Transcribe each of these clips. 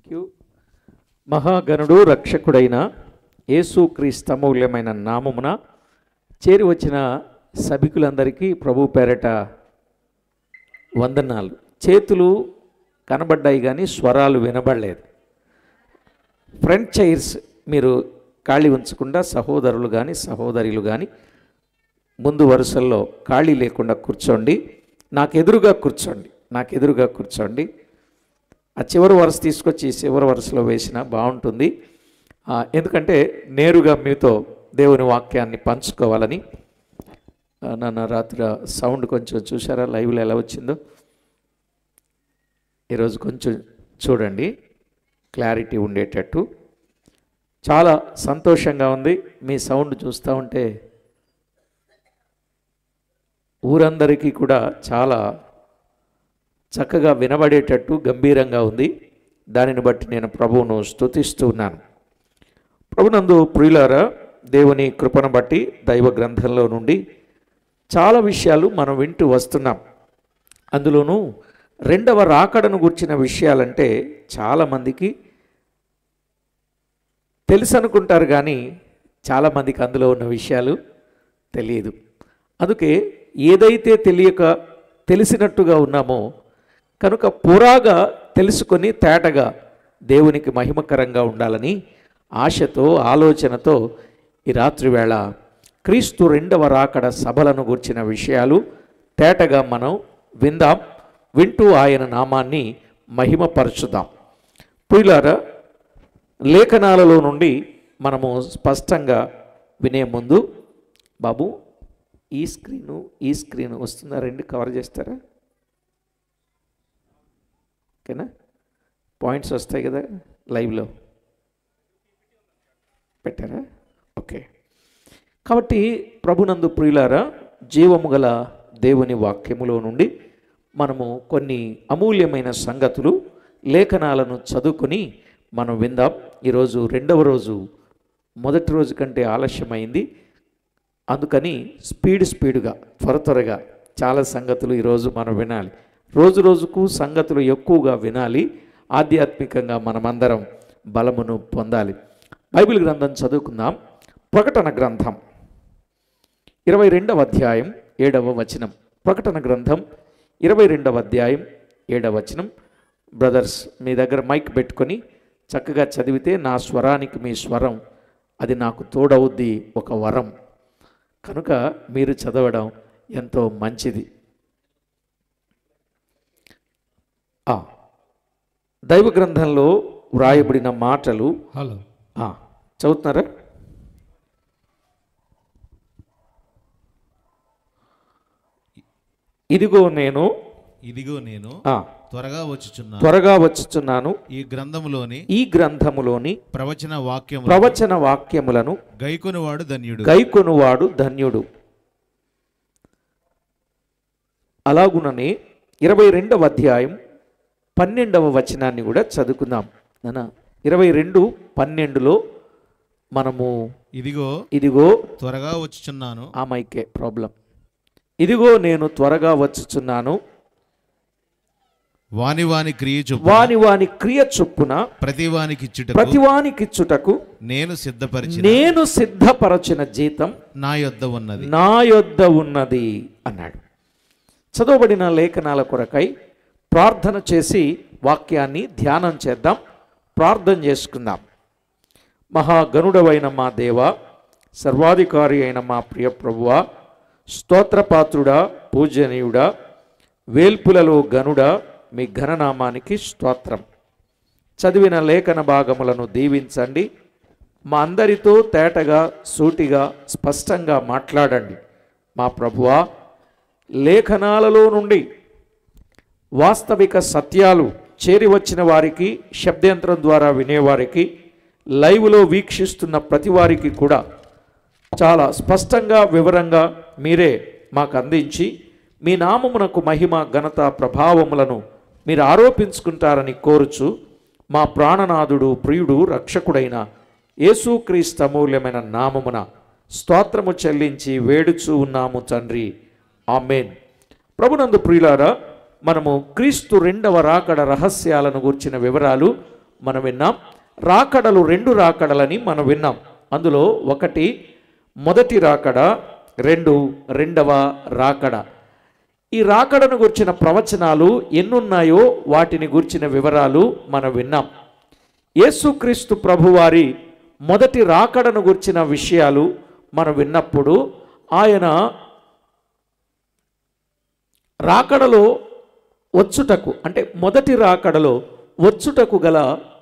Thank you. మహాగణుడు రక్షకుడైన యేసుక్రీస్తు అమూల్యమైన నామమున చేరి వచ్చిన సభికులందరికీ ప్రభు పేరట వందనాలు. చేతులు కనబడ్డాయి కానీ స్వరాలు వినబడలేదు. ఫ్రంట్ చైర్స్ మీరు ఖాళీ ఉంచకుండా సహోదరులు కానీ సహోదరులు కానీ ముందు వరుసల్లో ఖాళీ లేకుండా కూర్చోండి. నాకు ఎదురుగా కూర్చోండి. ఆ చివరి వరుస తీసుకొచ్చి చివరి వరుసలో వేసినా బాగుంటుంది. ఎందుకంటే నేరుగా మీతో దేవుని వాక్యాన్ని పంచుకోవాలని. నన్ను రాత్రి సౌండ్ కొంచెం చూసారా, లైవ్లో ఎలా వచ్చిందో? ఈరోజు కొంచెం చూడండి, క్లారిటీ ఉండేటట్టు. చాలా సంతోషంగా ఉంది. మీ సౌండ్ చూస్తూ ఉంటే ఊరందరికీ కూడా చాలా చక్కగా వినబడేటట్టు గంభీరంగా ఉంది. దానిని బట్టి నేను ప్రభువును స్తుతిస్తూ ఉన్నాను. ప్రభునందు ప్రియులారా, దేవుని కృపను బట్టి దైవ గ్రంథంలో నుండి చాలా విషయాలు మనం వింటూ వస్తున్నాం. అందులోనూ రెండవ రాకడను గుర్చిన విషయాలంటే చాలామందికి తెలుసు అనుకుంటారు, కానీ చాలామందికి అందులో ఉన్న విషయాలు తెలియదు. అందుకే ఏదైతే తెలిసినట్టుగా ఉన్నామో కనుక పురాగా తెలుసుకొని తేటగా దేవునికి మహిమకరంగా ఉండాలని ఆశతో ఆలోచనతో ఈ రాత్రి వేళ క్రీస్తు రెండవ రాకడ సభలను గుర్చిన విషయాలు తేటగా మనం వింటూ ఆయన నామాన్ని మహిమపరచుదాం. ప్రియులారా, లేఖనాలలో నుండి మనము స్పష్టంగా వినే ముందు బాబు ఈ స్క్రీను వస్తుందా? రెండు కవర్ చేస్తారా? ఓకేనా? పాయింట్స్ వస్తాయి కదా, లైవ్లో పెట్టారా? ఓకే. కాబట్టి ప్రభునందు ప్రియులారా, జీవము గల దేవుని వాక్యములో నుండి మనము కొన్ని అమూల్యమైన సంగతులు లేఖనాలను చదువుకొని మనం విందాం. ఈరోజు రెండవ రోజు, మొదటి రోజు కంటే ఆలస్యమైంది. అందుకని స్పీడుగా త్వరగా చాలా సంగతులు ఈరోజు మనం వినాలి. రోజు రోజుకు సంగతులు ఎక్కువగా వినాలి. ఆధ్యాత్మికంగా మనమందరం బలమును పొందాలి. బైబిల్ గ్రంథం చదువుకుందాం. ప్రకటన గ్రంథం 22వ అధ్యాయం 7వ వచనం. ప్రకటన గ్రంథం 22వ అధ్యాయం 7వ వచనం. బ్రదర్స్, మీ దగ్గర మైక్ పెట్టుకొని చక్కగా చదివితే నా స్వరానికి మీ స్వరం అది నాకు తోడవుద్ది, ఒక వరం. కనుక మీరు చదవడం ఎంతో మంచిది. దైవ గ్రంథంలో వ్రాయబడిన మాటలు చదువుతున్నారా? ఇదిగో నేను త్వరగా వచ్చుచున్నాను. ఈ గ్రంథములోని ప్రవచన వాక్యములను గైకొనువాడు ధన్యుడు. అలాగుననే 22వ అధ్యాయం 12వ వచనాన్ని కూడా చదువుకుందాం. 22:12లో మనము ఇదిగో త్వరగా వచ్చుచున్నాను. ఆ మైకే ప్రాబ్లం. ఇదిగో నేను త్వరగా వచ్చుచున్నాను, వాని క్రియ చొప్పున ప్రతివానికిచ్చుటకు నేను సిద్ధపరచిన జీతం నా యొద్ద ఉన్నది అన్నాడు. చదవబడిన లేఖనాల కొరకై ప్రార్థన చేసి వాక్యాన్ని ధ్యానం చేద్దాం. ప్రార్థన చేసుకుందాం. మహాగణుడవైన మా దేవా, సర్వాధికారి అయిన మా ప్రియ ప్రభువా, స్తోత్రపాత్రుడా, పూజనీయుడా, వేల్పులలో గనుడా, మీ ఘననామానికి స్తోత్రం. చదివిన లేఖన భాగములను దీవించండి. మా అందరితో తేటగా, సూటిగా, స్పష్టంగా మాట్లాడండి. మా ప్రభువా, లేఖనాలలో నుండి వాస్తవిక సత్యాలు చేరి వచ్చిన వారికి, శబ్దయంత్రం ద్వారా వినేవారికి, లైవ్లో వీక్షిస్తున్న ప్రతి వారికి కూడా చాలా స్పష్టంగా, వివరంగా మీరే మాకు అందించి మీ నామమునకు మహిమ, ఘనత, ప్రభావములను మీరు ఆరోపించుకుంటారని కోరుచు మా ప్రాణనాథుడు, ప్రియుడు, రక్షకుడైన యేసుక్రీస్తు అమూల్యమైన నామమున స్తోత్రము చెల్లించి వేడుచూ ఉన్నాము తండ్రి. ఆమేన్. ప్రభునందు ప్రియులారా, మనము క్రీస్తు రెండవ రాకడ రహస్యాలను గురించిన వివరాలు మనం విన్నాం. రాకడలు 2 రాకడలని మనం విన్నాం. అందులో ఒకటి మొదటి రాకడ, 2 రెండవ రాకడ. ఈ రాకడను గురించిన ప్రవచనాలు ఎన్నున్నాయో వాటిని గురించిన వివరాలు మనం విన్నాం. యేసుక్రీస్తు ప్రభువారి మొదటి రాకడను గురించిన విషయాలు మనం విన్నప్పుడు ఆయన రాకడలో వచ్చుటకు, అంటే మొదటి రాకడలో వచ్చుటకు గల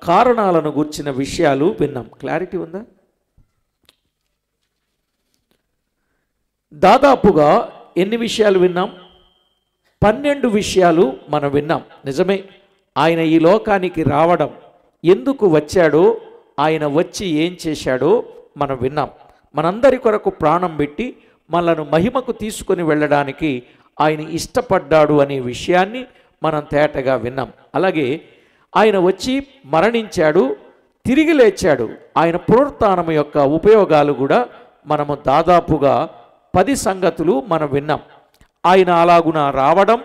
కారణాలను గురించిన విషయాలు విన్నాం. క్లారిటీ ఉందా? దాదాపుగా ఎన్ని విషయాలు విన్నాం? 12 విషయాలు మనం విన్నాం. నిజమే, ఆయన ఈ లోకానికి రావడం, ఎందుకు వచ్చాడో, ఆయన వచ్చి ఏం చేశాడో మనం విన్నాం. మనందరి కొరకు ప్రాణం పెట్టి మనలను మహిమకు తీసుకొని వెళ్ళడానికి ఆయన ఇష్టపడ్డాడు అనే విషయాన్ని మనం తేటగా విన్నాం. అలాగే ఆయన వచ్చి మరణించాడు, తిరిగి లేచాడు. ఆయన పునరుత్థానం యొక్క ఉపయోగాలు కూడా మనము దాదాపుగా 10 సంగతులు మనం విన్నాం. ఆయన అలాగున రావడం,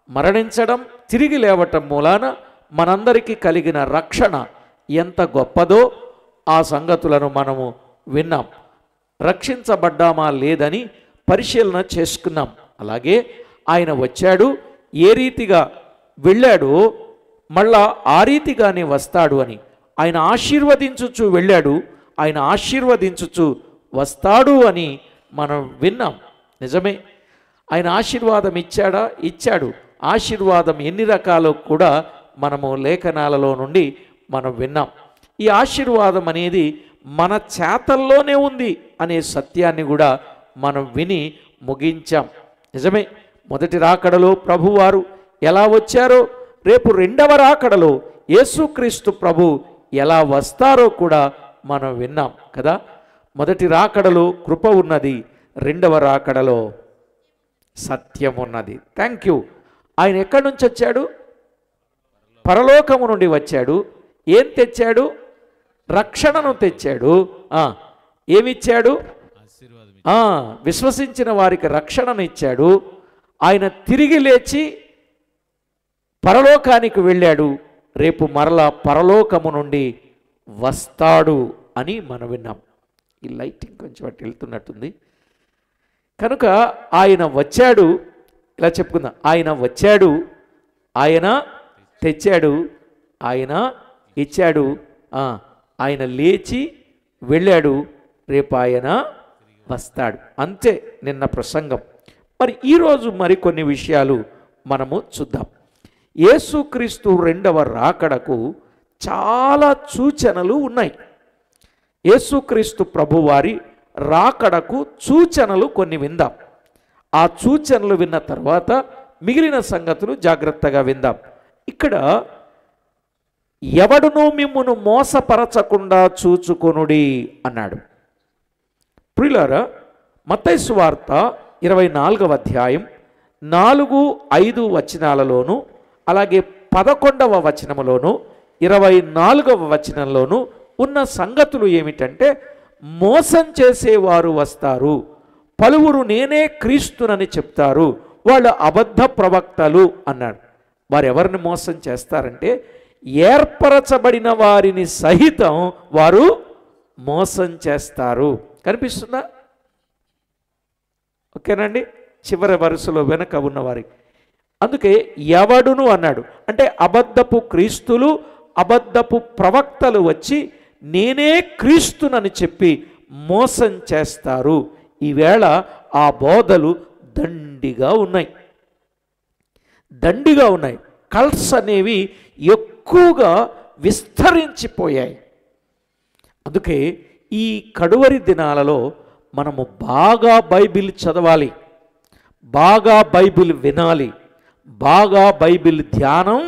మరణించడం, తిరిగి లేవటం మూలాన మనందరికీ కలిగిన రక్షణ ఎంత గొప్పదో ఆ సంగతులను మనము విన్నాం. రక్షించబడ్డామా లేదని పరిశీలన చేసుకున్నాం. అలాగే ఆయన వచ్చాడు, ఏ రీతిగా వెళ్ళాడో మళ్ళా ఆ రీతిగానే వస్తాడు అని. ఆయన ఆశీర్వదించుచు వెళ్ళాడు, ఆయన ఆశీర్వదించుచు వస్తాడు అని మనం విన్నాం. నిజమే, ఆయన ఆశీర్వాదం ఇచ్చాడా? ఇచ్చాడు. ఆశీర్వాదం ఎన్ని రకాలో కూడా మనము లేఖనాలలో నుండి మనం విన్నాం. ఈ ఆశీర్వాదం అనేది మన చేతల్లోనే ఉంది అనే సత్యాన్ని కూడా మనం విని ముగించాం. నిజమే, మొదటి రాకడలో ప్రభువారు ఎలా వచ్చారో, రేపు రెండవ రాకడలో యేసుక్రీస్తు ప్రభు ఎలా వస్తారో కూడా మనం విన్నాం కదా. మొదటి రాకడలో కృప ఉన్నది, రెండవ రాకడలో సత్యం ఉన్నది. Thank you. ఆయన ఎక్కడి నుంచి వచ్చాడు? పరలోకము నుండి వచ్చాడు. ఏం తెచ్చాడు? రక్షణను తెచ్చాడు. ఏమిచ్చాడు? విశ్వసించిన వారికి రక్షణను ఇచ్చాడు. ఆయన తిరిగి లేచి పరలోకానికి వెళ్ళాడు, రేపు మరలా పరలోకము నుండి వస్తాడు అని మనం విన్నాం. ఈ లైటింగ్ కొంచెం అటు వెళ్తున్నట్టుంది. కనుక ఆయన వచ్చాడు, ఇలా చెప్పుకుందాం. ఆయన వచ్చాడు, ఆయన తెచ్చాడు, ఆయన ఇచ్చాడు, ఆయన లేచి వెళ్ళాడు, రేపు ఆయన వస్తాడు. అంతే నిన్న ప్రసంగం. మరి ఈరోజు మరికొన్ని విషయాలు మనము చూద్దాం. యేసుక్రీస్తు రెండవ రాకడకు చాలా సూచనలు ఉన్నాయి. యేసుక్రీస్తు ప్రభువారి రాకడకు సూచనలు కొన్ని విందాం. ఆ సూచనలు విన్న తర్వాత మిగిలిన సంగతులు జాగ్రత్తగా విందాం. ఇక్కడ ఎవడునూ మిమ్మును మోసపరచకుండా చూచుకొనుడి అన్నాడు. ప్రియులారా, మత్తయి సువార్త 24వ అధ్యాయం 4, 5 వచనాలలోను, అలాగే 11వ వచనములోను 24వ వచనంలోను ఉన్న సంగతులు ఏమిటంటే, మోసం చేసేవారు వస్తారు, పలువురు నేనే క్రీస్తునని చెప్తారు, వాళ్ళు అబద్ధ ప్రవక్తలు అన్నాడు. వారు ఎవరిని మోసం చేస్తారంటే, ఏర్పరచబడిన వారిని సహితం వారు మోసం చేస్తారు. కనిపిస్తుందా? ఓకేనండి, చివరి వరుసలో వెనక ఉన్నవారికి. అందుకే ఎవడును అన్నాడు అంటే అబద్ధపు క్రీస్తులు, అబద్ధపు ప్రవక్తలు వచ్చి నేనే క్రీస్తునని చెప్పి మోసం చేస్తారు. ఈవేళ ఆ బోధలు దండిగా ఉన్నాయి, దండిగా ఉన్నాయి. కల్ట్స్ అనేవి ఎక్కువగా విస్తరించిపోయాయి. అందుకే ఈ కడువరి దినాలలో మనము బాగా బైబిల్ చదవాలి, బాగా బైబిల్ వినాలి, బాగా బైబిల్ ధ్యానం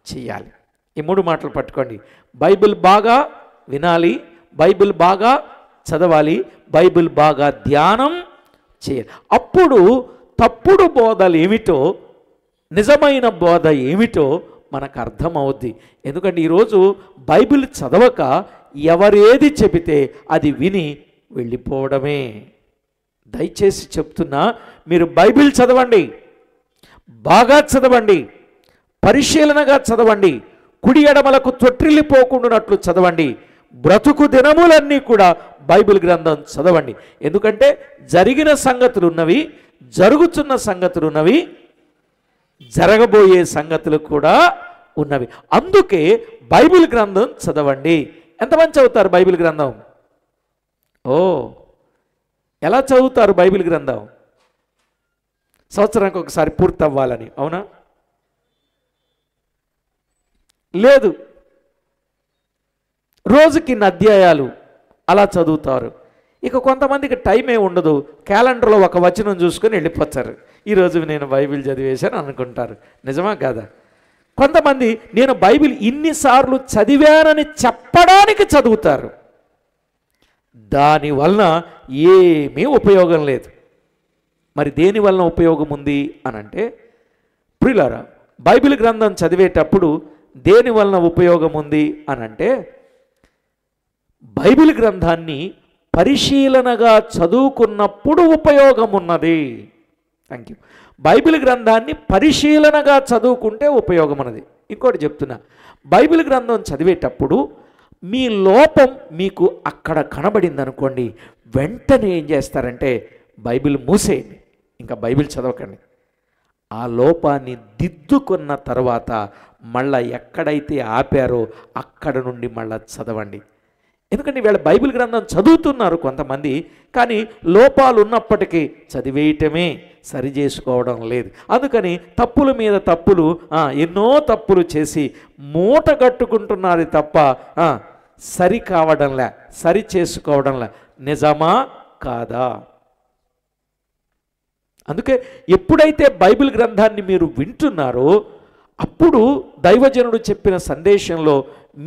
చేయాలి. ఈ 3 మాటలు పట్టుకోండి. బైబిల్ బాగా వినాలి, బైబిల్ బాగా చదవాలి, బైబిల్ బాగా ధ్యానం చేయాలి. అప్పుడు తప్పుడు బోధలు ఏమిటో, నిజమైన బోధ ఏమిటో మనకు అర్థమవుద్ది. ఎందుకంటే ఈరోజు బైబిల్ చదవక ఎవరేది చెబితే అది విని వెళ్ళిపోవడమే. దయచేసి చెప్తున్నా, మీరు బైబిల్ చదవండి, బాగా చదవండి, పరిశీలనగా చదవండి, కుడి ఎడమలకు తొట్టిల్లిపోకుండానట్లు చదవండి. బ్రతుకు దినములన్నీ కూడా బైబిల్ గ్రంథం చదవండి. ఎందుకంటే జరిగిన సంగతులు ఉన్నవి, జరుగుతున్న సంగతులు ఉన్నవి, జరగబోయే సంగతులు కూడా ఉన్నవి. అందుకే బైబిల్ గ్రంథం చదవండి. ఎంతమంది చదువుతారు బైబిల్ గ్రంథం? ఓ, ఎలా చదువుతారు బైబిల్ గ్రంథం? సంవత్సరానికి ఒకసారి పూర్తి అవ్వాలని, అవునా? లేదు, రోజుకి ఇన్ని అధ్యాయాలు అలా చదువుతారు. ఇక కొంతమందికి టైమే ఉండదు, క్యాలెండర్లో ఒక వచనం చూసుకొని వెళ్ళిపోతారు. ఈరోజు నేను బైబిల్ చదివేశాను అనుకుంటారు. నిజమా కాదా? కొంతమంది నేను బైబిల్ ఇన్నిసార్లు చదివానని చెప్పడానికి చదువుతారు. దానివలన ఏమీ ఉపయోగం లేదు. మరి దేని వలన ఉపయోగం ఉంది అని అంటే, ప్రియులారా, బైబిల్ గ్రంథం చదివేటప్పుడు దేని వలన ఉపయోగం ఉంది అని అంటే, బైబిల్ గ్రంథాన్ని పరిశీలనగా చదువుకున్నప్పుడు ఉపయోగం ఉన్నది. Thank you. బైబిల్ గ్రంథాన్ని పరిశీలనగా చదువుకుంటే ఉపయోగం ఉన్నది. ఇంకోటి చెప్తున్నా, బైబిల్ గ్రంథం చదివేటప్పుడు మీ లోపం మీకు అక్కడ కనబడింది అనుకోండి, వెంటనే ఏం చేస్తారంటే బైబిల్ మూసేయండి, ఇంకా బైబిల్ చదవకండి. ఆ లోపాన్ని దిద్దుకున్న తర్వాత మళ్ళీ ఎక్కడైతే ఆపారో అక్కడ నుండి మళ్ళీ చదవండి. ఎందుకంటే వీళ్ళ బైబిల్ గ్రంథం చదువుతున్నారు కొంతమంది, కానీ లోపాలు ఉన్నప్పటికీ చదివేయటమే, సరి చేసుకోవడం లేదు. అందుకని తప్పుల మీద తప్పులు, ఎన్నో తప్పులు చేసి మూట కట్టుకుంటున్నారు తప్ప సరి కావడంలే, సరి చేసుకోవడంలే. నిజమా కాదా? అందుకే ఎప్పుడైతే బైబిల్ గ్రంథాన్ని మీరు వింటున్నారో అప్పుడు దైవజనుడు చెప్పిన సందేశంలో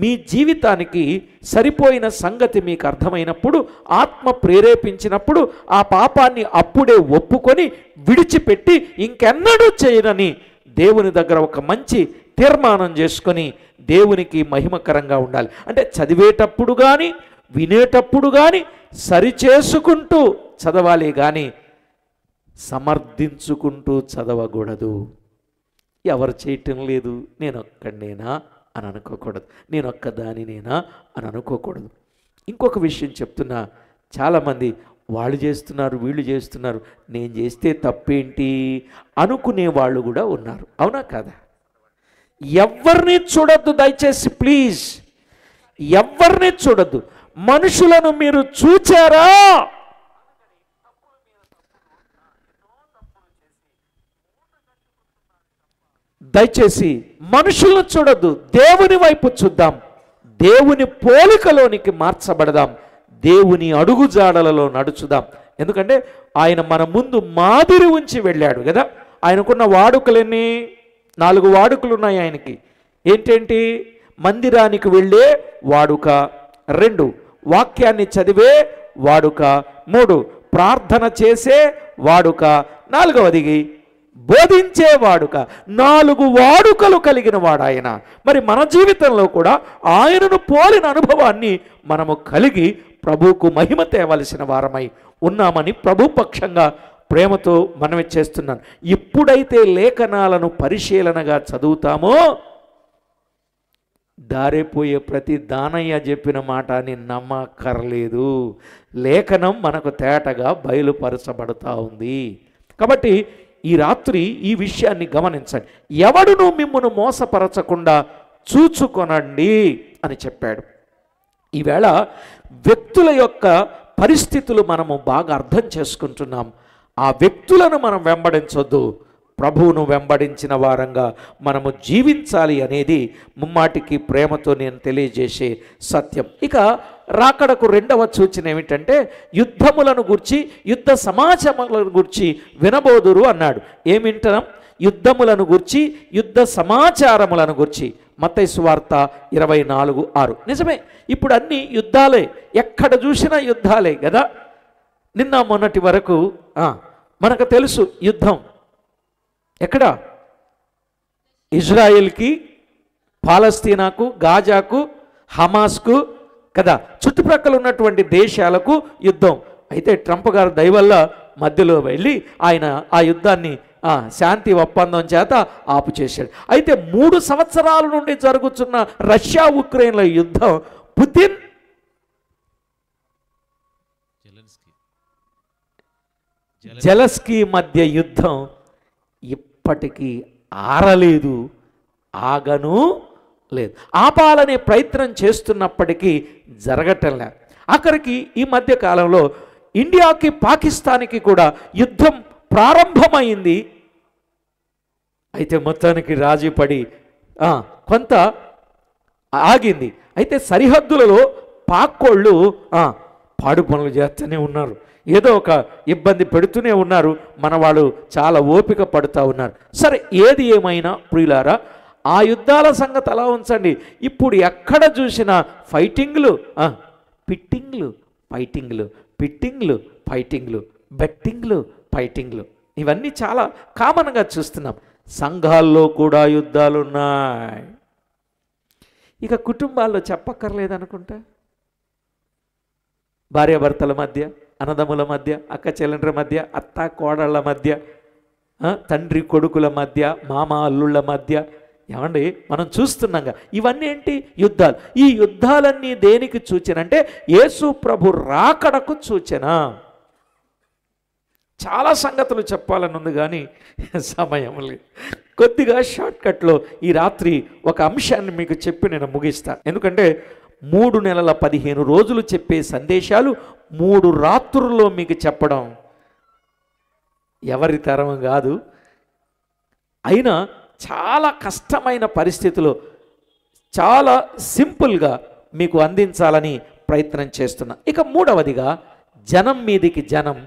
మీ జీవితానికి సరిపోయిన సంగతి మీకు అర్థమైనప్పుడు, ఆత్మ ప్రేరేపించినప్పుడు ఆ పాపాన్ని అప్పుడే ఒప్పుకొని విడిచిపెట్టి ఇంకెన్నడూ చేయనని దేవుని దగ్గర ఒక మంచి తీర్మానం చేసుకొని దేవునికి మహిమకరంగా ఉండాలి. అంటే చదివేటప్పుడు కానీ వినేటప్పుడు కానీ సరిచేసుకుంటూ చదవాలి, కానీ సమర్థించుకుంటూ చదవకూడదు. ఎవరు చేయటం లేదు, నేను ఒక్కడినేనా అని అనుకోకూడదు, నేను ఒక్కదానినేనా అని అనుకోకూడదు. ఇంకొక విషయం చెప్తున్నా, చాలామంది వాళ్ళు చేస్తున్నారు, వీళ్ళు చేస్తున్నారు, నేను చేస్తే తప్పేంటి అనుకునే వాళ్ళు కూడా ఉన్నారు. అవునా కాదా? ఎవరిని చూడొద్దు దయచేసి, ప్లీజ్ ఎవరిని చూడొద్దు. మనుషులను మీరు చూచారా? దయచేసి మనుషులను చూడొద్దు, దేవుని వైపు చూద్దాం. దేవుని పోలికలోనికి మార్చబడదాం, దేవుని అడుగుజాడలలో నడుచుదాం. ఎందుకంటే ఆయన మన ముందు మాదిరి ఉంచి వెళ్ళాడు కదా. ఆయనకున్న వాడుకలన్నీ 4 వాడుకలు ఉన్నాయి ఆయనకి. ఏంటేంటి? మందిరానికి వెళ్ళే వాడుక, 2 వాక్యాన్ని చదివే వాడుక, 3 ప్రార్థన చేసే వాడుక, 4వది బోధించే వాడుక. 4 వాడుకలు కలిగిన వాడు ఆయన. మరి మన జీవితంలో కూడా ఆయనను పోలిన అనుభవాన్ని మనము కలిగి ప్రభువుకు మహిమ తేవలసిన వారమై ఉన్నామని ప్రభు పక్షంగా ప్రేమతో మనవి చేస్తున్నాను. ఎప్పుడైతే లేఖనాలను పరిశీలనగా చదువుతామో, దారిపోయే ప్రతి దానయ్య చెప్పిన మాట అని నమ్మక్కర్లేదు. లేఖనం మనకు తేటగా బయలుపరచబడుతూ ఉంది. కాబట్టి ఈ రాత్రి ఈ విషయాన్ని గమనించండి. ఎవడును మిమ్మును మోసపరచకుండా చూచుకొనండి అని చెప్పాడు. ఈవేళ వ్యక్తుల యొక్క పరిస్థితులు మనము బాగా అర్థం చేసుకుంటున్నాం. ఆ వ్యక్తులను మనం వెంబడించొద్దు, ప్రభువును వెంబడించిన వారంగా మనము జీవించాలి అనేది ముమ్మాటికి ప్రేమతో నేను తెలియజేసే సత్యం. ఇక రాకడకు 2వ సూచన ఏమిటంటే, యుద్ధములను గురించి, యుద్ధ సమాచారములను గురించి వినబోదురు అన్నాడు. ఏమింటాం? యుద్ధములను గురించి, యుద్ధ సమాచారములను గురించి. మత్తయి సువార్త 24:6. నిజమే, ఇప్పుడు అన్ని యుద్ధాలే, ఎక్కడ చూసినా యుద్ధాలే కదా. నిన్న మొన్నటి వరకు మనకు తెలుసు యుద్ధం ఎక్కడ? ఇజ్రాయెల్కి, పాలస్తీనాకు, గాజాకు, హమాస్కు కదా, చుట్టుప్రక్కల ఉన్నటువంటి దేశాలకు యుద్ధం. అయితే ట్రంప్ గారు దయవల్ల మధ్యలో వెళ్ళి ఆయన ఆ యుద్ధాన్ని శాంతి ఒప్పందం చేత ఆపు చేశాడు. అయితే 3 సంవత్సరాల నుండి జరుగుతున్న రష్యా ఉక్రెయిన్ల యుద్ధం, పుతిన్ జెలెన్స్కీ మధ్య యుద్ధం ఇప్పటికీ ఆరలేదు, ఆగను లేదు. ఆపాలనే ప్రయత్నం చేస్తున్నప్పటికీ జరగటంలే. ఆఖరికి ఈ మధ్య కాలంలో ఇండియాకి పాకిస్తాన్కి కూడా యుద్ధం ప్రారంభమైంది. అయితే మొత్తానికి రాజీ పడి కొంత ఆగింది. అయితే సరిహద్దులలో పాక్కోళ్ళు పాడు పనులు చేస్తూనే ఉన్నారు, ఏదో ఒక ఇబ్బంది పెడుతూనే ఉన్నారు. మన వాళ్ళు చాలా ఓపిక పడుతూ ఉన్నారు. సరే, ఏది ఏమైనా ప్రియులారా, ఆ యుద్ధాల సంగతి అలా ఉంచండి. ఇప్పుడు ఎక్కడ చూసినా ఫైటింగ్లు, పిట్టింగ్లు, ఫైటింగ్లు, పిట్టింగ్లు, ఫైటింగ్లు, బెట్టింగ్లు, ఫైటింగ్లు, ఇవన్నీ చాలా కామన్గా చూస్తున్నాం. సంఘాల్లో కూడా యుద్ధాలు ఉన్నాయి. ఇక కుటుంబాల్లో చెప్పక్కర్లేదనుకుంటా. భార్యాభర్తల మధ్య, అన్నదమ్ముల మధ్య, అక్క చెల్లెండ్ర మధ్య, అత్త కోడళ్ళ మధ్య, తండ్రి కొడుకుల మధ్య, మామ అల్లుళ్ళ మధ్య, ఏమండి మనం చూస్తున్నాంగా. ఇవన్నీ ఏంటి? యుద్ధాలు. ఈ యుద్ధాలన్నీ దేనికి సూచన అంటే యేసు ప్రభు రాకడకు సూచన. చాలా సంగతులు చెప్పాలని ఉంది కానీ సమయం లేదు. కొద్దిగా షార్ట్కట్లో ఈ రాత్రి ఒక అంశాన్ని మీకు చెప్పి నేను ముగిస్తాను. ఎందుకంటే 3 నెలల 15 రోజులు చెప్పే సందేశాలు 3 రాత్రుల్లో మీకు చెప్పడం ఎవరి తరం కాదు. అయినా చాలా కష్టమైన పరిస్థితుల్లో చాలా సింపుల్గా మీకు అందించాలని ప్రయత్నం చేస్తున్నా. ఇక 3వదిగా, జనం మీదికి జనం,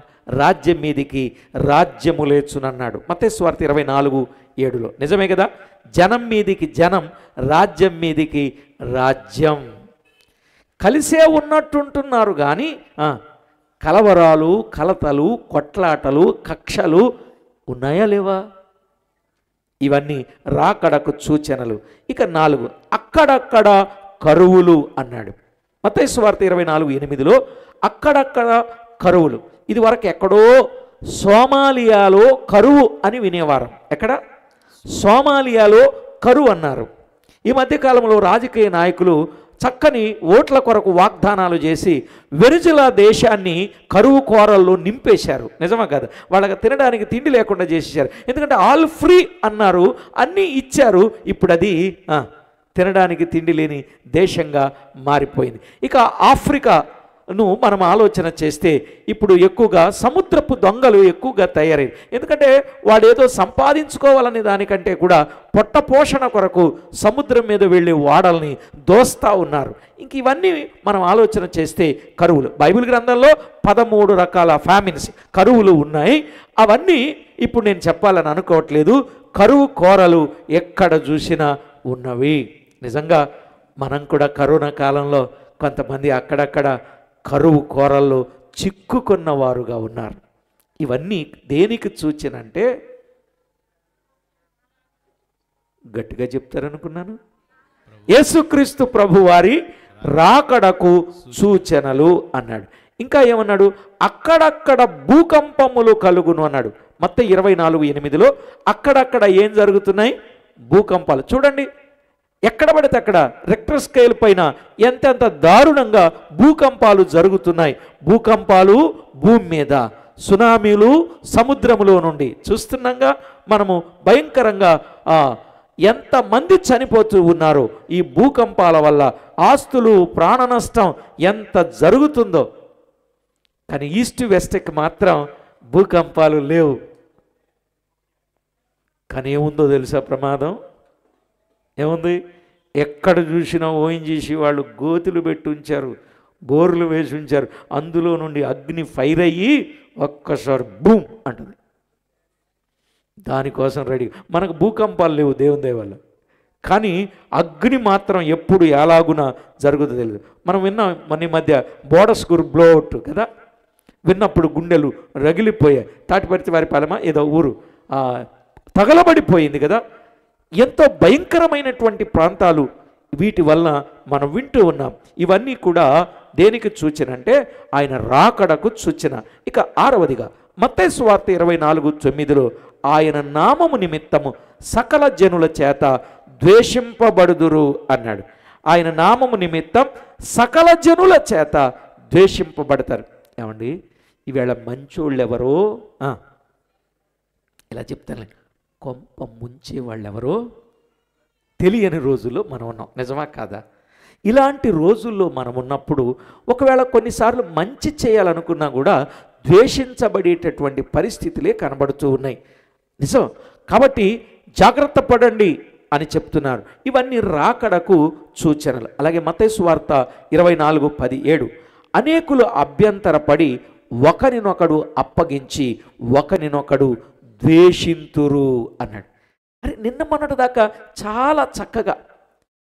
రాజ్యం మీదికి రాజ్యము లేచునన్నాడు మత్తయి సువార్త 24:7. నిజమే కదా? జనం మీదికి జనం, రాజ్యం మీదికి రాజ్యం. కలిసే ఉన్నట్టుంటున్నారు కానీ కలవరాలు, కలతలు, కొట్లాటలు, కక్షలు ఉన్నాయా లేవా? ఇవన్నీ రాకడకు సూచనలు. ఇక 4, అక్కడక్కడ కరువులు అన్నాడు మత్తయి సువార్త 24:8. అక్కడక్కడ కరువులు. ఇది వరకు ఎక్కడో సోమాలియాలో కరువు అని వినేవారం. ఎక్కడ? సోమాలియాలో కరువు అన్నారు. ఈ మధ్యకాలంలో రాజకీయ నాయకులు చక్కని ఓట్ల కొరకు వాగ్దానాలు చేసి వెనిజులా దేశాన్ని కరువు కోరల్లో నింపేశారు. నిజమా కదా? వాళ్ళకి తినడానికి తిండి లేకుండా చేసేసారు. ఎందుకంటే ఆల్ ఫ్రీ అన్నారు, అన్నీ ఇచ్చారు. ఇప్పుడు అది తినడానికి తిండి లేని దేశంగా మారిపోయింది. ఇక ఆఫ్రికాను మనం ఆలోచన చేస్తే ఇప్పుడు ఎక్కువగా సముద్రపు దొంగలు ఎక్కువగా తయారయ్యారు. ఎందుకంటే వాడు ఏదో సంపాదించుకోవాలనే దానికంటే కూడా పొట్ట పోషణ కొరకు సముద్రం మీద వెళ్ళి వాడల్ని దోస్తా ఉన్నారు. ఇంక ఇవన్నీ మనం ఆలోచన చేస్తే కరువులు, బైబిల్ గ్రంథంలో 13 రకాల ఫ్యామిన్స్, కరువులు ఉన్నాయి. అవన్నీ ఇప్పుడు నేను చెప్పాలని అనుకోవట్లేదు. కరువు కోరలు ఎక్కడ చూసినా ఉన్నవి. నిజంగా మనం కూడా కరోనా కాలంలో కొంతమంది అక్కడక్కడ కరువు కోరల్లో చిక్కుకున్న వారుగా ఉన్నారు. ఇవన్నీ దేనికి సూచనంటే, గట్టిగా చెప్తారనుకున్నాను, యేసుక్రీస్తు ప్రభువారి రాకడకు సూచనలు అన్నాడు. ఇంకా ఏమన్నాడు? అక్కడక్కడ భూకంపములు కలుగును అన్నాడు మత్తయి 24:8. అక్కడక్కడ ఏం జరుగుతున్నాయి? భూకంపాలు. చూడండి, ఎక్కడ పడితే అక్కడ రెక్టర్ స్కేల్ పైన ఎంతెంత దారుణంగా భూకంపాలు జరుగుతున్నాయి. భూకంపాలు భూమి మీద, సునామీలు సముద్రములో నుండి చూస్తున్నాగా మనము భయంకరంగా ఎంతమంది చనిపోతూ ఉన్నారో ఈ భూకంపాల వల్ల. ఆస్తులు, ప్రాణ నష్టం ఎంత జరుగుతుందో. కానీ ఈస్ట్ వెస్ట్కి మాత్రం భూకంపాలు లేవు. కానీ ఏముందో తెలుసా ప్రమాదం? ఏముంది? ఎక్కడ చూసినా ఓఎన్జీసీ వాళ్ళు గోతులు పెట్టి ఉంచారు, బోర్లు వేసి ఉంచారు. అందులో నుండి అగ్ని ఫైర్ అయ్యి ఒక్కసారి బూమ్ అంటుంది. దానికోసం రెడీ. మనకు భూకంపాలు లేవు దేవుని దయ వల్ల, కానీ అగ్ని మాత్రం ఎప్పుడు ఎలాగునా జరుగుతుందో తెలియదు. మనం విన్నాం మన ఈ మధ్య బోడస్కూర్ బ్లోఅవుట్ కదా, విన్నప్పుడు గుండెలు రగిలిపోయాయి. తాటిపర్తి వారి పాలెమ ఏదో ఊరు తగలబడిపోయింది కదా. ఎంతో భయంకరమైనటువంటి ప్రాంతాలు వీటి వల్ల మనం వింటూ ఉన్నాం. ఇవన్నీ కూడా దేనికి సూచన అంటే ఆయన రాకడకు సూచన. ఇక 6వదిగా మత్తయి సువార్త 24:9 ఆయన నామము నిమిత్తము సకల జనుల చేత ద్వేషింపబడుదురు అన్నాడు. ఆయన నామము నిమిత్తం సకల జనుల చేత ద్వేషింపబడతారు. ఏమండి, ఈవేళ మంచోళ్ళు ఎవరో ఇలా చెప్తాను, కొంప ముంచే వాళ్ళు ఎవరో తెలియని రోజుల్లో మనం ఉన్నాం. నిజమా కాదా? ఇలాంటి రోజుల్లో మనం ఉన్నప్పుడు ఒకవేళ కొన్నిసార్లు మంచి చేయాలనుకున్నా కూడా ద్వేషించబడేటటువంటి పరిస్థితులే కనబడుతూ ఉన్నాయి. నిజం. కాబట్టి జాగ్రత్త పడండి అని చెప్తున్నారు. ఇవన్నీ రాకడకు సూచనలు. అలాగే మత్తయి సువార్త 24:17 అనేకులు అభ్యంతరపడి ఒకరినొకడు అప్పగించి ఒకరినొకడు ద్వేషింతురు అన్నాడు. అరే, నిన్న మొన్నటి దాకా చాలా చక్కగా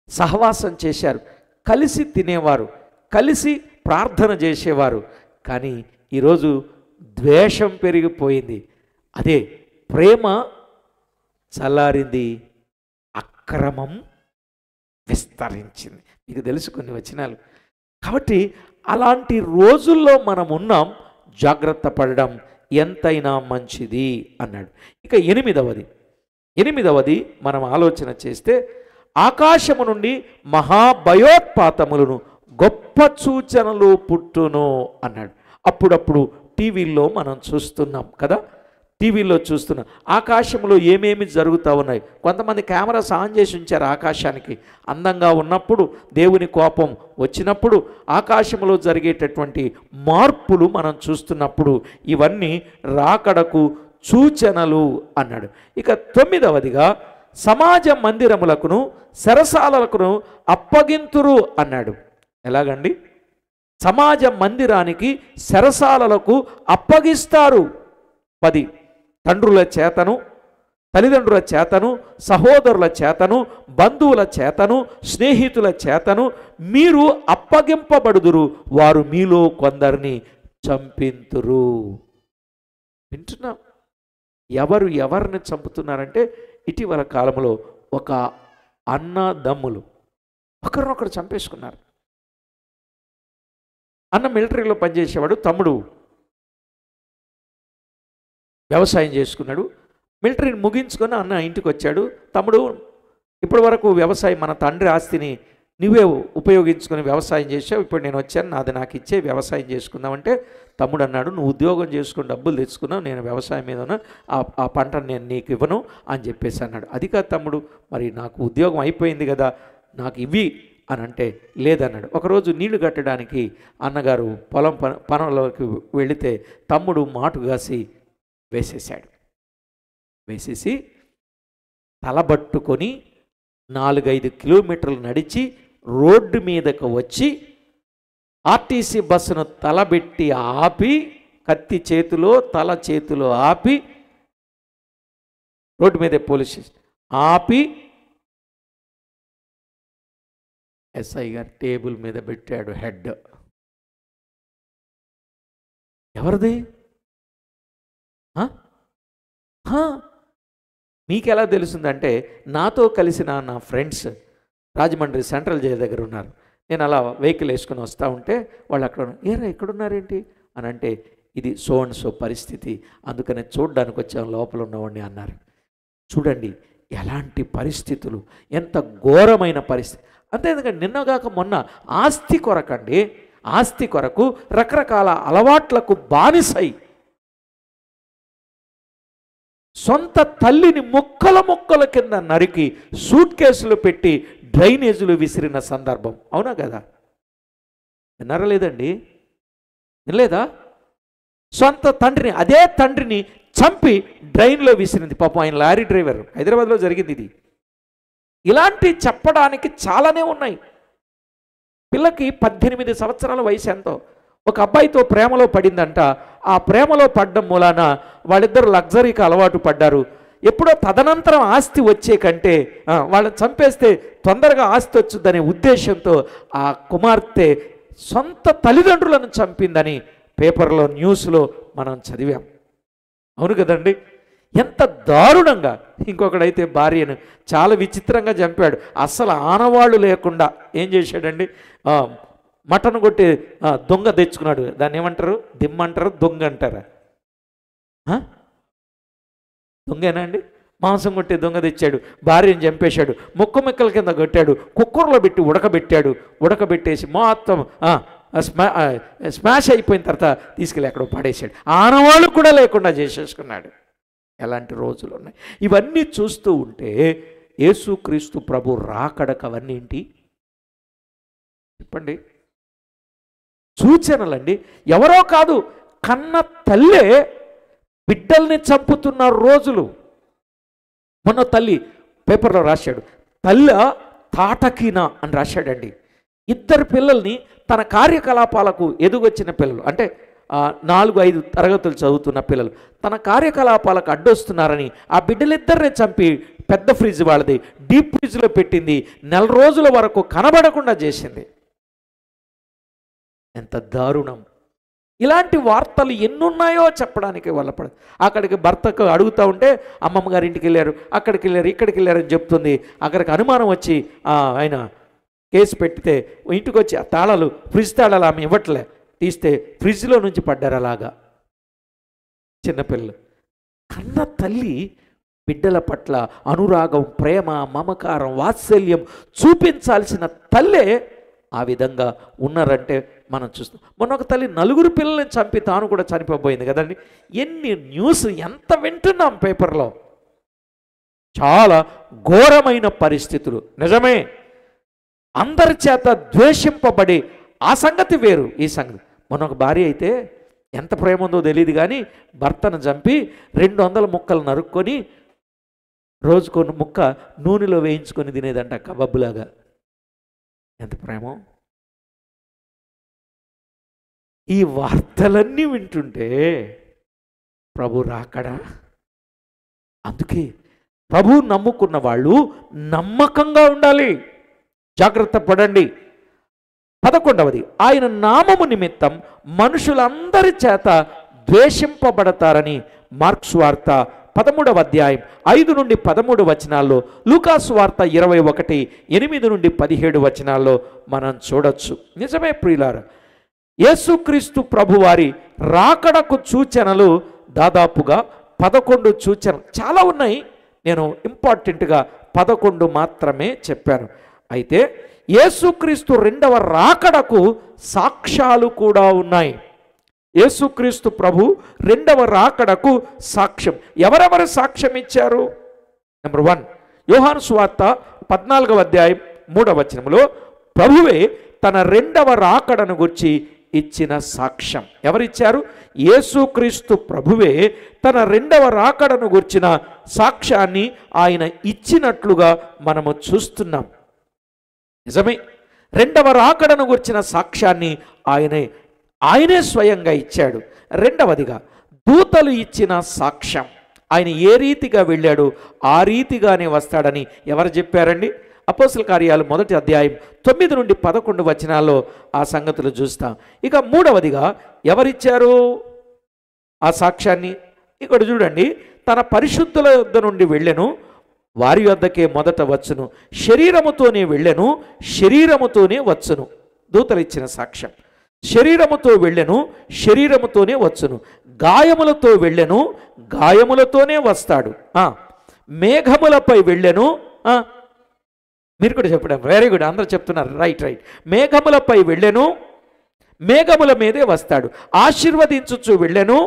సహవాసం చేశారు, కలిసి తినేవారు, కలిసి ప్రార్థన చేసేవారు. కానీ ఈరోజు ద్వేషం పెరిగిపోయింది. అదే ప్రేమ చల్లారింది, అక్రమం విస్తరించింది. మీకు తెలుసు కొన్ని వచనాలు. కాబట్టి అలాంటి రోజుల్లో మనం ఉన్నాం. జాగ్రత్త పడడం ఎంతైనా మంచిది అన్నాడు. ఇక ఎనిమిదవది మనం ఆలోచన చేస్తే ఆకాశము నుండి మహాభయోత్పాతములను గొప్ప సూచనలు పుట్టును అన్నాడు. అప్పుడప్పుడు టీవీల్లో మనం చూస్తున్నాం కదా, టీవీలో చూస్తున్నాం ఆకాశంలో ఏమేమి జరుగుతూ ఉన్నాయి. కొంతమంది కెమెరాస్ ఆన్ చేసి ఉంచారు ఆకాశానికి. అందంగా ఉన్నప్పుడు, దేవుని కోపం వచ్చినప్పుడు ఆకాశంలో జరిగేటటువంటి మార్పులు మనం చూస్తున్నప్పుడు ఇవన్నీ రాకడకు సూచనలు అన్నాడు. ఇక 9వదిగా సమాజ మందిరములకును సరసాలకును అప్పగింతురు అన్నాడు. ఎలాగండి? సమాజ మందిరానికి సరసాలకు అప్పగిస్తారు. 10 తండ్రుల చేతను, తల్లిదండ్రుల చేతను, సహోదరుల చేతను, బంధువుల చేతను, స్నేహితుల చేతను మీరు అప్పగింపబడుదురు, వారు మీలో కొందరిని చంపింతురు. వింటున్నాం? ఎవరు ఎవరిని చంపుతున్నారంటే ఇటీవల కాలంలో ఒక అన్నదమ్ములు ఒకరినొకరు చంపేసుకున్నారు. అన్న మిలిటరీలో పనిచేసేవాడు, తమ్ముడు వ్యవసాయం చేసుకున్నాడు. మిలిటరీని ముగించుకొని అన్న ఇంటికి వచ్చాడు. తమ్ముడు, ఇప్పటి వరకు వ్యవసాయం మన తండ్రి ఆస్తిని నువ్వే ఉపయోగించుకొని వ్యవసాయం చేసావు, ఇప్పుడు నేను వచ్చాను, నాది నాకు ఇచ్చే వ్యవసాయం చేసుకుందామంటే తమ్ముడు అన్నాడు, నువ్వు ఉద్యోగం చేసుకుని డబ్బులు తెచ్చుకున్నావు, నేను వ్యవసాయం మీద ఆ పంటను నేను నీకు ఇవ్వను అని చెప్పేసి అన్నాడు. అది కాదు తమ్ముడు, మరి నాకు ఉద్యోగం అయిపోయింది కదా, నాకు ఇవి అని అంటే లేదన్నాడు. ఒకరోజు నీళ్లు కట్టడానికి అన్నగారు పొలం పనులకి వెళితే తమ్ముడు మాటుగాసి వేసేసి తలబట్టుకొని 4-5 కిలోమీటర్లు నడిచి రోడ్డు మీదకు వచ్చి ఆర్టీసీ బస్సును తలబెట్టి ఆపి, కత్తి చేతిలో తల చేతిలో ఆపి, రోడ్డు మీదే పోలీస్ స్టేషన్ ఆపి ఎస్ఐ గారు టేబుల్ మీద పెట్టాడు హెడ్. ఎవరిది? మీకెలా తెలుస్తుందంటే నాతో కలిసిన నా ఫ్రెండ్స్ రాజమండ్రి సెంట్రల్ జైలు దగ్గర ఉన్నారు. నేను అలా వెహికల్ వేసుకుని వస్తూ ఉంటే వాళ్ళు అక్కడ ఏరా ఎక్కడున్నారేంటి అని అంటే ఇది సో అండ్ సో పరిస్థితి, అందుకనే చూడడానికి వచ్చాం, లోపల ఉన్నవాడిని అన్నారు. చూడండి ఎలాంటి పరిస్థితులు, ఎంత ఘోరమైన పరిస్థితి. అంతేందుకంటే నిన్నగాక మొన్న ఆస్తి కొరకండి, ఆస్తి కొరకు రకరకాల అలవాట్లకు బానిసై సొంత తల్లిని ముక్కల కింద నరికి సూట్ కేసులు పెట్టి డ్రైనేజీలు విసిరిన సందర్భం. అవునా కదా? విన్నారా లేదండి? వినలేదా? సొంత తండ్రిని, అదే తండ్రిని చంపి డ్రైన్లో విసిరింది. పాపం ఆయన లారీ డ్రైవర్. హైదరాబాద్లో జరిగింది ఇది. ఇలాంటి చెప్పడానికి చాలానే ఉన్నాయి. పిల్లకి 18 సంవత్సరాల వయసు ఎంతో ఒక అబ్బాయితో ప్రేమలో పడిందంట. ఆ ప్రేమలో పడ్డం మూలాన వాళ్ళిద్దరు లగ్జరీకి అలవాటు పడ్డారు. ఎప్పుడో తదనంతరం ఆస్తి వచ్చే కంటే వాళ్ళని చంపేస్తే తొందరగా ఆస్తి వచ్చుద్దనే ఉద్దేశంతో ఆ కుమార్తె సొంత తల్లిదండ్రులను చంపిందని పేపర్లో న్యూస్లో మనం చదివాం. అవును కదండి? ఎంత దారుణంగా. ఇంకొకడైతే భార్యను చాలా విచిత్రంగా చంపాడు. అస్సలు ఆనవాళ్ళు లేకుండా ఏం చేశాడండి, మటన్ కొట్టి దొంగ తెచ్చుకున్నాడు. దాన్ని ఏమంటారు? దిమ్మంటారు, దొంగ అంటారా? దొంగేనా అండి? మాంసం కొట్టే దొంగ తెచ్చాడు, భార్యను చంపేశాడు, ముక్క ముక్కల కింద కొట్టాడు, కుక్కర్లో పెట్టి ఉడకబెట్టేసి మొత్తం స్మాష్ అయిపోయిన తర్వాత తీసుకెళ్ళి ఎక్కడో పడేశాడు. ఆనవాళ్ళు కూడా లేకుండా చేసేసుకున్నాడు. ఎలాంటి రోజులు ఉన్నాయి. ఇవన్నీ చూస్తూ ఉంటే యేసుక్రీస్తు ప్రభు రాకడకు అవన్నీ ఏంటి చెప్పండి? సూచనలండి. ఎవరో కాదు, కన్న తల్లే బిడ్డల్ని చంపుతున్న రోజులు. మొన్న తల్లి పేపర్లో రాశాడు, తల్లి తాటకీనా అని రాశాడండి. ఇద్దరు పిల్లల్ని తన కార్యకలాపాలకు ఎదుగొచ్చిన పిల్లలు, అంటే 4-5 తరగతులు చదువుతున్న పిల్లలు తన కార్యకలాపాలకు అడ్డొస్తున్నారని ఆ బిడ్డలిద్దరిని చంపి పెద్ద ఫ్రిడ్జ్ వాళ్ళది డీప్ ఫ్రిడ్జ్లో పెట్టింది. 4 రోజుల వరకు కనబడకుండా చేసింది. ఎంత దారుణం! ఇలాంటి వార్తలు ఎన్నున్నాయో చెప్పడానికి వల్లపడదు. అక్కడికి భర్తకు అడుగుతూ ఉంటే అమ్మమ్మ గారి ఇంటికి వెళ్ళారు, అక్కడికి వెళ్ళారు, ఇక్కడికి వెళ్ళారని చెప్తుంది. అక్కడికి అనుమానం వచ్చి ఆయన కేసు పెడితే ఇంటికి వచ్చి ఆ తాళాలు, ఫ్రిడ్జ్ తాళాలు ఆమె ఇవ్వట్లే, తీస్తే ఫ్రిడ్జ్లో నుంచి పడ్డారు. అలాగా చిన్నపిల్లలు. కన్న తల్లి బిడ్డల పట్ల అనురాగం, ప్రేమ, మమకారం, వాత్సల్యం చూపించాల్సిన తల్లే ఆ విధంగా ఉన్నారంటే మనం చూస్తాం. మొన్న ఒక తల్లి 4 పిల్లల్ని చంపి తాను కూడా చనిపోబోయింది కదండి. ఎన్ని న్యూస్ ఎంత వింటున్నాం పేపర్లో. చాలా ఘోరమైన పరిస్థితులు. నిజమే, అందరి చేత ద్వేషింపబడి ఆ సంగతి వేరు, ఈ సంగతి. మొన్న ఒక భార్య అయితే ఎంత ప్రేమ ఉందో తెలియదు కానీ భర్తను చంపి 200 ముక్కలు నరుక్కొని రోజుకొని ముక్క నూనెలో వేయించుకొని తినేదంట కబాబులాగా. ఎంత ప్రేమో! ఈ వార్తలన్నీ వింటుంటే ప్రభు రాకడా. అందుకే ప్రభు నమ్ముకున్న వాళ్ళు నమ్మకంగా ఉండాలి. జాగ్రత్త పడండి. 11వది, ఆయన నామము నిమిత్తం మనుషులందరి చేత ద్వేషింపబడతారని మార్క్స్ వార్త 13వ అధ్యాయం 5 నుండి 13 వచనాల్లో, లూకాసు వార్త 21 8 నుండి 17 వచనాల్లో మనం చూడొచ్చు. నిజమే ప్రియులారా, యేసుక్రీస్తు ప్రభువారి రాకడకు సూచనలు దాదాపుగా 11 సూచనలు చాలా ఉన్నాయి. నేను ఇంపార్టెంట్గా 11 మాత్రమే చెప్పాను. అయితే యేసుక్రీస్తు రెండవ రాకడకు సాక్ష్యాలు కూడా ఉన్నాయి. యేసుక్రీస్తు ప్రభు రెండవ రాకడకు సాక్ష్యం ఎవరెవరు సాక్ష్యం ఇచ్చారు? నెంబర్ 1, యోహాను సువార్త 14వ అధ్యాయం 3వ వచనంలో ప్రభువే తన రెండవ రాకడను గురించి ఇచ్చిన సాక్ష్యం. ఎవరిచ్చారు? యేసుక్రీస్తు ప్రభువే తన రెండవ రాకడను గురించిన సాక్ష్యాన్ని ఆయన ఇచ్చినట్లుగా మనము చూస్తున్నాం. నిజమే, రెండవ రాకడను గురించిన సాక్ష్యాన్ని ఆయనే స్వయంగా ఇచ్చాడు. రెండవదిగా దూతలు ఇచ్చిన సాక్ష్యం. ఆయన ఏ రీతిగా వెళ్ళాడు ఆ రీతిగానే వస్తాడని ఎవరు చెప్పారండి? అపోస్తల కార్యాలు 1వ అధ్యాయం 9 నుండి 11 వచనాల్లో ఆ సంగతులు చూస్తాం. ఇక 3వదిగా ఎవరిచ్చారు ఆ సాక్ష్యాన్ని? ఇక్కడ చూడండి, తన పరిశుద్ధుల యొద్ద నుండి వెళ్ళెను, వారి యొద్దకే మొదట వచ్చును, శరీరముతోనే వెళ్ళెను, శరీరముతోనే వచ్చును. దూతలు ఇచ్చిన సాక్ష్యం. శరీరముతో వెళ్ళెను, శరీరముతోనే వచ్చును. గాయములతో వెళ్ళెను, గాయములతోనే వస్తాడు. మేఘములపై వెళ్ళెను. మీరు కూడా చెప్పడం వెరీ గుడ్, అందరూ చెప్తున్నారు. రైట్. మేఘములపై వెళ్ళెను, మేఘముల మీదే వస్తాడు. ఆశీర్వదించుచు వెళ్ళెను,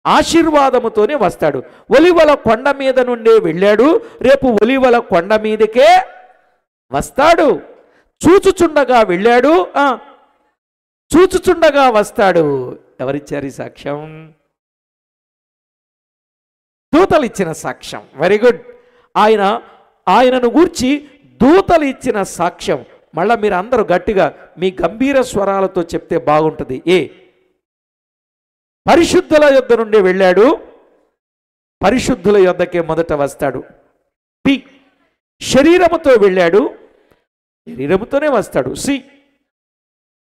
ఆశీర్వాదముతోనే వస్తాడు. ఒలివల కొండ మీద నుండే వెళ్ళాడు, రేపు ఒలివల కొండ మీదకే వస్తాడు. చూచుచుండగా వెళ్ళాడు, చూచుచుండగా వస్తాడు. ఎవరిచ్చారు ఈ సాక్ష్యం? దూతలు ఇచ్చిన సాక్ష్యం. Very good. ఆయనను గూర్చి దూతలు ఇచ్చిన సాక్ష్యం. మళ్ళీ మీరు అందరూ గట్టిగా మీ గంభీర స్వరాలతో చెప్తే బాగుంటుంది. పరిశుద్ధుల యొద్ద నుండి వెళ్ళాడు, పరిశుద్ధుల యొద్దకే మొదట వస్తాడు. శరీరముతో వెళ్ళాడు, శరీరముతోనే వస్తాడు.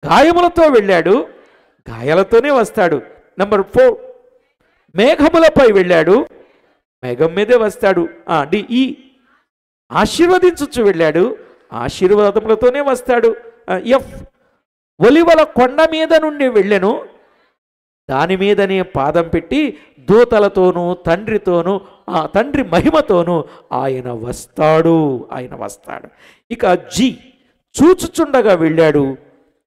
గాయములతో వెళ్ళాడు, గాయాలతోనే వస్తాడు. నెంబర్ 4, మేఘములపై వెళ్ళాడు, మేఘం మీదే వస్తాడు. ఆశీర్వదించుచు వెళ్ళాడు, ఆశీర్వాదములతోనే వస్తాడు. ఒలివల కొండ మీద నుండి వెళ్ళెను, దాని మీదనే పాదం పెట్టి దూతలతోనూ తండ్రితోనూ తండ్రి మహిమతోనూ ఆయన వస్తాడు. ఇక జి, చూచుచుండగా వెళ్ళాడు,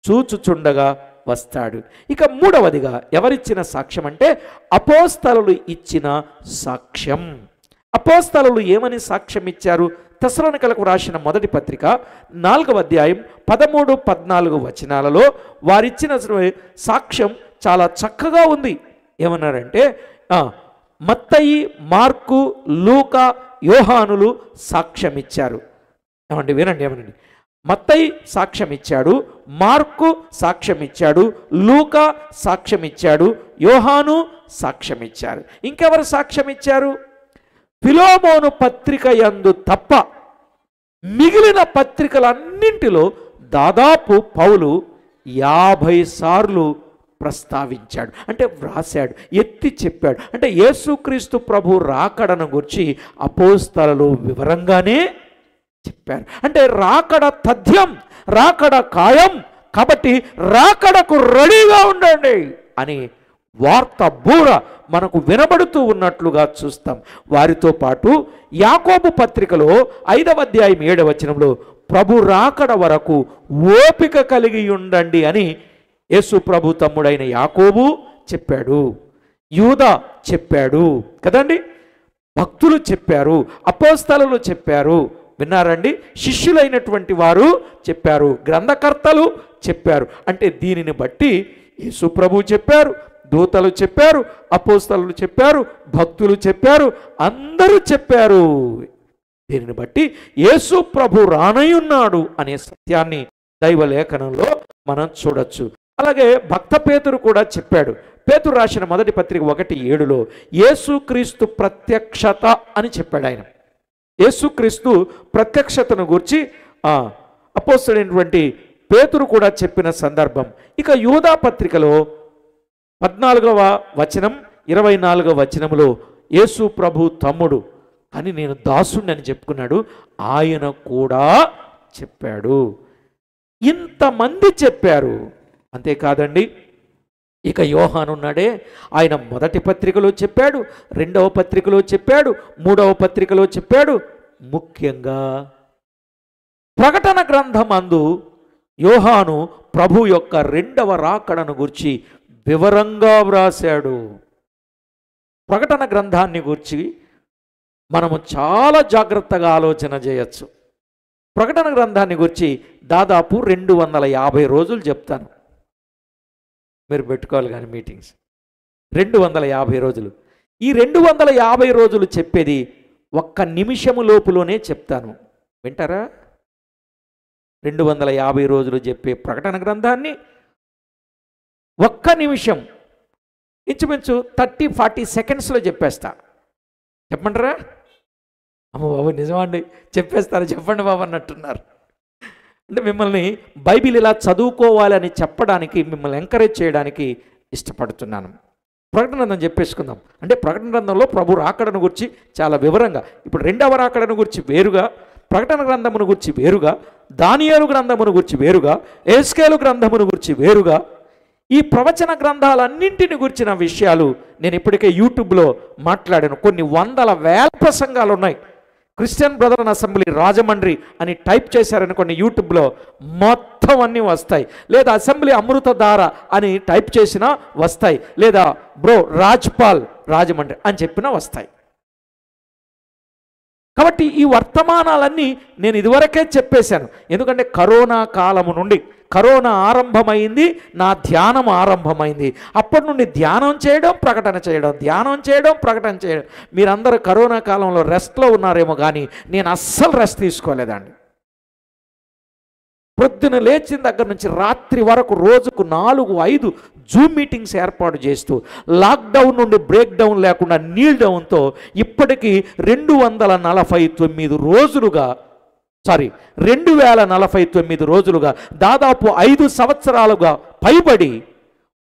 చూచుచుండగా వస్తాడు. ఇక మూడవదిగా ఎవరిచ్చిన సాక్ష్యం అంటే అపోస్తలులు ఇచ్చిన సాక్ష్యం. అపోస్తలులు ఏమని సాక్ష్యం ఇచ్చారు? తెస్సలోనికలకు రాసిన మొదటి పత్రిక 4వ అధ్యాయం 13-14 వచనాలలో వారిచ్చిన సాక్ష్యం చాలా చక్కగా ఉంది. ఏమన్నారంటే మత్తయి, మార్కు, లూకా, యోహానులు సాక్ష్యం ఇచ్చారు. వినండి. మత్తయి సాక్ష్యం ఇచ్చాడు, మార్కు సాక్ష్యం ఇచ్చాడు, లూకా సాక్ష్యం ఇచ్చాడు, యోహాను సాక్ష్యం ఇచ్చారు. ఇంకెవరు సాక్ష్యం ఇచ్చారు? ఫిలోమోను పత్రిక యందు తప్ప మిగిలిన పత్రికలన్నింటిలో దాదాపు పౌలు 50 సార్లు ప్రస్తావించాడు, అంటే వ్రాసాడు, ఎత్తి చెప్పాడు. అంటే యేసుక్రీస్తు ప్రభు రాకడను గురించి అపోస్తలులు వివరంగానే చెప్పారు. అంటే రాకడ తథ్యం, రాకడ ఖాయం, కాబట్టి రాకడకు రెడీగా ఉండండి అని వార్త బూర మనకు వినబడుతూ ఉన్నట్లుగా చూస్తాం. వారితో పాటు యాకోబు పత్రికలో 5వ అధ్యాయం 7వ వచనంలో ప్రభు రాకడ వరకు ఓపిక కలిగి ఉండండి అని యేసు ప్రభు తమ్ముడైన యాకోబు చెప్పాడు, యూదా చెప్పాడు కదండి, భక్తులు చెప్పారు, అపోస్తలులు చెప్పారు. విన్నారండి? శిష్యులైనటువంటి వారు చెప్పారు, గ్రంథకర్తలు చెప్పారు. అంటే దీనిని బట్టి యేసు ప్రభు చెప్పారు, దూతలు చెప్పారు, అపోస్తలులు చెప్పారు, భక్తులు చెప్పారు, అందరూ చెప్పారు. దీనిని బట్టి యేసు ప్రభు రానయ్యున్నాడు అనే సత్యాన్ని దైవలేఖనంలో మనం చూడొచ్చు. అలాగే భక్త పేతురు కూడా చెప్పాడు. పేతురు రాసిన మొదటి పత్రిక 1:7లో యేసుక్రీస్తు ప్రత్యక్షత అని చెప్పాడు. ఆయన యేసుక్రీస్తు ప్రత్యక్షతను గురించి అపోస్తలుడైనటువంటి పేతురు కూడా చెప్పిన సందర్భం. ఇక యూదా పత్రికలో 14వ వచనం 24వ వచనంలో యేసు ప్రభు తమ్ముడు అని నేను దాసుడిని అని చెప్పుకున్నాడు, ఆయన కూడా చెప్పాడు. ఇంతమంది చెప్పారు. అంతేకాదండి, ఇక యోహాను ఉన్నాడే, ఆయన మొదటి పత్రికలో చెప్పాడు, 2వ పత్రికలో చెప్పాడు, 3వ పత్రికలో చెప్పాడు. ముఖ్యంగా ప్రకటన గ్రంథమందు యోహాను ప్రభు యొక్క 2వ రాకడను గురించి వివరంగా వ్రాసాడు. ప్రకటన గ్రంథాన్ని గురించి మనము చాలా జాగ్రత్తగా ఆలోచన చేయొచ్చు. ప్రకటన గ్రంథాన్ని గురించి దాదాపు 250 రోజులు చెప్తాను, మీరు పెట్టుకోవాలి కానీ మీటింగ్స్. 250 రోజులు. ఈ 250 రోజులు చెప్పేది 1 నిమిషము లోపులోనే చెప్తాను, వింటారా? 250 రోజులు చెప్పే ప్రకటన గ్రంథాన్ని 1 నిమిషం, ఇంచుమించు 30-40 సెకండ్స్లో చెప్పేస్తా. చెప్పంటారా? అమ్మ బాబు నిజమండి, చెప్పేస్తారా? చెప్పండి బాబు అన్నట్టున్నారు. అంటే మిమ్మల్ని బైబిల్ ఇలా చదువుకోవాలని చెప్పడానికి, మిమ్మల్ని ఎంకరేజ్ చేయడానికి ఇష్టపడుతున్నాను. ప్రకటన గ్రంథం చెప్పేసుకుందాం. అంటే ప్రకటన గ్రంథంలో ప్రభు రాకడను గురించి చాలా వివరంగా, ఇప్పుడు 2వ రాకడను గురించి వేరుగా, ప్రకటన గ్రంథమును గురించి వేరుగా, దానియేలు గ్రంథమును గురించి వేరుగా, ఎహెజ్కేలు గ్రంథమును గురించి వేరుగా, ఈ ప్రవచన గ్రంథాలన్నింటిని గురించిన విషయాలు నేను ఇప్పటికే యూట్యూబ్లో మాట్లాడాను. కొన్ని వందల వేల ప్రసంగాలు ఉన్నాయి. క్రిస్టియన్ బ్రదరన్ అసెంబ్లీ రాజమండ్రి అని టైప్ చేశారనుకోండి, యూట్యూబ్లో మొత్తం అన్నీ వస్తాయి. లేదా అసెంబ్లీ అమృతధార అని టైప్ చేసినా వస్తాయి. లేదా బ్రో రాజ్పాల్ రాజమండ్రి అని చెప్పినా వస్తాయి. కాబట్టి ఈ వర్తమానాలన్నీ నేను ఇదివరకే చెప్పేశాను. ఎందుకంటే కరోనా కాలము నుండి, కరోనా ఆరంభమైంది, నా ధ్యానం ఆరంభమైంది. అప్పటి నుండి ధ్యానం చేయడం, ప్రకటన చేయడం, ధ్యానం చేయడం, ప్రకటన చేయడం. మీరందరూ కరోనా కాలంలో రెస్ట్లో ఉన్నారేమో, కానీ నేను అస్సలు రెస్ట్ తీసుకోలేదండి. పొద్దున లేచిన దగ్గర నుంచి రాత్రి వరకు రోజుకు 4-5 జూమ్ మీటింగ్స్ ఏర్పాటు చేస్తూ, లాక్డౌన్ నుండి బ్రేక్ డౌన్ లేకుండా నీల్ డౌన్తో ఇప్పటికీ 2049 రోజులుగా 2049 రోజులుగా, దాదాపు 5 సంవత్సరాలుగా పైబడి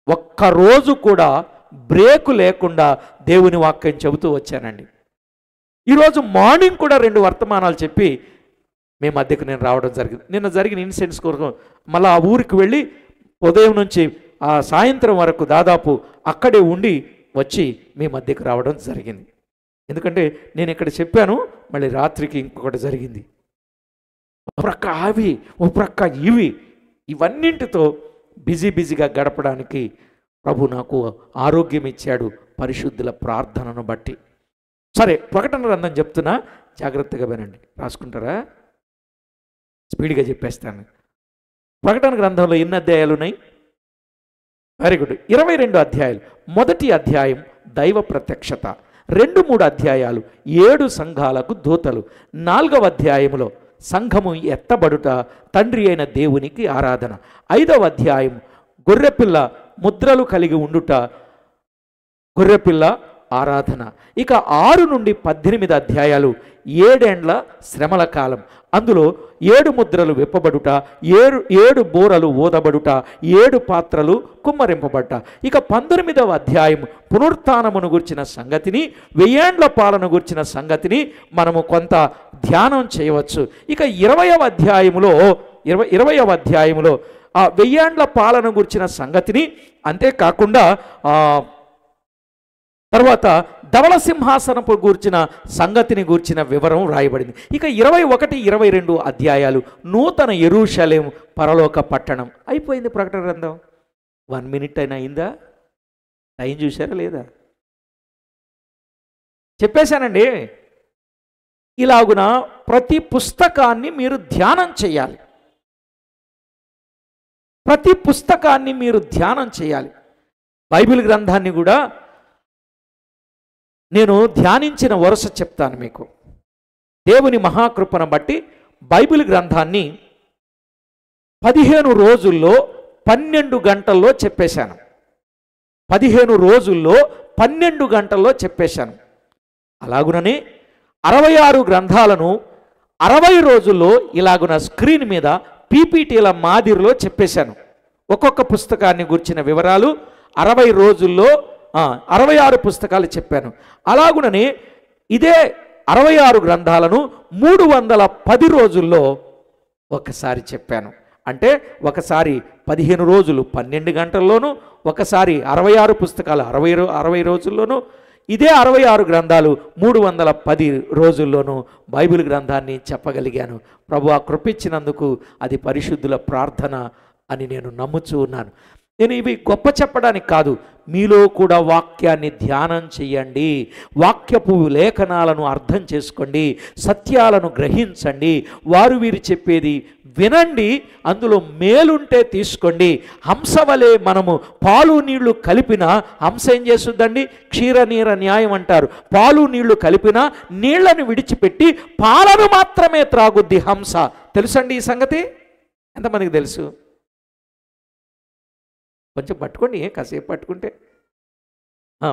ఒక్కరోజు కూడా బ్రేకు లేకుండా దేవుని వాక్యం చెబుతూ వచ్చానండి. ఈరోజు మార్నింగ్ కూడా 2 వర్తమానాలు చెప్పి మేము మధ్యకు నేను రావడం జరిగింది. నిన్న జరిగిన ఇన్సిడెంట్స్ కొరకు మళ్ళీ ఆ ఊరికి వెళ్ళి ఉదయం నుంచి ఆ సాయంత్రం వరకు దాదాపు అక్కడే ఉండి వచ్చి మీ మధ్యకు రావడం జరిగింది. ఎందుకంటే నేను ఇక్కడ చెప్పాను, మళ్ళీ రాత్రికి ఇంకొకటి జరిగింది. ఒక ప్రక్క అవి, ఒక ప్రక్క ఇవి, ఇవన్నింటితో బిజీగా గడపడానికి ప్రభు నాకు ఆరోగ్యం ఇచ్చాడు, పరిశుద్ధుల ప్రార్థనను బట్టి. సరే, ప్రకటన గ్రంథం చెప్తున్నా, జాగ్రత్తగా వినండి. రాసుకుంటారా? స్పీడ్గా చెప్పేస్తాను. ప్రకటన గ్రంథంలో ఎన్ని అధ్యాయాలు ఉన్నాయి? వెరీ గుడ్, 22 అధ్యాయాలు. మొదటి అధ్యాయం దైవ ప్రత్యక్షత, 2-3 అధ్యాయాలు 7 సంఘాలకు దూతలు, 4వ అధ్యాయంలో సంఘము ఎత్తబడుట, తండ్రి అయిన దేవునికి ఆరాధన, 5వ అధ్యాయం గొర్రెపిల్ల ముద్రలు కలిగి ఉండుట, గొర్రెపిల్ల ఆరాధన. ఇక 6 నుండి 18 అధ్యాయాలు 7 ఏండ్ల శ్రమల కాలం, అందులో 7 ముద్రలు విప్పబడుట, 7 బోరలు ఊదబడుట, 7 పాత్రలు కుమ్మరింపబడ్డ. ఇక 19వ అధ్యాయం పునరుత్థానమును గుర్చిన సంగతిని, 1000 ఏండ్ల పాలన గుర్చిన సంగతిని మనము కొంత ధ్యానం చేయవచ్చు. ఇక 20వ అధ్యాయములో ఆ 1000 ఏండ్ల పాలన గుర్చిన సంగతిని, అంతేకాకుండా తర్వాత ధవళ సింహాసనపు గూర్చిన సంగతిని గూర్చిన వివరం రాయబడింది. ఇక 21, 22 అధ్యాయాలు నూతన యెరూషలేము పరలోక పట్టణం. అయిపోయింది ప్రకటన గ్రంథం. 1 మినిట్ అయినా అయిందా? టైం చూసారా లేదా? చెప్పేశానండి. ఇలాగున ప్రతి పుస్తకాన్ని మీరు ధ్యానం చేయాలి. ప్రతి పుస్తకాన్ని మీరు ధ్యానం చేయాలి. బైబిల్ గ్రంథాన్ని కూడా నేను ధ్యానించిన వరుస చెప్తాను మీకు. దేవుని మహాకృపను బట్టి బైబిల్ గ్రంథాన్ని 15 రోజుల్లో 12 గంటల్లో చెప్పేశాను. 15 రోజుల్లో 12 గంటల్లో చెప్పేశాను. అలాగుననే 66 గ్రంథాలను 60 రోజుల్లో ఇలాగున స్క్రీన్ మీద పీపీటీల మాదిరిలో చెప్పేశాను. ఒక్కొక్క పుస్తకాన్ని గురించిన వివరాలు 60 రోజుల్లో 66 పుస్తకాలు చెప్పాను. అలాగుననే ఇదే 66 గ్రంథాలను 310 రోజుల్లో ఒకసారి చెప్పాను. అంటే ఒకసారి 15 రోజులు 12 గంటల్లోనూ, ఒకసారి 66 పుస్తకాలు 60 రోజుల్లోనూ, ఇదే 66 గ్రంథాలు 310 రోజుల్లోనూ బైబిల్ గ్రంథాన్ని చెప్పగలిగాను. ప్రభు ఆ కృపించినందుకు అది పరిశుద్ధుల ప్రార్థన అని నేను నమ్ముచూ ఉన్నాను. నేను ఇవి గొప్ప చెప్పడానికి కాదు, మీలో కూడా వాక్యాన్ని ధ్యానం చేయండి, వాక్యపు లేఖనాలను అర్థం చేసుకోండి, సత్యాలను గ్రహించండి, వారు వీరు చెప్పేది వినండి, అందులో మేలుంటే తీసుకోండి. హంస వలె మనము పాలు నీళ్లు కలిపిన, హంస ఏం చేస్తుందండి? క్షీరనీర న్యాయం అంటారు. పాలు నీళ్లు కలిపిన నీళ్లను విడిచిపెట్టి పాలను మాత్రమే త్రాగుద్ది హంస. తెలుసండి ఈ సంగతి? ఎంతమందికి తెలుసు? కొంచెం పట్టుకోండి, కాసేపు పట్టుకుంటే.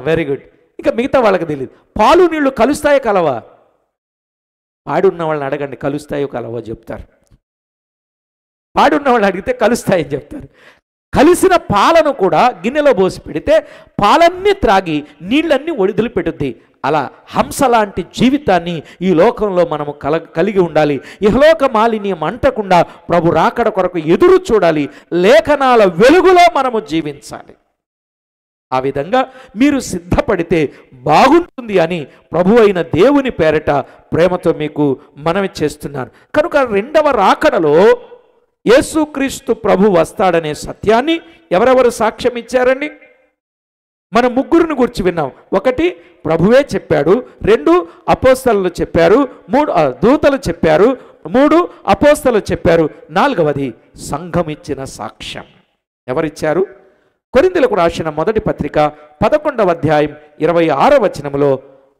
Very good. ఇక మిగతా వాళ్ళకి తెలియదు. పాలు నీళ్లు కలుస్తాయో కలవా? పాడున్న వాళ్ళని అడగండి, కలుస్తాయో కలవో చెప్తారు. పాడున్న వాళ్ళు అడిగితే కలుస్తాయని చెప్తారు. కలిసిన పాలను కూడా గిన్నెలో పోసి పెడితే పాలన్నీ త్రాగి నీళ్ళన్నీ వదిలిపెట్టుద్ది. అలా హంస లాంటి జీవితాన్ని ఈ లోకంలో మనము కలిగి ఉండాలి. ఇహలోక మాలిన్యం అంటకుండా ప్రభు రాకడ కొరకు ఎదురు చూడాలి. లేఖనాల వెలుగులో మనము జీవించాలి. ఆ విధంగా మీరు సిద్ధపడితే బాగుంటుంది అని ప్రభు అయిన దేవుని పేరట ప్రేమతో మీకు మనవి చేస్తున్నాను. కనుక 2వ రాకడలో యేసుక్రీస్తు ప్రభు వస్తాడనే సత్యాన్ని ఎవరెవరు సాక్ష్యం ఇచ్చారండి? మనం 3 గురించి విన్నాం. 1 ప్రభువే చెప్పాడు, 2 అపోస్తలులు చెప్పారు, 3 దూతలు చెప్పారు, 3 అపోస్తలు చెప్పారు, 4వది సంఘం ఇచ్చిన సాక్ష్యం. ఎవరిచ్చారు? కొరింథీయులకు రాసిన మొదటి పత్రిక 11వ అధ్యాయం 26వ వచనంలో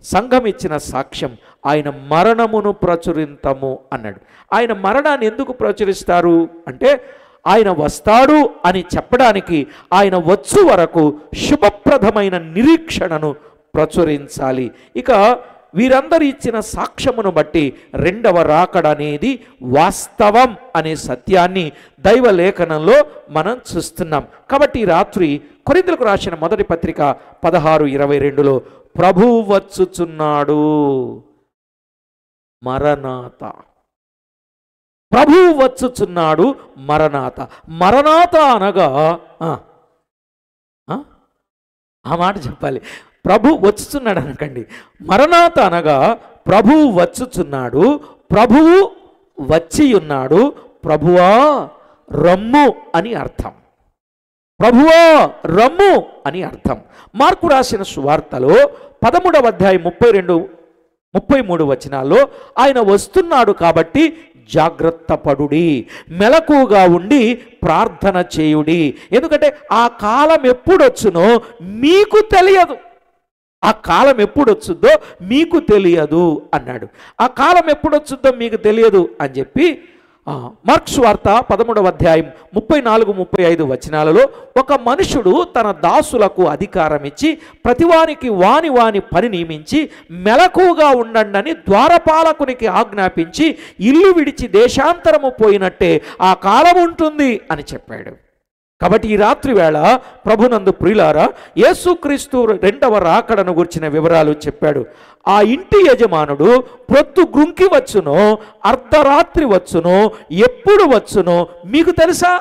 సంఘం ఇచ్చిన సాక్ష్యం, ఆయన మరణమును ప్రచురింతము అన్నాడు. ఆయన మరణాన్ని ఎందుకు ప్రచురిస్తారు అంటే, ఆయన వస్తాడు అని చెప్పడానికి, ఆయన వచ్చు వరకు శుభప్రదమైన నిరీక్షణను ప్రచురించాలి. ఇక వీరందరూ ఇచ్చిన సాక్ష్యమును బట్టి 2వ రాకడ అనేది వాస్తవం అనే సత్యాన్ని దైవ లేఖనంలో మనం చూస్తున్నాం. కాబట్టి ఈ రాత్రి కొరింథీయులకు రాసిన మొదటి పత్రిక 16:22లో ప్రభువు వచ్చుచున్నాడు, మరణాత. ప్రభువు వచ్చుచున్నాడు, మరణాత. మరణాత అనగా ఆ మాట చెప్పాలి. ప్రభు వచ్చుచున్నాడు అనకండి. మరణాత అనగా ప్రభువు వచ్చుచున్నాడు, ప్రభువు వచ్చి ఉన్నాడు, ప్రభువా రమ్ము అని అర్థం. ప్రభువా రమ్ము అని అర్థం. మార్కు రాసిన సువార్తలో 13వ అధ్యాయం 32-33 వచనాల్లో ఆయన వస్తున్నాడు కాబట్టి జాగ్రత్త పడుడి, మెలకుగా ఉండి ప్రార్థన చేయుడి. ఎందుకంటే ఆ కాలం ఎప్పుడొచ్చునో మీకు తెలియదు. ఆ కాలం ఎప్పుడొచ్చుద్దో మీకు తెలియదు అన్నాడు. ఆ కాలం ఎప్పుడొచ్చుద్దో మీకు తెలియదు అని చెప్పి మార్కు సువార్త 13వ అధ్యాయం 34-35 వచనాలలో ఒక మనుషుడు తన దాసులకు అధికారం ఇచ్చి ప్రతివానికి వాని పని నియమించి మెలకుగా ఉండండి ద్వారపాలకునికి ఆజ్ఞాపించి ఇల్లు విడిచి దేశాంతరము పోయినట్టే ఆ కాలం ఉంటుంది అని చెప్పాడు. కాబట్టి ఈ రాత్రి వేళ ప్రభునందు ప్రియులారా, యేసుక్రీస్తు రెండవ రాకడను గురించిన వివరాలు చెప్పాడు. ఆ ఇంటి యజమానుడు ప్రొద్దు గ్రుంకి వచ్చునో, అర్ధరాత్రి వచ్చునో, ఎప్పుడు వచ్చునో మీకు తెలుసా?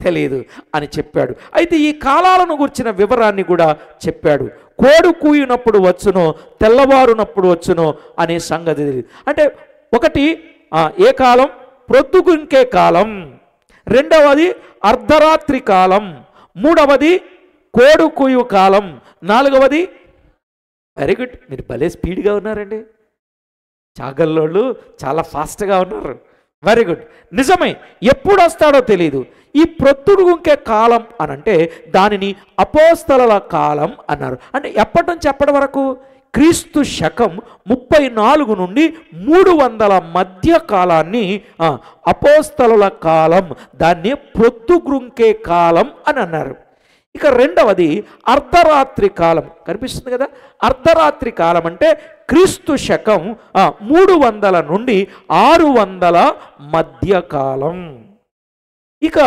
తెలియదు అని చెప్పాడు. అయితే ఈ కాలాలను గురించిన వివరాన్ని కూడా చెప్పాడు. కోడు కూయినప్పుడు వచ్చునో, తెల్లవారునప్పుడు వచ్చునో అనే సంగతి తెలియదు. అంటే ఒకటి ఏ కాలం? ప్రొద్దుగుంకే కాలం. రెండవది అర్ధరాత్రి కాలం. మూడవది కోడు కూయు కాలం. నాలుగవది, వెరీ గుడ్, మీరు భలే స్పీడ్గా ఉన్నారండి, చాగల్లోళ్ళు చాలా ఫాస్ట్గా ఉన్నారు. వెరీ గుడ్, నిజమే. ఎప్పుడు వస్తాడో తెలియదు. ఈ ప్రొద్దుగుంకే కాలం అనంటే దానిని అపోస్తలుల కాలం అన్నారు. అంటే ఎప్పటి నుంచి ఎప్పటి వరకు? క్రీస్తు శకం 34 నుండి 300 మధ్య కాలాన్ని అపోస్తలుల కాలం, దాన్ని ప్రొద్దుగ్రుంకే కాలం అని అన్నారు. ఇక రెండవది అర్ధరాత్రి కాలం. కనిపిస్తుంది కదా, అర్ధరాత్రి కాలం అంటే క్రీస్తు శకం 300 నుండి 600 మధ్య కాలం. ఇక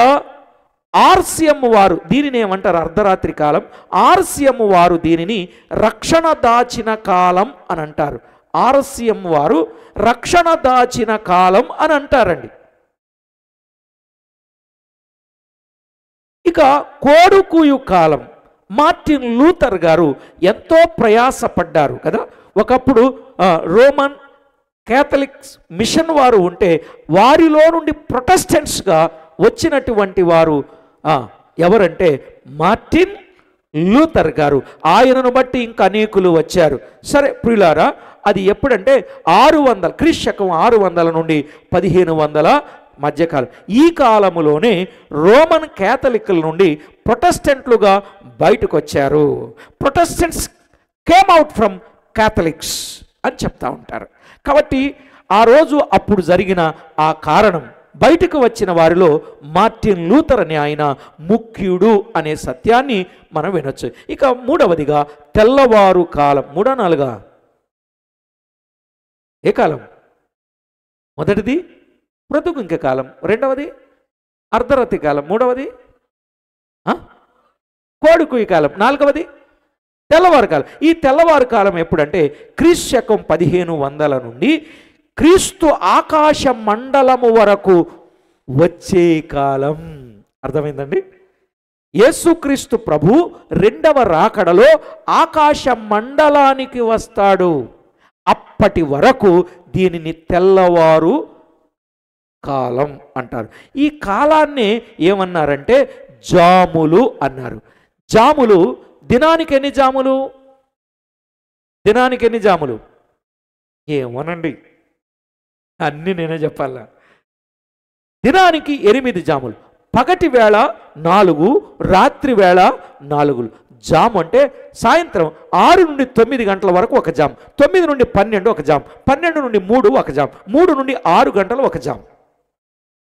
ఆర్సిఎం వారు దీనిని ఏమంటారు? అర్ధరాత్రి కాలం. ఆర్సిఎం వారు దీనిని రక్షణ దాచిన కాలం అని అంటారు. ఆర్సిఎం వారు రక్షణ దాచిన కాలం అని అంటారండి. ఇక కోడుకూయు కాలం. మార్టిన్ లూథర్ గారు ఎంతో ప్రయాసపడ్డారు కదా. ఒకప్పుడు రోమన్ క్యాథలిక్స్ మిషన్ వారు ఉంటే వారిలో నుండి ప్రొటెస్టెంట్స్గా వచ్చినటువంటి వారు ఎవరంటే మార్టిన్ లూథర్ గారు. ఆయనను బట్టి ఇంకా అనేకులు వచ్చారు. సరే ప్రియులారా, అది ఎప్పుడంటే 600 క్రీస్తు శకం 600 నుండి 1500 మధ్యకాలం. ఈ కాలములోనే రోమన్ క్యాథలిక్ల నుండి ప్రొటెస్టెంట్లుగా బయటకు వచ్చారు. Protestants came out from Catholics అని చెప్తా ఉంటారు. కాబట్టి ఆ రోజు అప్పుడు జరిగిన ఆ కారణం, బయటకు వచ్చిన వారిలో మార్టిన్ లూథర్ అనే ఆయన ముఖ్యుడు అనే సత్యాన్ని మనం వినొచ్చు. ఇక మూడవదిగా తెల్లవారు కాలం. 3-4 ఏ కాలం? మొదటిది ప్రొద్దుగుంకే కాలం, రెండవది అర్ధరాత్రి కాలం, మూడవది కోడికూయి కాలం, నాలుగవది తెల్లవారు కాలం. ఈ తెల్లవారు కాలం ఎప్పుడంటే క్రీస్తు శకం 1500 నుండి క్రీస్తు ఆకాశ మండలము వరకు వచ్చే కాలం. అర్థమైందండి? యేసుక్రీస్తు ప్రభు రెండవ రాకడలో ఆకాశ మండలానికి వస్తాడు. అప్పటి వరకు దీనిని తెల్లవారు కాలం అంటారు. ఈ కాలాన్ని ఏమన్నారంటే జాములు అన్నారు. జాములు దినానికి ఎన్ని జాములు? దినానికి ఎన్ని జాములు? ఏమోనండి, అన్నీ నేనే చెప్పాలా. దినానికి 8 జాములు. పగటి వేళ 4, రాత్రి వేళ 4. జాము అంటే సాయంత్రం 6 నుండి 9 గంటల వరకు ఒక జామ్, 9 నుండి 12 ఒక జామ్, 12 నుండి 3 ఒక జామ్, 3 నుండి 6 గంటలు ఒక జామ్.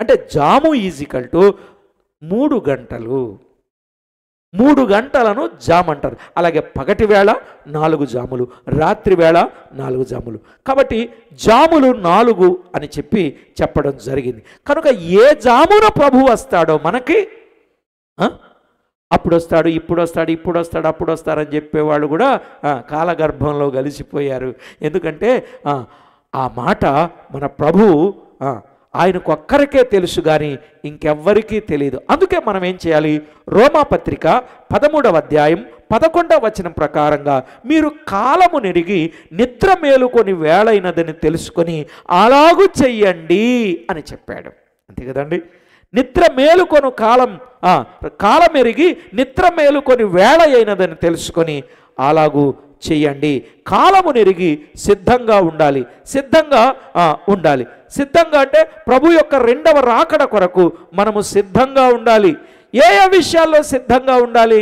అంటే జాము ఈజికల్ టు 3 గంటలు. 3 గంటలను జామ్ అంటారు. అలాగే పగటి వేళ 4 జాములు, రాత్రి వేళ 4 జాములు. కాబట్టి జాములు 4 అని చెప్పడం జరిగింది. కనుక ఏ జామున ప్రభు వస్తాడో మనకి అప్పుడు వస్తాడు, ఇప్పుడు వస్తాడు, ఇప్పుడు వస్తాడు, అప్పుడు వస్తారని చెప్పేవాళ్ళు కూడా కాలగర్భంలో కలిసిపోయారు. ఎందుకంటే ఆ మాట మన ప్రభువు ఆయనకు ఒక్కరికే తెలుసు, కానీ ఇంకెవ్వరికీ తెలియదు. అందుకే మనం ఏం చేయాలి? రోమాపత్రిక 13వ అధ్యాయం 11వ వచనం ప్రకారంగా మీరు కాలము నెరిగి నిద్ర మేలుకొని వేళైనదని తెలుసుకొని అలాగూ చెయ్యండి అని చెప్పాడు. అంతే కదండి. నిద్ర మేలుకొను కాలం ఎరిగి నిద్ర మేలుకొని వేళ అయినదని తెలుసుకొని అలాగూ చెయ్యండి. కాలము నెరిగి సిద్ధంగా ఉండాలి. సిద్ధంగా అంటే ప్రభు యొక్క రెండవ రాకడ కొరకు మనము సిద్ధంగా ఉండాలి. ఏ విషయాల్లో సిద్ధంగా ఉండాలి?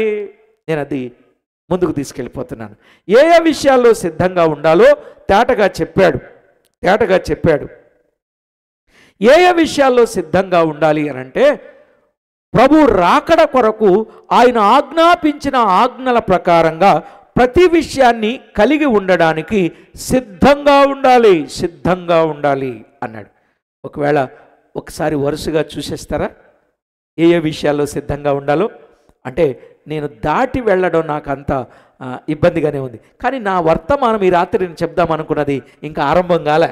నేను అది ముందుకు తీసుకెళ్ళిపోతున్నాను. ఏ విషయాల్లో సిద్ధంగా ఉండాలో తేటగా చెప్పాడు. ఏ విషయాల్లో సిద్ధంగా ఉండాలి అని అంటే, ప్రభు రాకడ కొరకు ఆయన ఆజ్ఞాపించిన ఆజ్ఞల ప్రకారంగా ప్రతి విషయాన్ని కలిగి ఉండడానికి సిద్ధంగా ఉండాలి అన్నాడు. ఒకవేళ ఒకసారి వరుసగా చూసేస్తారా ఏ విషయాల్లో సిద్ధంగా ఉండాలో? అంటే నేను దాటి వెళ్ళడం నాకు అంత ఇబ్బందిగానే ఉంది. కానీ నా వర్తమానం ఈ రాత్రి నేను చెప్దాం అనుకున్నది ఇంకా ఆరంభం కాలే.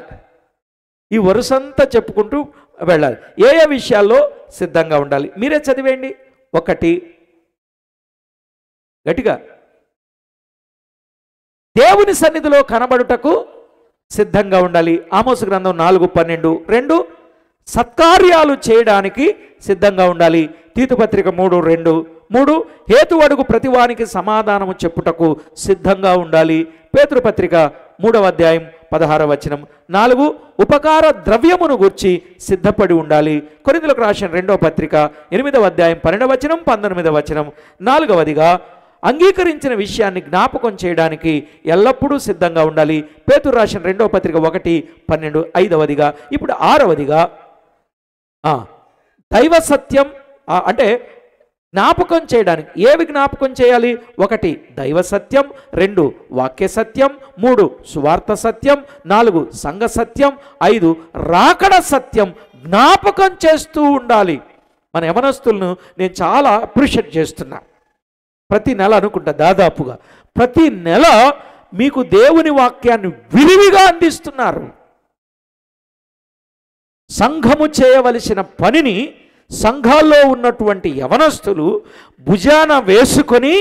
ఈ వరుసంతా చెప్పుకుంటూ వెళ్ళాలి. ఏ విషయాల్లో సిద్ధంగా ఉండాలి మీరే చదివేయండి. 1 గట్టిగా, దేవుని సన్నిధిలో కనబడుటకు సిద్ధంగా ఉండాలి. ఆమోసు గ్రంథం 4:12. 2 సత్కార్యాలు చేయడానికి సిద్ధంగా ఉండాలి. తీతు పత్రిక 3:2. 3 హేతు అడుగు ప్రతివానికి సమాధానము చెప్పుటకు సిద్ధంగా ఉండాలి. పేతురు పత్రిక 3వ అధ్యాయం 16వ వచనం. 4 ఉపకార ద్రవ్యమును గూర్చి సిద్ధపడి ఉండాలి. కొరింథీయులకు రాసిన 2వ పత్రిక 8వ అధ్యాయం 12వ వచనం 19వ వచనం. 4వదిగా అంగీకరించిన విషయాన్ని జ్ఞాపకం చేయడానికి ఎల్లప్పుడూ సిద్ధంగా ఉండాలి. పేతురు రాసిన 2వ పత్రిక 1:12. 5వదిగా ఇప్పుడు 6వదిగా దైవ సత్యం అంటే జ్ఞాపకం చేయడానికి ఏవి జ్ఞాపకం చేయాలి? 1 దైవ సత్యం, 2 వాక్య సత్యం, 3 సువార్త సత్యం, 4 సంఘ సత్యం, 5 రాకడ సత్యం జ్ఞాపకం చేస్తూ ఉండాలి. మన యవనస్తులను నేను చాలా అప్రిషియేట్ చేస్తున్నా. ప్రతి నెల అనుకుంటా దాదాపుగా ప్రతి నెల మీకు దేవుని వాక్యాన్ని విరివిగా అందిస్తున్నారు. సంఘము చేయవలసిన పనిని సంఘాల్లో ఉన్నటువంటి యవనస్తులు భుజాన వేసుకొని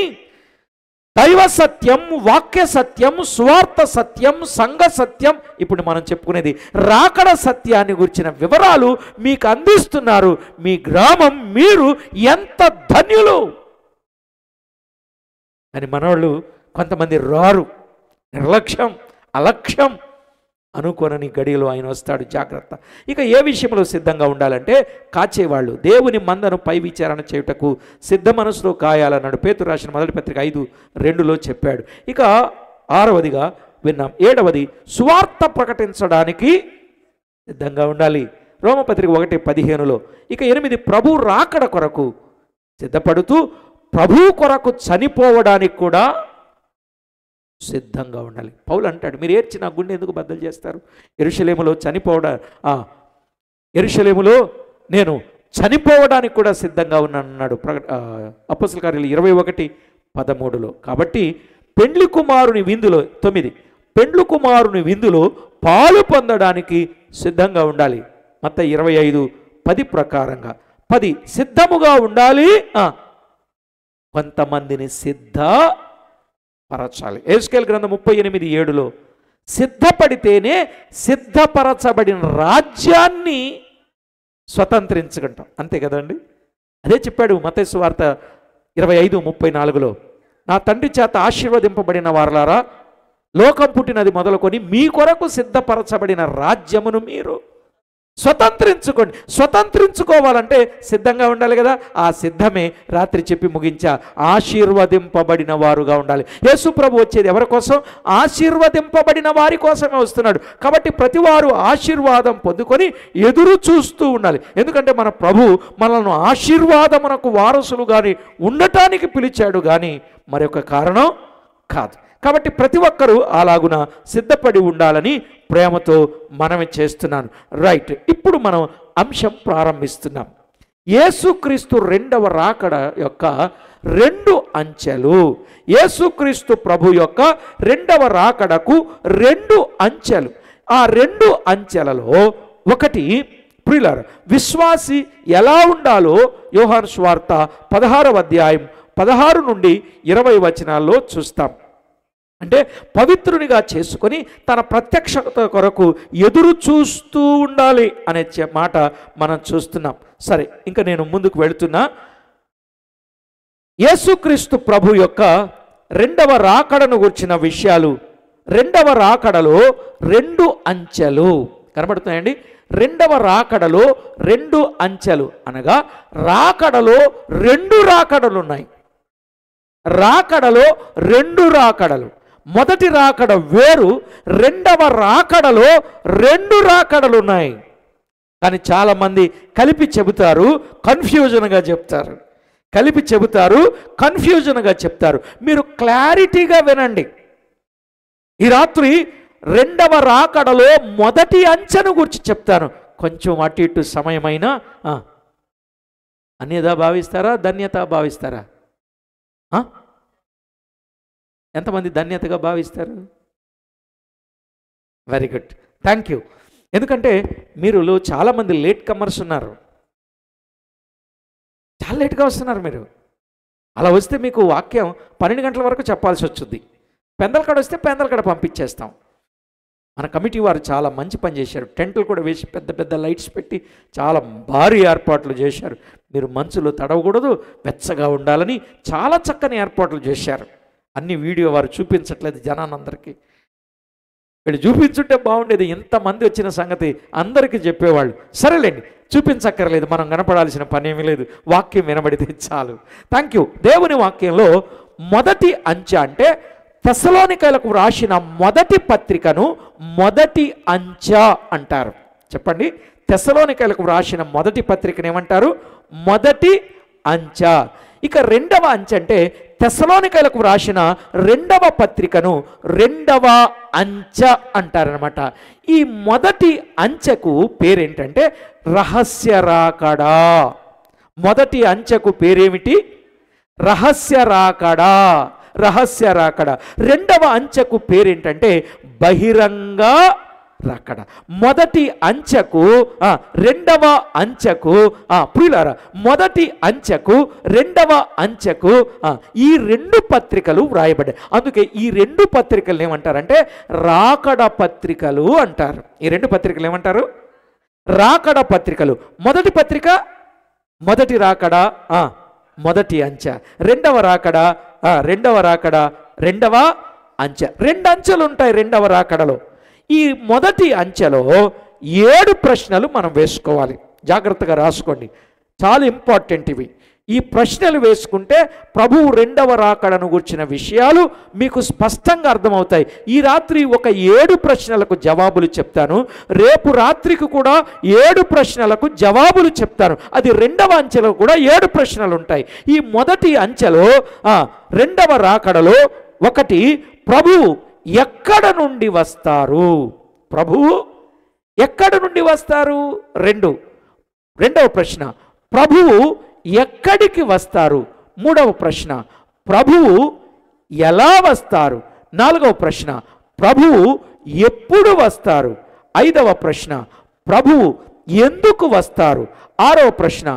దైవ సత్యం, వాక్య సత్యం, సువార్త సత్యం, సంఘ సత్యం, ఇప్పుడు మనం చెప్పుకునేది రాకడ సత్యాన్ని గురించిన వివరాలు మీకు అందిస్తున్నారు. మీ గ్రామం మీరు ఎంత ధన్యులు అని మనవాళ్ళు కొంతమంది రారు. నిర్లక్ష్యం, అలక్ష్యం అనుకోనని గడియలో ఆయన వస్తాడు. జాగ్రత్త. ఇక ఏ విషయంలో సిద్ధంగా ఉండాలంటే, కాచేవాళ్ళు దేవుని మందను పై విచారణ చేయుటకు సిద్ధ మనసులో కాయాలన్నాడు. పేతురు రాసిన 1 పత్రిక 5:2లో చెప్పాడు. ఇక 6వదిగా విన్నాం. 7వది సువార్త ప్రకటించడానికి సిద్ధంగా ఉండాలి. రోమపత్రిక 1:15లో. ఇక 8 ప్రభు రాకడ కొరకు సిద్ధపడుతూ ప్రభు కొరకు చనిపోవడానికి కూడా సిద్ధంగా ఉండాలి. పౌలు అంటాడు, మీరు ఏడ్చి నా గుండె ఎందుకు బద్దలు చేస్తారు? యెరూషలేములో నేను చనిపోవడానికి కూడా సిద్ధంగా ఉన్నాను అన్నాడు అపోస్తలుల కార్యాలు 21:13లో. కాబట్టి పెండ్లి కుమారుని విందులో 9 పెండ్లి కుమారుని విందులో పాలు పొందడానికి సిద్ధంగా ఉండాలి. మత్తయి 25:10 ప్రకారంగా 10 సిద్ధముగా ఉండాలి. కొంతమందిని సిద్ధపరచాలి. ఎహెజ్కేలు గ్రంథం 38:7లో సిద్ధపడితేనే సిద్ధపరచబడిన రాజ్యాన్ని స్వతంత్రించుకుంటాం. అంతే కదండి. అదే చెప్పాడు మత్తయి సువార్త 25:34లో. నా తండ్రి చేత ఆశీర్వదింపబడిన వారలారా, లోకం పుట్టినది మొదలుకొని మీ కొరకు సిద్ధపరచబడిన రాజ్యమును మీరు స్వతంత్రించుకోండి. స్వతంత్రించుకోవాలంటే సిద్ధంగా ఉండాలి కదా. ఆ సిద్ధమే రాత్రి చెప్పి ముగించా, ఆశీర్వదింపబడిన వారుగా ఉండాలి. యేసు ప్రభు వచ్చేది ఎవరి కోసం? ఆశీర్వదింపబడిన వారి కోసమే వస్తున్నాడు. కాబట్టి ప్రతి వారు ఆశీర్వాదం పొందుకొని ఎదురు చూస్తూ ఉండాలి. ఎందుకంటే మన ప్రభు మనల్ని ఆశీర్వాదమునకు వారసులు కానీ ఉండటానికి పిలిచాడు కానీ మరొక కారణం కాదు. కాబట్టి ప్రతి ఒక్కరూ అలాగున సిద్ధపడి ఉండాలని ప్రేమతో మనమే చేస్తున్నాను. రైట్, ఇప్పుడు మనం అంశం ప్రారంభిస్తున్నాం. యేసుక్రీస్తు రెండవ రాకడ యొక్క 2 అంచెలు. యేసుక్రీస్తు ప్రభు యొక్క రెండవ రాకడకు 2 అంచెలు. ఆ 2 అంచెలలో ఒకటి ప్రియులారా, విశ్వాసి ఎలా ఉండాలో యోహాను సువార్త 16వ అధ్యాయం 16 నుండి 20 వచనాల్లో చూస్తాం. అంటే పవిత్రునిగా చేసుకొని తన ప్రత్యక్షత కొరకు ఎదురు చూస్తూ ఉండాలి అనే మాట మనం చూస్తున్నాం. సరే, ఇంకా నేను ముందుకు వెళుతున్నా. యేసుక్రీస్తు ప్రభు యొక్క రెండవ రాకడను గురించిన విషయాలు. రెండవ రాకడలో 2 అంచెలు కనబడుతున్నాయండి. రెండవ రాకడలో 2 అంచెలు అనగా రాకడలో 2 రాకడలు ఉన్నాయి. రాకడలో 2 రాకడలు. మొదటి రాకడ వేరు, రెండవ రాకడలో 2 రాకడలు ఉన్నాయి. కానీ చాలామంది కలిపి చెబుతారు, కన్ఫ్యూజన్గా చెప్తారు. కలిపి చెబుతారు, కన్ఫ్యూజన్గా చెప్తారు. మీరు క్లారిటీగా వినండి. ఈ రాత్రి రెండవ రాకడలో మొదటి అంచెను గురించి చెప్తాను. కొంచెం అటు ఇటు సమయమైనా అన్యత భావిస్తారా, ధన్యత భావిస్తారా? ఎంతమంది ధన్యతగా భావిస్తారు? Very good, thank you. ఎందుకంటే మీరు చాలామంది లేట్ కమర్స్ ఉన్నారు. చాలా లేట్గా వస్తున్నారు మీరు. అలా వస్తే మీకు వాక్యం 12 గంటల వరకు చెప్పాల్సి వచ్చింది. పెందలకాడ వస్తే పెందలకాడ పంపించేస్తాం. మన కమిటీ వారు చాలా మంచి పని చేశారు. టెంట్లు కూడా వేసి పెద్ద పెద్ద లైట్స్ పెట్టి చాలా భారీ ఏర్పాట్లు చేశారు. మీరు మంచులో తడవకూడదు, వెచ్చగా ఉండాలని చాలా చక్కని ఏర్పాట్లు చేశారు. అన్ని వీడియో వారు చూపించట్లేదు జనానందరికీ. వీళ్ళు చూపించుంటే బాగుండేది. ఎంతమంది వచ్చిన సంగతి అందరికీ చెప్పేవాళ్ళు. సరేలేండి, చూపించక్కర్లేదు, మనం కనపడాల్సిన పని ఏమీ లేదు. వాక్యం వినబడితే చాలు. Thank you. దేవుని వాక్యంలో మొదటి అంచె అంటే తెస్సలోనికైలకు రాసిన మొదటి పత్రికను మొదటి అంచె అంటారు. చెప్పండి, తెస్సలోనికైలకు రాసిన మొదటి పత్రికను ఏమంటారు? మొదటి అంచె. ఇక రెండవ అంచె అంటే తెస్సలోనికైలకు రాసిన రెండవ పత్రికను రెండవ అంచె అంటారనమాట. ఈ మొదటి అంచెకు పేరేంటంటే రహస్య రాకడా. మొదటి అంచెకు పేరేమిటి? రహస్య రాకడా. రహస్య రాకడ. రెండవ అంచెకు పేరేంటంటే బహిరంగ రాకడ. మొదటి అంచెకు రెండవ అంచెకు ప్రియులారా, మొదటి అంచెకు రెండవ అంచెకు ఈ 2 పత్రికలు వ్రాయబడ్డాయి. అందుకే ఈ 2 పత్రికలు ఏమంటారంటే రాకడ పత్రికలు అంటారు. ఈ 2 పత్రికలు ఏమంటారు? రాకడ పత్రికలు. మొదటి పత్రిక మొదటి రాకడ, మొదటి అంచె. రెండవ రాకడ, రెండవ రాకడ, రెండవ అంచె. 2 అంచెలు ఉంటాయి రెండవ రాకడలో. ఈ మొదటి అంచెలో 7 ప్రశ్నలు మనం వేసుకోవాలి. జాగ్రత్తగా రాసుకోండి, చాలా ఇంపార్టెంట్ ఇవి. ఈ ప్రశ్నలు వేసుకుంటే ప్రభువు రెండవ రాకడను గురించిన విషయాలు మీకు స్పష్టంగా అర్థమవుతాయి. ఈ రాత్రి ఒక 7 ప్రశ్నలకు జవాబులు చెప్తాను. రేపు రాత్రికి కూడా 7 ప్రశ్నలకు జవాబులు చెప్తాను. అది రెండవ అంచెలో కూడా 7 ప్రశ్నలు ఉంటాయి. ఈ మొదటి అంచెలో రెండవ రాకడలో 1, ప్రభువు ఎక్కడ నుండి వస్తారు? ప్రభువు ఎక్కడ నుండి వస్తారు? రెండవ ప్రశ్న, ప్రభువు ఎక్కడికి వస్తారు? మూడవ ప్రశ్న, ప్రభువు ఎలా వస్తారు? నాలుగవ ప్రశ్న, ప్రభువు ఎప్పుడు వస్తారు? ఐదవ ప్రశ్న, ప్రభువు ఎందుకు వస్తారు? ఆరవ ప్రశ్న,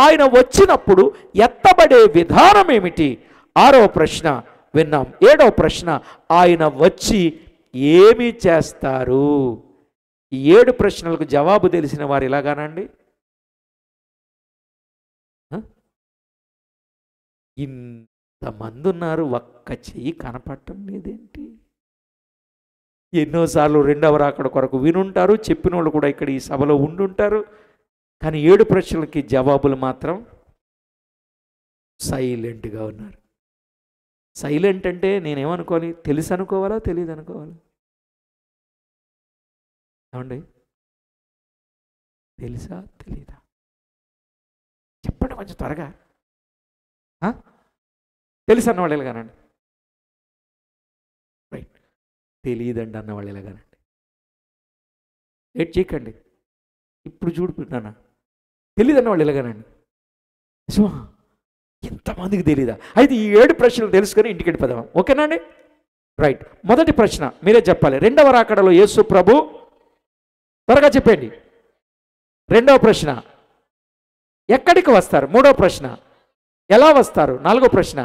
ఆయన వచ్చినప్పుడు ఎత్తబడే విధానం ఏమిటి? ఆరవ ప్రశ్న విన్నాం. ఏడవ ప్రశ్న, ఆయన వచ్చి ఏమి చేస్తారు? ఈ 7 ప్రశ్నలకు జవాబు తెలిసిన వారు ఇలాగానండి. ఇంతమంది ఉన్నారు, ఒక్క చెయ్యి కనపడటం లేదేంటి? ఎన్నోసార్లు రెండవ రాకడ కొరకు వినుంటారు, చెప్పిన వాళ్ళు కూడా ఇక్కడ ఈ సభలో ఉండుంటారు. కానీ 7 ప్రశ్నలకి జవాబులు మాత్రం సైలెంట్గా ఉన్నారు. సైలెంట్ అంటే నేనేమనుకోవాలి? తెలుసు అనుకోవాలా, తెలియదు అనుకోవాలా? ఏమండి, తెలుసా తెలీదా? చెప్పండి కొంచెం త్వరగా. తెలుసు అన్నవాళ్ళు ఎలాగానండి? రైట్. తెలియదండి అన్నవాళ్ళు ఎలాగానండి? లేట్ చేయకండి, ఇప్పుడు చూడుకుంటున్నానా? తెలియదు అన్నవాళ్ళు ఎలాగానండి? ఎంతమందికి తెలీదా? అయితే ఈ 7 ప్రశ్నలు తెలుసుకొని ఇంటికి వెళ్ళిపోదాం. ఓకేనా అండి? రైట్. మొదటి ప్రశ్న మీరే చెప్పాలి. రెండవ రాకడలో యేసు ప్రభు, త్వరగా చెప్పండి. రెండవ ప్రశ్న, ఎక్కడికి వస్తారు? మూడవ ప్రశ్న, ఎలా వస్తారు? 4వ ప్రశ్న.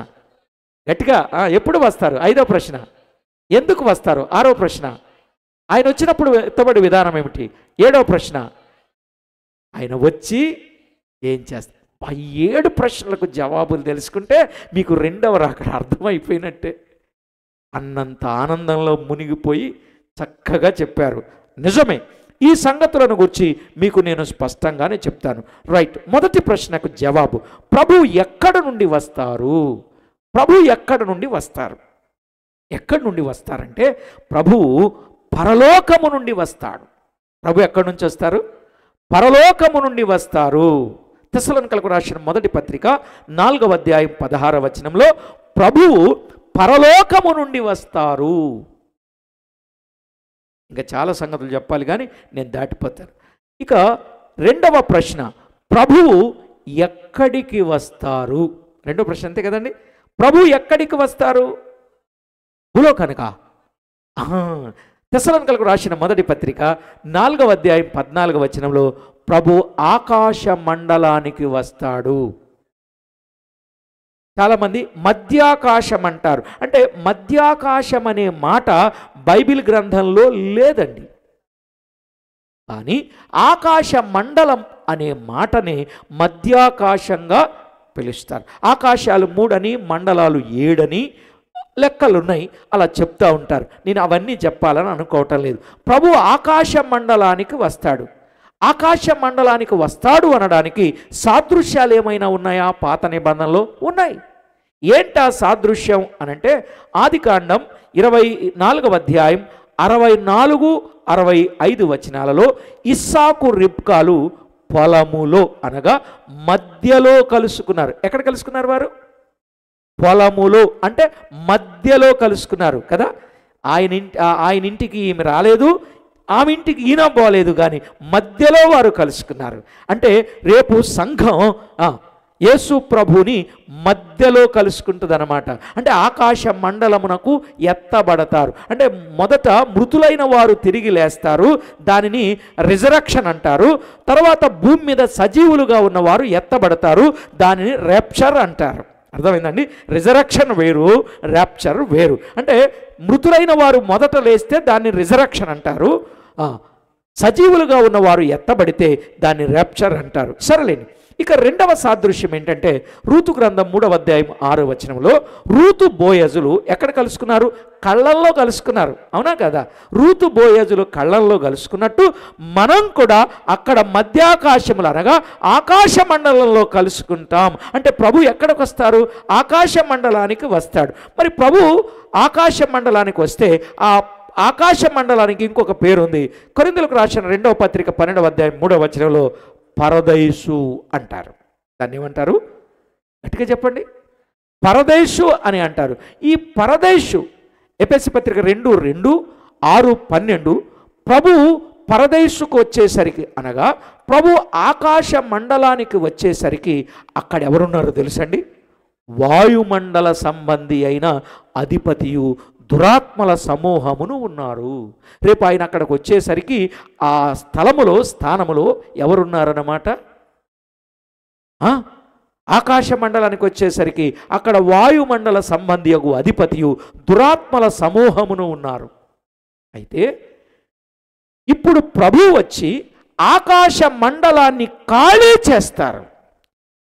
గట్టిగా ఎప్పుడు వస్తారు? 5వ ప్రశ్న. ఎందుకు వస్తారు? 6వ ప్రశ్న. ఆయన వచ్చినప్పుడు ఎత్తబడి విధానం ఏమిటి? 7వ ప్రశ్న. ఆయన వచ్చి ఏం చేస్తారు? 7 ప్రశ్నలకు జవాబులు తెలుసుకుంటే మీకు 2వ రాకడ అర్థమైపోయినట్టే. అన్నంత ఆనందంలో మునిగిపోయి చక్కగా చెప్పారు. నిజమే, ఈ సంగతులను గురించి మీకు నేను స్పష్టంగానే చెప్తాను. రైట్, మొదటి ప్రశ్నకు జవాబు, ప్రభు ఎక్కడ నుండి వస్తారు? ప్రభు ఎక్కడ నుండి వస్తారు? ఎక్కడి నుండి వస్తారంటే ప్రభువు పరలోకము నుండి వస్తాడు. ప్రభు ఎక్కడి నుంచి వస్తారు? పరలోకము నుండి వస్తారు. తెస్సలోనికలకు రాసిన మొదటి పత్రిక 4వ అధ్యాయం 16వ వచనంలో ప్రభువు పరలోకము నుండి వస్తారు. ఇంకా చాలా సంగతులు చెప్పాలి కానీ నేను దాటిపోతాను. ఇక 2వ ప్రశ్న, ప్రభువు ఎక్కడికి వస్తారు? 2వ ప్రశ్న అంతే కదండి. ప్రభు ఎక్కడికి వస్తారు? భూలోకానిక? తెస్సలోనికలకు రాసిన మొదటి పత్రిక 4వ అధ్యాయం 14వ వచనంలో ప్రభు ఆకాశ మండలానికి వస్తాడు. చాలామంది మధ్యాకాశం అంటారు. అంటే మధ్యాకాశం అనే మాట బైబిల్ గ్రంథంలో లేదండి. కానీ ఆకాశ మండలం అనే మాటని మధ్యాకాశంగా పిలుస్తారు. ఆకాశాలు 3 అని, మండలాలు 7 అని లెక్కలున్నాయి, అలా చెప్తూ ఉంటారు. నేను అవన్నీ చెప్పాలని అనుకోవటం లేదు. ప్రభు ఆకాశ మండలానికి వస్తాడు. ఆకాశ మండలానికి వస్తాడు అనడానికి సాదృశ్యాలు ఏమైనా ఉన్నాయా? పాత నిబంధనలో ఉన్నాయి. ఏంటా సాదృశ్యం అనంటే ఆదికాండం 24వ అధ్యాయం 64, 65 వచనాలలో ఇస్సాకు రిబ్కాలు పొలములో అనగా మధ్యలో కలుసుకున్నారు. ఎక్కడ కలుసుకున్నారు వారు? పొలములో అంటే మధ్యలో కలుసుకున్నారు కదా. ఆయన ఇంటికి ఈమె రాలేదు, ఆమె ఇంటికి ఈయన పోలేదు, కానీ మధ్యలో వారు కలుసుకున్నారు. అంటే రేపు సంఘం యేసు ప్రభుని మధ్యలో కలుసుకుంటుంది అనమాట. అంటే ఆకాశ మండలమునకు ఎత్తబడతారు. అంటే మొదట మృతులైన వారు తిరిగి లేస్తారు, దానిని రిజరక్షన్ అంటారు. తర్వాత భూమి మీద సజీవులుగా ఉన్నవారు ఎత్తబడతారు, దానిని ర్యాప్చర్ అంటారు. అర్థమైందండి? రిజరక్షన్ వేరు, ర్యాప్చర్ వేరు. అంటే మృతులైన వారు మొదట లేస్తే దాన్ని రిజరక్షన్ అంటారు, సజీవులుగా ఉన్నవారు ఎత్తబడితే దాన్ని ర్యాప్చర్ అంటారు. సరేలేండి. ఇక 2వ సాదృశ్యం ఏంటంటే రూతు గ్రంథం 3వ అధ్యాయం 6వ వచనంలో రూతు బోయజులు ఎక్కడ కలుసుకున్నారు? కళ్ళల్లో కలుసుకున్నారు. అవునా కదా? రూతు బోయజులు కళ్ళల్లో కలుసుకున్నట్టు మనం కూడా అక్కడ మధ్యాకాశములు అనగా ఆకాశ మండలంలో కలుసుకుంటాం. అంటే ప్రభు ఎక్కడికి వస్తారు? ఆకాశ మండలానికి వస్తాడు. మరి ప్రభు ఆకాశ మండలానికి వస్తే ఆ ఆకాశ మండలానికి ఇంకొక పేరుంది. కొరింథీయులకు రాసిన 2వ పత్రిక 12వ అధ్యాయం 3వ వచనంలో పరదైసు అంటారు. దాన్ని ఏమంటారు? గట్టిగా చెప్పండి. పరదేశు అని అంటారు. ఈ పరదేశు ఎఫెసీ పత్రిక 2:2, 6:12 ప్రభు పరదేశుకు వచ్చేసరికి అనగా ప్రభు ఆకాశ మండలానికి వచ్చేసరికి అక్కడ ఎవరున్నారో తెలుసండి? వాయుమండల సంబంధి అయిన అధిపతియు దురాత్మల సమూహమును ఉన్నారు. రేపు ఆయన అక్కడికి వచ్చేసరికి ఆ స్థానములో ఎవరున్నారన్నమాట? ఆకాశ మండలానికి వచ్చేసరికి అక్కడ వాయుమండల సంబంధియగు అధిపతియు దురాత్మల సమూహమును ఉన్నారు. అయితే ఇప్పుడు ప్రభు వచ్చి ఆకాశ మండలాన్ని ఖాళీ చేస్తారు.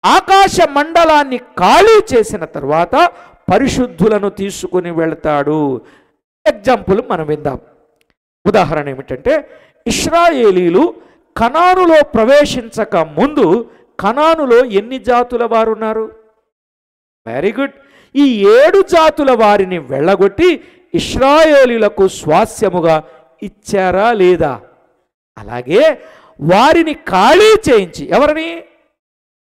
ఆకాశ మండలాన్ని ఖాళీ చేసిన తర్వాత పరిశుద్ధులను తీసుకుని వెళ్తాడు. ఎగ్జాంపుల్ మనం విందాం. ఉదాహరణ ఏమిటంటే ఇశ్రాయేలీలు కనానులో ప్రవేశించక ముందు కనానులో ఎన్ని జాతుల వారు ఉన్నారు? Very good. ఈ 7 జాతుల వారిని వెళ్ళగొట్టి ఇశ్రాయేలీలకు స్వాస్యముగా ఇచ్చారా లేదా? అలాగే వారిని ఖాళీ చేయించి, ఎవరిని?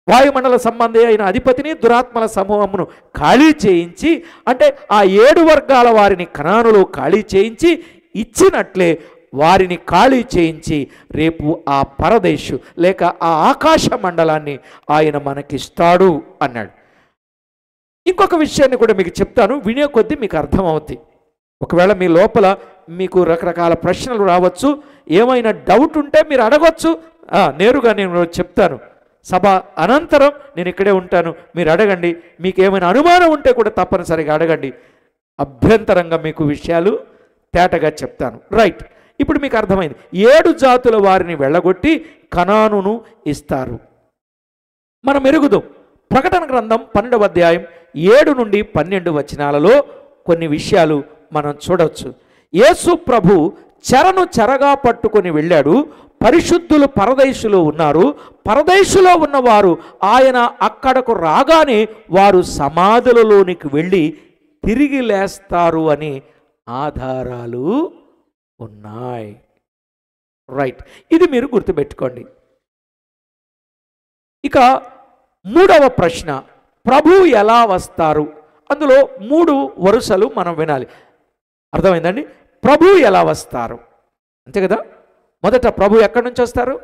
వాయుమండల సంబంధి అయిన అధిపతిని దురాత్మల సమూహమును ఖాళీ చేయించి, అంటే ఆ 7 వర్గాల వారిని కనానులో ఖాళీ చేయించి ఇచ్చినట్లే వారిని ఖాళీ చేయించి రేపు ఆ పరదేశు లేక ఆ ఆకాశ మండలాన్ని ఆయన మనకిస్తాడు అన్నాడు. ఇంకొక విషయాన్ని కూడా మీకు చెప్తాను, వినే కొద్దీ మీకు అర్థమవుతుంది. ఒకవేళ మీ లోపల మీకు రకరకాల ప్రశ్నలు రావచ్చు, ఏమైనా డౌట్ ఉంటే మీరు అడగవచ్చు, నేరుగా నేను చెప్తాను. సభ అనంతరం నేను ఇక్కడే ఉంటాను, మీరు అడగండి, మీకు ఏమైనా అనుమానం ఉంటే కూడా తప్పనిసరిగా అడగండి, అభ్యంతరంగా మీకు విషయాలు తేటగా చెప్తాను. రైట్, ఇప్పుడు మీకు అర్థమైంది. 7 జాతుల వారిని వెళ్ళగొట్టి కనానును ఇస్తారు. మనం ఎరుగుదాం. ప్రకటన గ్రంథం 12వ అధ్యాయం 7 నుండి 12 వచనాలలో కొన్ని విషయాలు మనం చూడవచ్చు. యేసు ప్రభు చెరను చెరగా పట్టుకొని వెళ్ళాడు. పరిశుద్ధులు పరదేశులో ఉన్నారు. పరదేశులో ఉన్నవారు ఆయన అక్కడకు రాగానే వారు సమాధులలోనికి వెళ్ళి తిరిగి లేస్తారు అని ఆధారాలు ఉన్నాయి. రైట్, ఇది మీరు గుర్తుపెట్టుకోండి. ఇక 3వ ప్రశ్న, ప్రభు ఎలా వస్తారు? అందులో 3 వరుసలు మనం వినాలి. అర్థమైందండి? ప్రభు ఎలా వస్తారు, అంతే కదా. మొదట ప్రభు ఎక్కడి నుంచి వస్తారు?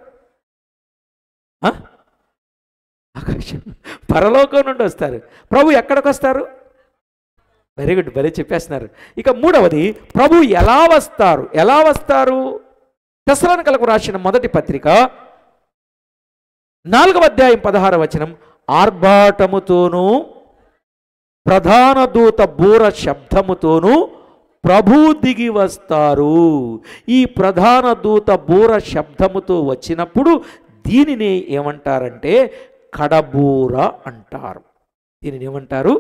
ఆకాశం, పరలోకం నుండి వస్తారు. ప్రభు ఎక్కడికి వస్తారు? వెరీ గుడ్, భలే చెప్పేస్తున్నారు. ఇక 3వది, ప్రభు ఎలా వస్తారు? ఎలా వస్తారు? తెస్సలోనికలకు రాసిన మొదటి పత్రిక 4వ అధ్యాయం 16వ వచనం, ఆర్భాటముతోనూ ప్రధాన దూత బూర శబ్దముతోనూ ప్రభు దిగి వస్తారు. ఈ ప్రధాన దూత బూర శబ్దముతో వచ్చినప్పుడు దీనిని ఏమంటారంటే కడబూర అంటారు. దీనిని ఏమంటారు?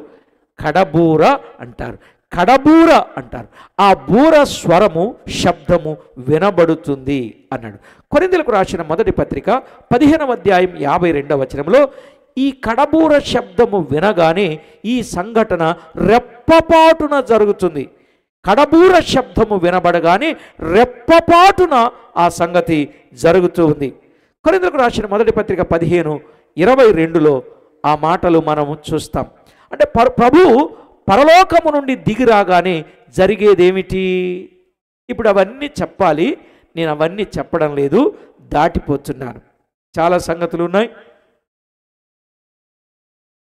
కడబూర అంటారు. కడబూర అంటారు. ఆ బూర స్వరము, శబ్దము వినబడుతుంది అన్నాడు. కొరింథీయులకు రాసిన మొదటి పత్రిక 15వ అధ్యాయం 52వ వచనంలో ఈ కడబూర శబ్దము వినగానే ఈ సంఘటన రెప్పపాటున జరుగుతుంది. కడబూర శబ్దము వినబడగానే రెప్పపాటున ఆ సంగతి జరుగుతూ ఉంది. కొరింథీయులకు రాసిన మొదటి పత్రిక 15:22లో ఆ మాటలు మనము చూస్తాం. అంటే ప్రభు పరలోకము నుండి దిగి రాగానే జరిగేదేమిటి? ఇప్పుడు అవన్నీ చెప్పాలి, నేను అవన్నీ చెప్పడం లేదు, దాటిపోతున్నాను. చాలా సంగతులు ఉన్నాయి.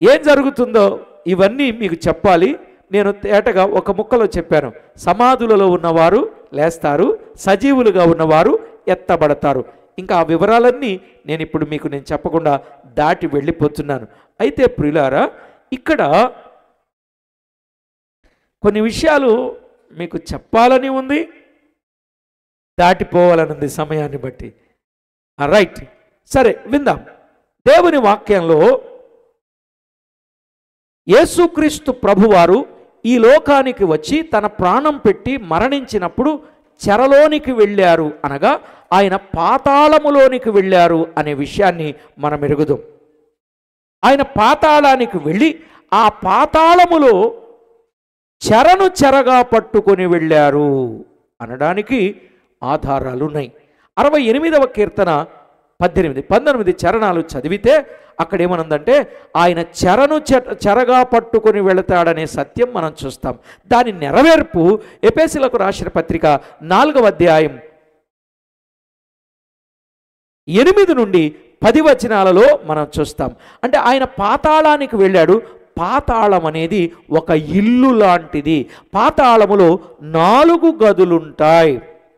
ఏం జరుగుతుందో ఇవన్నీ మీకు చెప్పాలి. నేను తేటగా ఒక ముక్కలో చెప్పాను. సమాధులలో ఉన్నవారు లేస్తారు, సజీవులుగా ఉన్నవారు ఎత్తబడతారు. ఇంకా ఆ వివరాలన్నీ నేను ఇప్పుడు మీకు చెప్పకుండా దాటి వెళ్ళిపోతున్నాను. అయితే ప్రియులారా, ఇక్కడ కొన్ని విషయాలు మీకు చెప్పాలని ఉంది, దాటిపోవాలని ఉంది సమయాన్ని బట్టి. రైట్, సరే విందాం. దేవుని వాక్యంలో యేసుక్రీస్తు ప్రభువారు ఈ లోకానికి వచ్చి తన ప్రాణం పెట్టి మరణించినప్పుడు చెరలోనికి వెళ్ళారు, అనగా ఆయన పాతాళములోనికి వెళ్ళారు అనే విషయాన్ని మనం ఎరుగుదాం. ఆయన పాతాళానికి వెళ్ళి ఆ పాతాళములో చెరను చెరగా పట్టుకొని వెళ్ళారు అనడానికి ఆధారాలు ఉన్నాయి. 68వ కీర్తన 18-19 చరణాలు చదివితే అక్కడ ఏమనుందంటే ఆయన చెరను చెరగా పట్టుకొని వెళతాడనే సత్యం మనం చూస్తాం. దాని నెరవేర్పు ఎఫెసీయులకు రాసిన పత్రిక 4వ అధ్యాయం 8 నుండి 10 వచనాలలో మనం చూస్తాం. అంటే ఆయన పాతాళానికి వెళ్ళాడు. పాతాళం అనేది ఒక ఇల్లు లాంటిది. పాతాళములో 4 గదులుంటాయి.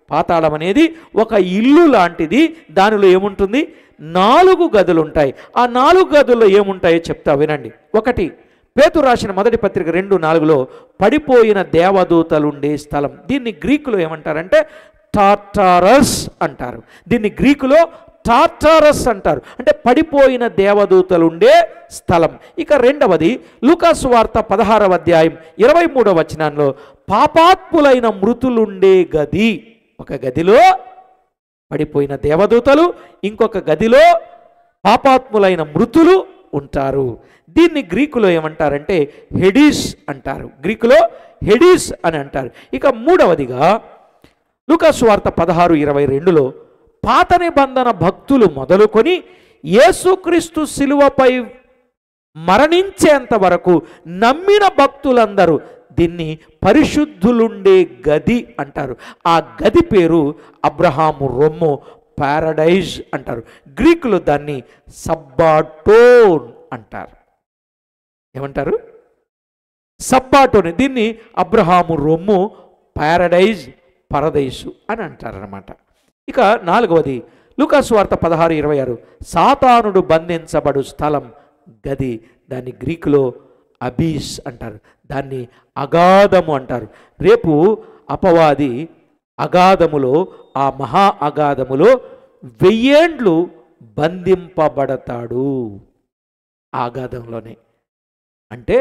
పాతాళం అనేది ఒక ఇల్లు లాంటిది. దానిలో ఏముంటుంది? 4 గదులు ఉంటాయి. ఆ 4 గదుల్లో ఏముంటాయో చెప్తా వినండి. 1 పేతురు రాసిన మొదటి పత్రిక 2:4లో పడిపోయిన దేవదూతలుండే స్థలం. దీన్ని గ్రీకులో ఏమంటారంటే టార్టారస్ అంటారు. దీన్ని గ్రీకులో టార్టారస్ అంటారు. అంటే పడిపోయిన దేవదూతలుండే స్థలం. ఇక 2వది లూకా సువార్త 16వ అధ్యాయం 23వ వచనంలో పాపాత్ములైన మృతులుండే గది. ఒక గదిలో పడిపోయిన దేవదూతలు, ఇంకొక గదిలో పాపాత్ములైన మృతులు ఉంటారు. దీన్ని గ్రీకులో ఏమంటారంటే హెడిస్ అంటారు. గ్రీకులో హెడిస్ అని అంటారు. ఇక 3వదిగా లూకా సువార్త 16:22లో పాత నిబంధన భక్తులు మొదలుకొని యేసుక్రీస్తు శిలువపై మరణించేంత వరకు నమ్మిన భక్తులందరూ దీన్ని పరిశుద్ధులుండే గది అంటారు. ఆ గది పేరు అబ్రహాము రొమ్ము, పారడైజ్ అంటారు. గ్రీకులో దాన్ని సబ్బాటోన్ అంటారు. ఏమంటారు? సబ్బాటోన్. దీన్ని అబ్రహాము రొమ్ము, పారడైజ్, పరదేశు అని అంటారన్నమాట. ఇక 4వది లూకాసు వార్త 16:26 సాతానుడు బంధించబడు స్థలం గది, దాన్ని గ్రీకులో అబీస్ అంటారు, దాన్ని అగాధము అంటారు. రేపు అపవాది అగాధములో, ఆ మహా అగాధములో 1000 ఏండ్లు బంధింపబడతాడు. ఆగాధంలోనే అంటే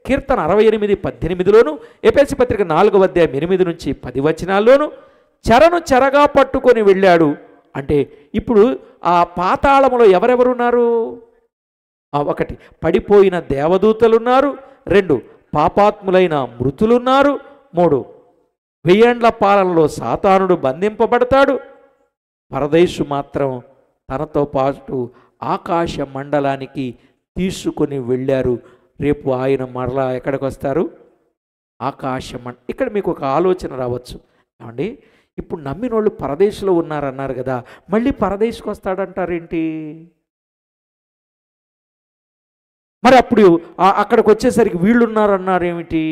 కీర్తన 68:18లోను, ఎఫెసీ పత్రిక 4:8-10 చెరను చెరగా పట్టుకొని వెళ్ళాడు. అంటే ఇప్పుడు ఆ పాతాళములో ఎవరెవరున్నారు? 1 పడిపోయిన దేవదూతలున్నారు, 2 పాపాత్ములైన మృతులున్నారు, 3 1000 ఏండ్ల పాలనలో సాతానుడు బంధింపబడతాడు. పరదేశు మాత్రం తనతో పాటు ఆకాశ మండలానికి తీసుకొని వెళ్ళారు. రేపు ఆయన మరలా ఎక్కడికి వస్తారు? ఇక్కడ మీకు ఒక ఆలోచన రావచ్చు, ఏమండి ఇప్పుడు నమ్మినోళ్ళు పరదేశంలో ఉన్నారన్నారు కదా, మళ్ళీ పరదేశకు వస్తాడంటారేంటి? మరి అప్పుడు అక్కడికి వచ్చేసరికి వీళ్ళు ఉన్నారన్నారేమిటి?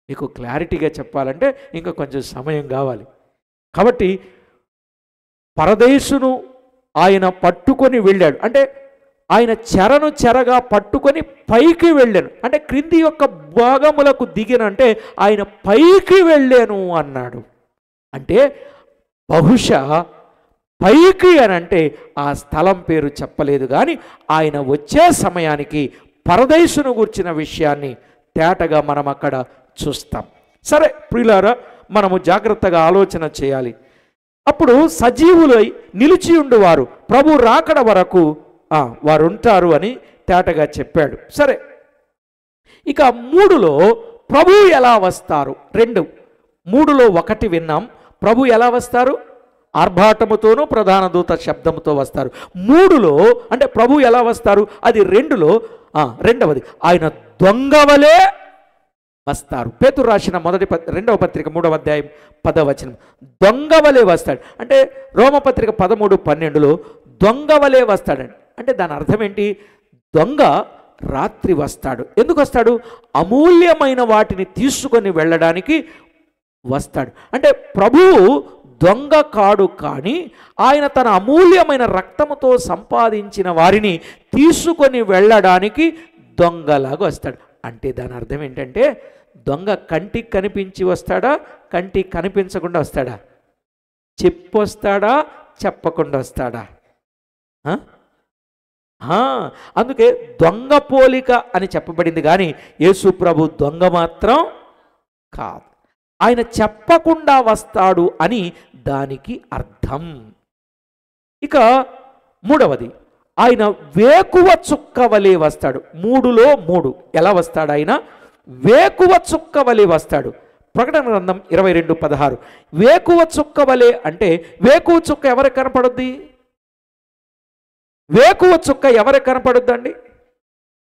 మీకు క్లారిటీగా చెప్పాలంటే ఇంకా కొంచెం సమయం కావాలి. కాబట్టి పరదేశును ఆయన పట్టుకొని వెళ్ళాడు అంటే ఆయన చెరను చెరగా పట్టుకొని పైకి వెళ్ళాను అంటే క్రింది యొక్క భాగములకు దిగినంటే ఆయన పైకి వెళ్ళాను అన్నాడు. అంటే బహుశా పైకి అని అంటే ఆ స్థలం పేరు చెప్పలేదు, కానీ ఆయన వచ్చే సమయానికి పరదేశును గుర్చిన విషయాన్ని తేటగా మనం అక్కడ చూస్తాం. సరే ప్రియులారా, మనము జాగ్రత్తగా ఆలోచన చేయాలి. అప్పుడు సజీవులై నిలిచి ఉండువారు ప్రభు రాకడ వరకు వారు ఉంటారు అని తేటగా చెప్పాడు. సరే, ఇక 3లో ప్రభు ఎలా వస్తారు? 2 3లో 1 విన్నాం, ప్రభు ఎలా వస్తారు? ఆర్భాటముతోనూ ప్రధాన దూత శబ్దముతో వస్తారు. 3లో అంటే ప్రభు ఎలా వస్తారు? అది 2లో రెండవది ఆయన దొంగవలే వస్తారు. పేతురు రాసిన 2వ పత్రిక 3వ అధ్యాయం 10వ వచనం దొంగవలే వస్తాడు అంటే రోమపత్రిక 13:12లో దొంగవలే వస్తాడండి. అంటే దాని అర్థం ఏంటి? దొంగ రాత్రి వస్తాడు. ఎందుకు వస్తాడు? అమూల్యమైన వాటిని తీసుకొని వెళ్ళడానికి వస్తాడు. అంటే ప్రభువు దొంగ కాడు, కానీ ఆయన తన అమూల్యమైన రక్తముతో సంపాదించిన వారిని తీసుకొని వెళ్ళడానికి దొంగలాగా వస్తాడు. అంటే దాని అర్థం ఏంటంటే దొంగ కంటికి కనిపించి వస్తాడా, కంటికి కనిపించకుండా వస్తాడా? చెప్పొస్తాడా, చెప్పకుండా వస్తాడా? అందుకే దొంగ పోలిక అని చెప్పబడింది, కానీ యేసు ప్రభు దొంగ మాత్రం కాదు. ఆయన చెప్పకుండా వస్తాడు అని దానికి అర్థం. ఇక 3వది ఆయన వేకువ చుక్క వలె వస్తాడు. 3లో 3 ఎలా వస్తాడు? ఆయన వేకువ చుక్క వలె వస్తాడు. ప్రకటన గ్రంథం 22:16 వేకువ చుక్క వలె అంటే వేకువ చుక్క ఎవరికి కనపడుద్ది? వేకువ చుక్క ఎవరికి కనపడుద్దండి?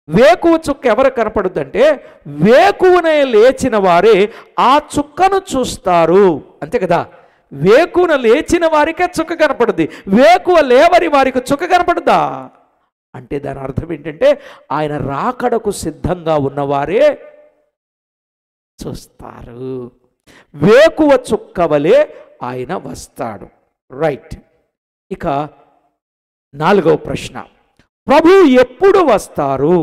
వేకువ చుక్క ఎవరికి కనపడుద్దంటే వేకువనే లేచిన వారే ఆ చుక్కను చూస్తారు, అంతే కదా. వేకువన లేచిన వారికే చుక్క కనపడుద్ది, వేకువ లేవని వారికి చుక్క కనపడుద్దా? అంటే దాని అర్థం ఏంటంటే ఆయన రాకడకు సిద్ధంగా ఉన్నవారే చూస్తారు. వేకువ చుక్క వలె ఆయన వస్తాడు. రైట్. ఇక 4వ ప్రశ్న, ప్రభు ఎప్పుడు వస్తారు?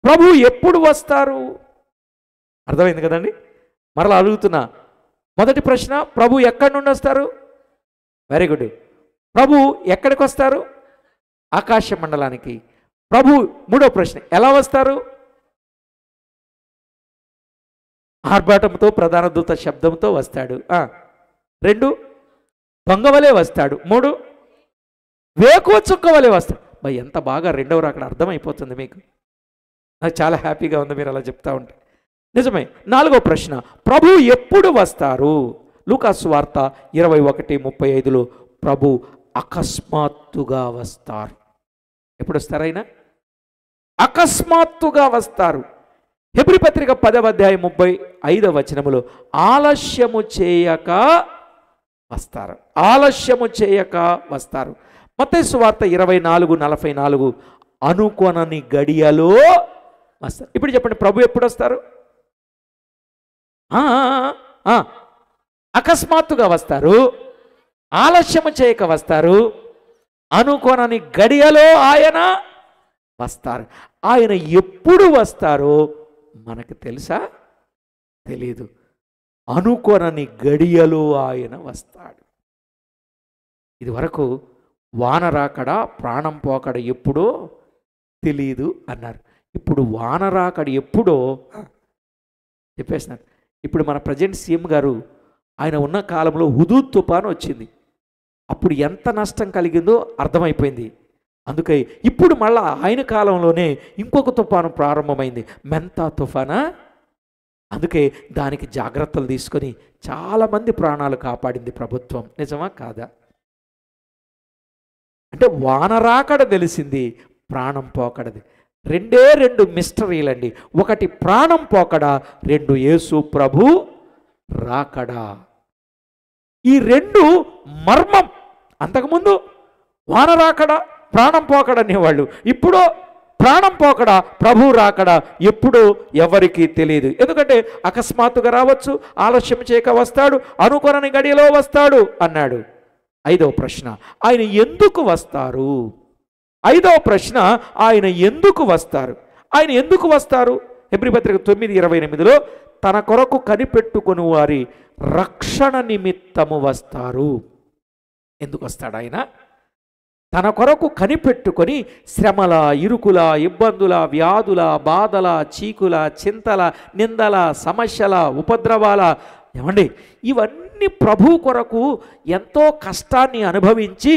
ప్రభు ఎప్పుడు వస్తారు? అర్థమైంది కదండి. మరలా అడుగుతున్నా, మొదటి ప్రశ్న ప్రభు ఎక్కడి నుండి వస్తారు? Very good. ప్రభు ఎక్కడికి వస్తారు? ఆకాశ మండలానికి. ప్రభు 3వ ప్రశ్న ఎలా వస్తారు? ఆర్భాటంతో ప్రధాన దూత శబ్దంతో వస్తాడు. 2 దొంగవలే వస్తాడు. 3 వేకువ చుక్క వలె వస్తాడు. మరి ఎంత బాగా 2వ రాకడ అర్థమైపోతుంది మీకు. నాకు చాలా హ్యాపీగా ఉంది మీరు అలా చెప్తా ఉంటే. నిజమే. 4వ ప్రశ్న ప్రభు ఎప్పుడు వస్తారు? లూకాసు వార్త 21:35లో ప్రభు అకస్మాత్తుగా వస్తారు. ఎప్పుడు వస్తారు ఆయన? అకస్మాత్తుగా వస్తారు. హెబ్రీ పత్రిక 10వ అధ్యాయం 35వ వచనములో ఆలస్యము చేయక వస్తారు. ఆలస్యము చేయక వస్తారు. మత్తయి సువార్త 24:44 అనుకొనని గడియలో వస్తారు. ఇప్పుడు చెప్పండి, ప్రభు ఎప్పుడు వస్తారు? అకస్మాత్తుగా వస్తారు. ఆలస్యము చేయక వస్తారు, అనుకోనని గడియలో ఆయన వస్తారు. ఆయన ఎప్పుడు వస్తారో మనకు తెలుసా? తెలీదు. అనుకోనని గడియలో ఆయన వస్తాడు. ఇది వరకు వాన రాకడ, ప్రాణం పోకడ ఎప్పుడో తెలీదు అన్నారు. ఇప్పుడు వాన రాకడ ఎప్పుడో చెప్పేసినారు. ఇప్పుడు మన ప్రజెంట్ సీఎం గారు ఆయన ఉన్న కాలంలో హుదూద్ తుఫాను వచ్చింది. అప్పుడు ఎంత నష్టం కలిగిందో అర్థమైపోయింది. అందుకే ఇప్పుడు మళ్ళా ఆయన కాలంలోనే ఇంకొక తుఫాను ప్రారంభమైంది, మెంతా తుఫానా. అందుకే దానికి జాగ్రత్తలు తీసుకొని చాలామంది ప్రాణాలు కాపాడింది ప్రభుత్వం. నిజమా కాదా? అంటే వాన రాకడ తెలిసింది, ప్రాణం పోకడది. రెండే రెండు మిస్టరీలండి. ఒకటి ప్రాణం పోకడ, రెండు యేసు ప్రభు రాకడ. ఈ రెండు మర్మం. అంతకుముందు వాన రాకడ, ప్రాణం పోకడ అనేవాళ్ళు. ఇప్పుడు ప్రాణం పోకడ, ప్రభు రాకడ ఎప్పుడు ఎవరికి తెలియదు. ఎందుకంటే అకస్మాత్తుగా రావచ్చు, ఆలస్యం చేయక వస్తాడు, అనుకోనని గడియలో వస్తాడు అన్నాడు. ఐదవ ప్రశ్న, ఆయన ఎందుకు వస్తారు? ఐదవ ప్రశ్న, ఆయన ఎందుకు వస్తారు? ఆయన ఎందుకు వస్తారు? హెబ్రీ పత్రిక 9:28లో తన కొరకు కనిపెట్టుకొని వారి రక్షణ నిమిత్తము వస్తారు. ఎందుకు వస్తాడు ఆయన? తన కొరకు కనిపెట్టుకొని శ్రమల, ఇరుకుల, ఇబ్బందుల, వ్యాధుల, బాధల, చీకుల, చింతల, నిందల, సమస్యల, ఉపద్రవాల, ఏమండి ఇవన్నీ ప్రభు కొరకు ఎంతో కష్టాన్ని అనుభవించి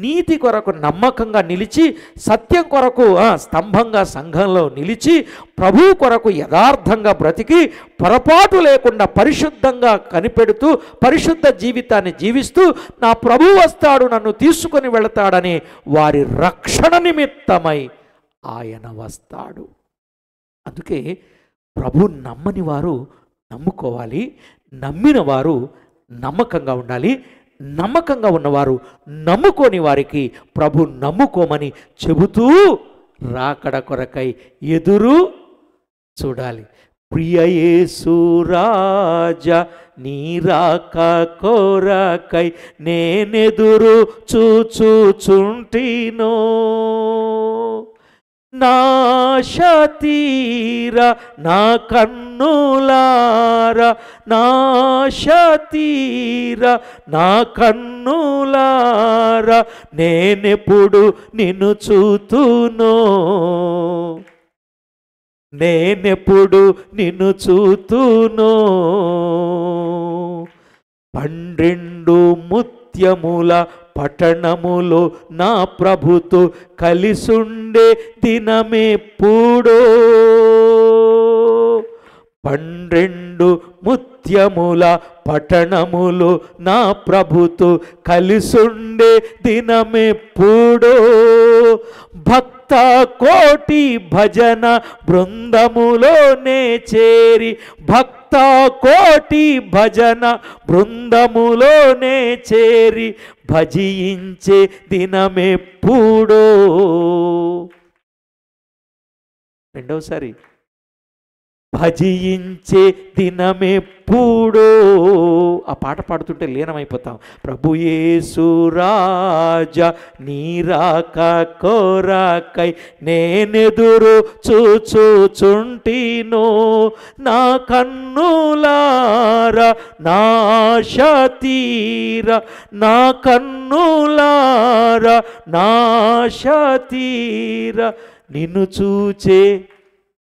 నీతి కొరకు నమ్మకంగా నిలిచి సత్యం కొరకు స్తంభంగా సంఘంలో నిలిచి ప్రభు కొరకు యథార్థంగా బ్రతికి పొరపాటు లేకుండా పరిశుద్ధంగా కనిపెడుతూ పరిశుద్ధ జీవితాన్ని జీవిస్తూ నా ప్రభు వస్తాడు, నన్ను తీసుకొని వెళతాడని వారి రక్షణ నిమిత్తమై ఆయన వస్తాడు. అందుకే ప్రభు నమ్మని వారు నమ్ముకోవాలి, నమ్మిన వారు నమ్మకంగా ఉండాలి. నమ్మకంగా ఉన్నవారు నమ్ముకోని వారికి ప్రభు నమ్ముకోమని చెబుతూ రాకడ కొరకై ఎదురు చూడాలి. ప్రియ యేసు రాజా నీ రాక కొరకై నేనెదురు చూచుచుంటినో, నాశ తీర నా కన్నులారా, నాశ తీర నా కన్నులారా, నేనెప్పుడు నిన్ను చూతునో, నేనెప్పుడు నిన్ను చూతునో. 12 ముత్యముల పట్టణములో నా ప్రభుతో కలిసుండే దినమెప్పుడో, 12 ముత్యముల పట్టణములో నా ప్రభుతో కలిసుండే దినమెప్పుడో. భక్త కోటి భజన బృందములోనే చేరి, భక్త కోటి భజన బృందములోనే చేరి భజించే దినమెప్పుడో. రెండవసారి భజించే దినమెప్పుడో. ఆ పాట పాడుతుంటే లీనమైపోతాం. ప్రభు యేసు రాజా నీ రాక కొరకై నేనెదురు చూచుచుంటినో, నా కన్నులారా నాశ తీర, నా కన్నులారా నాశ తీర, నిన్ను చూచే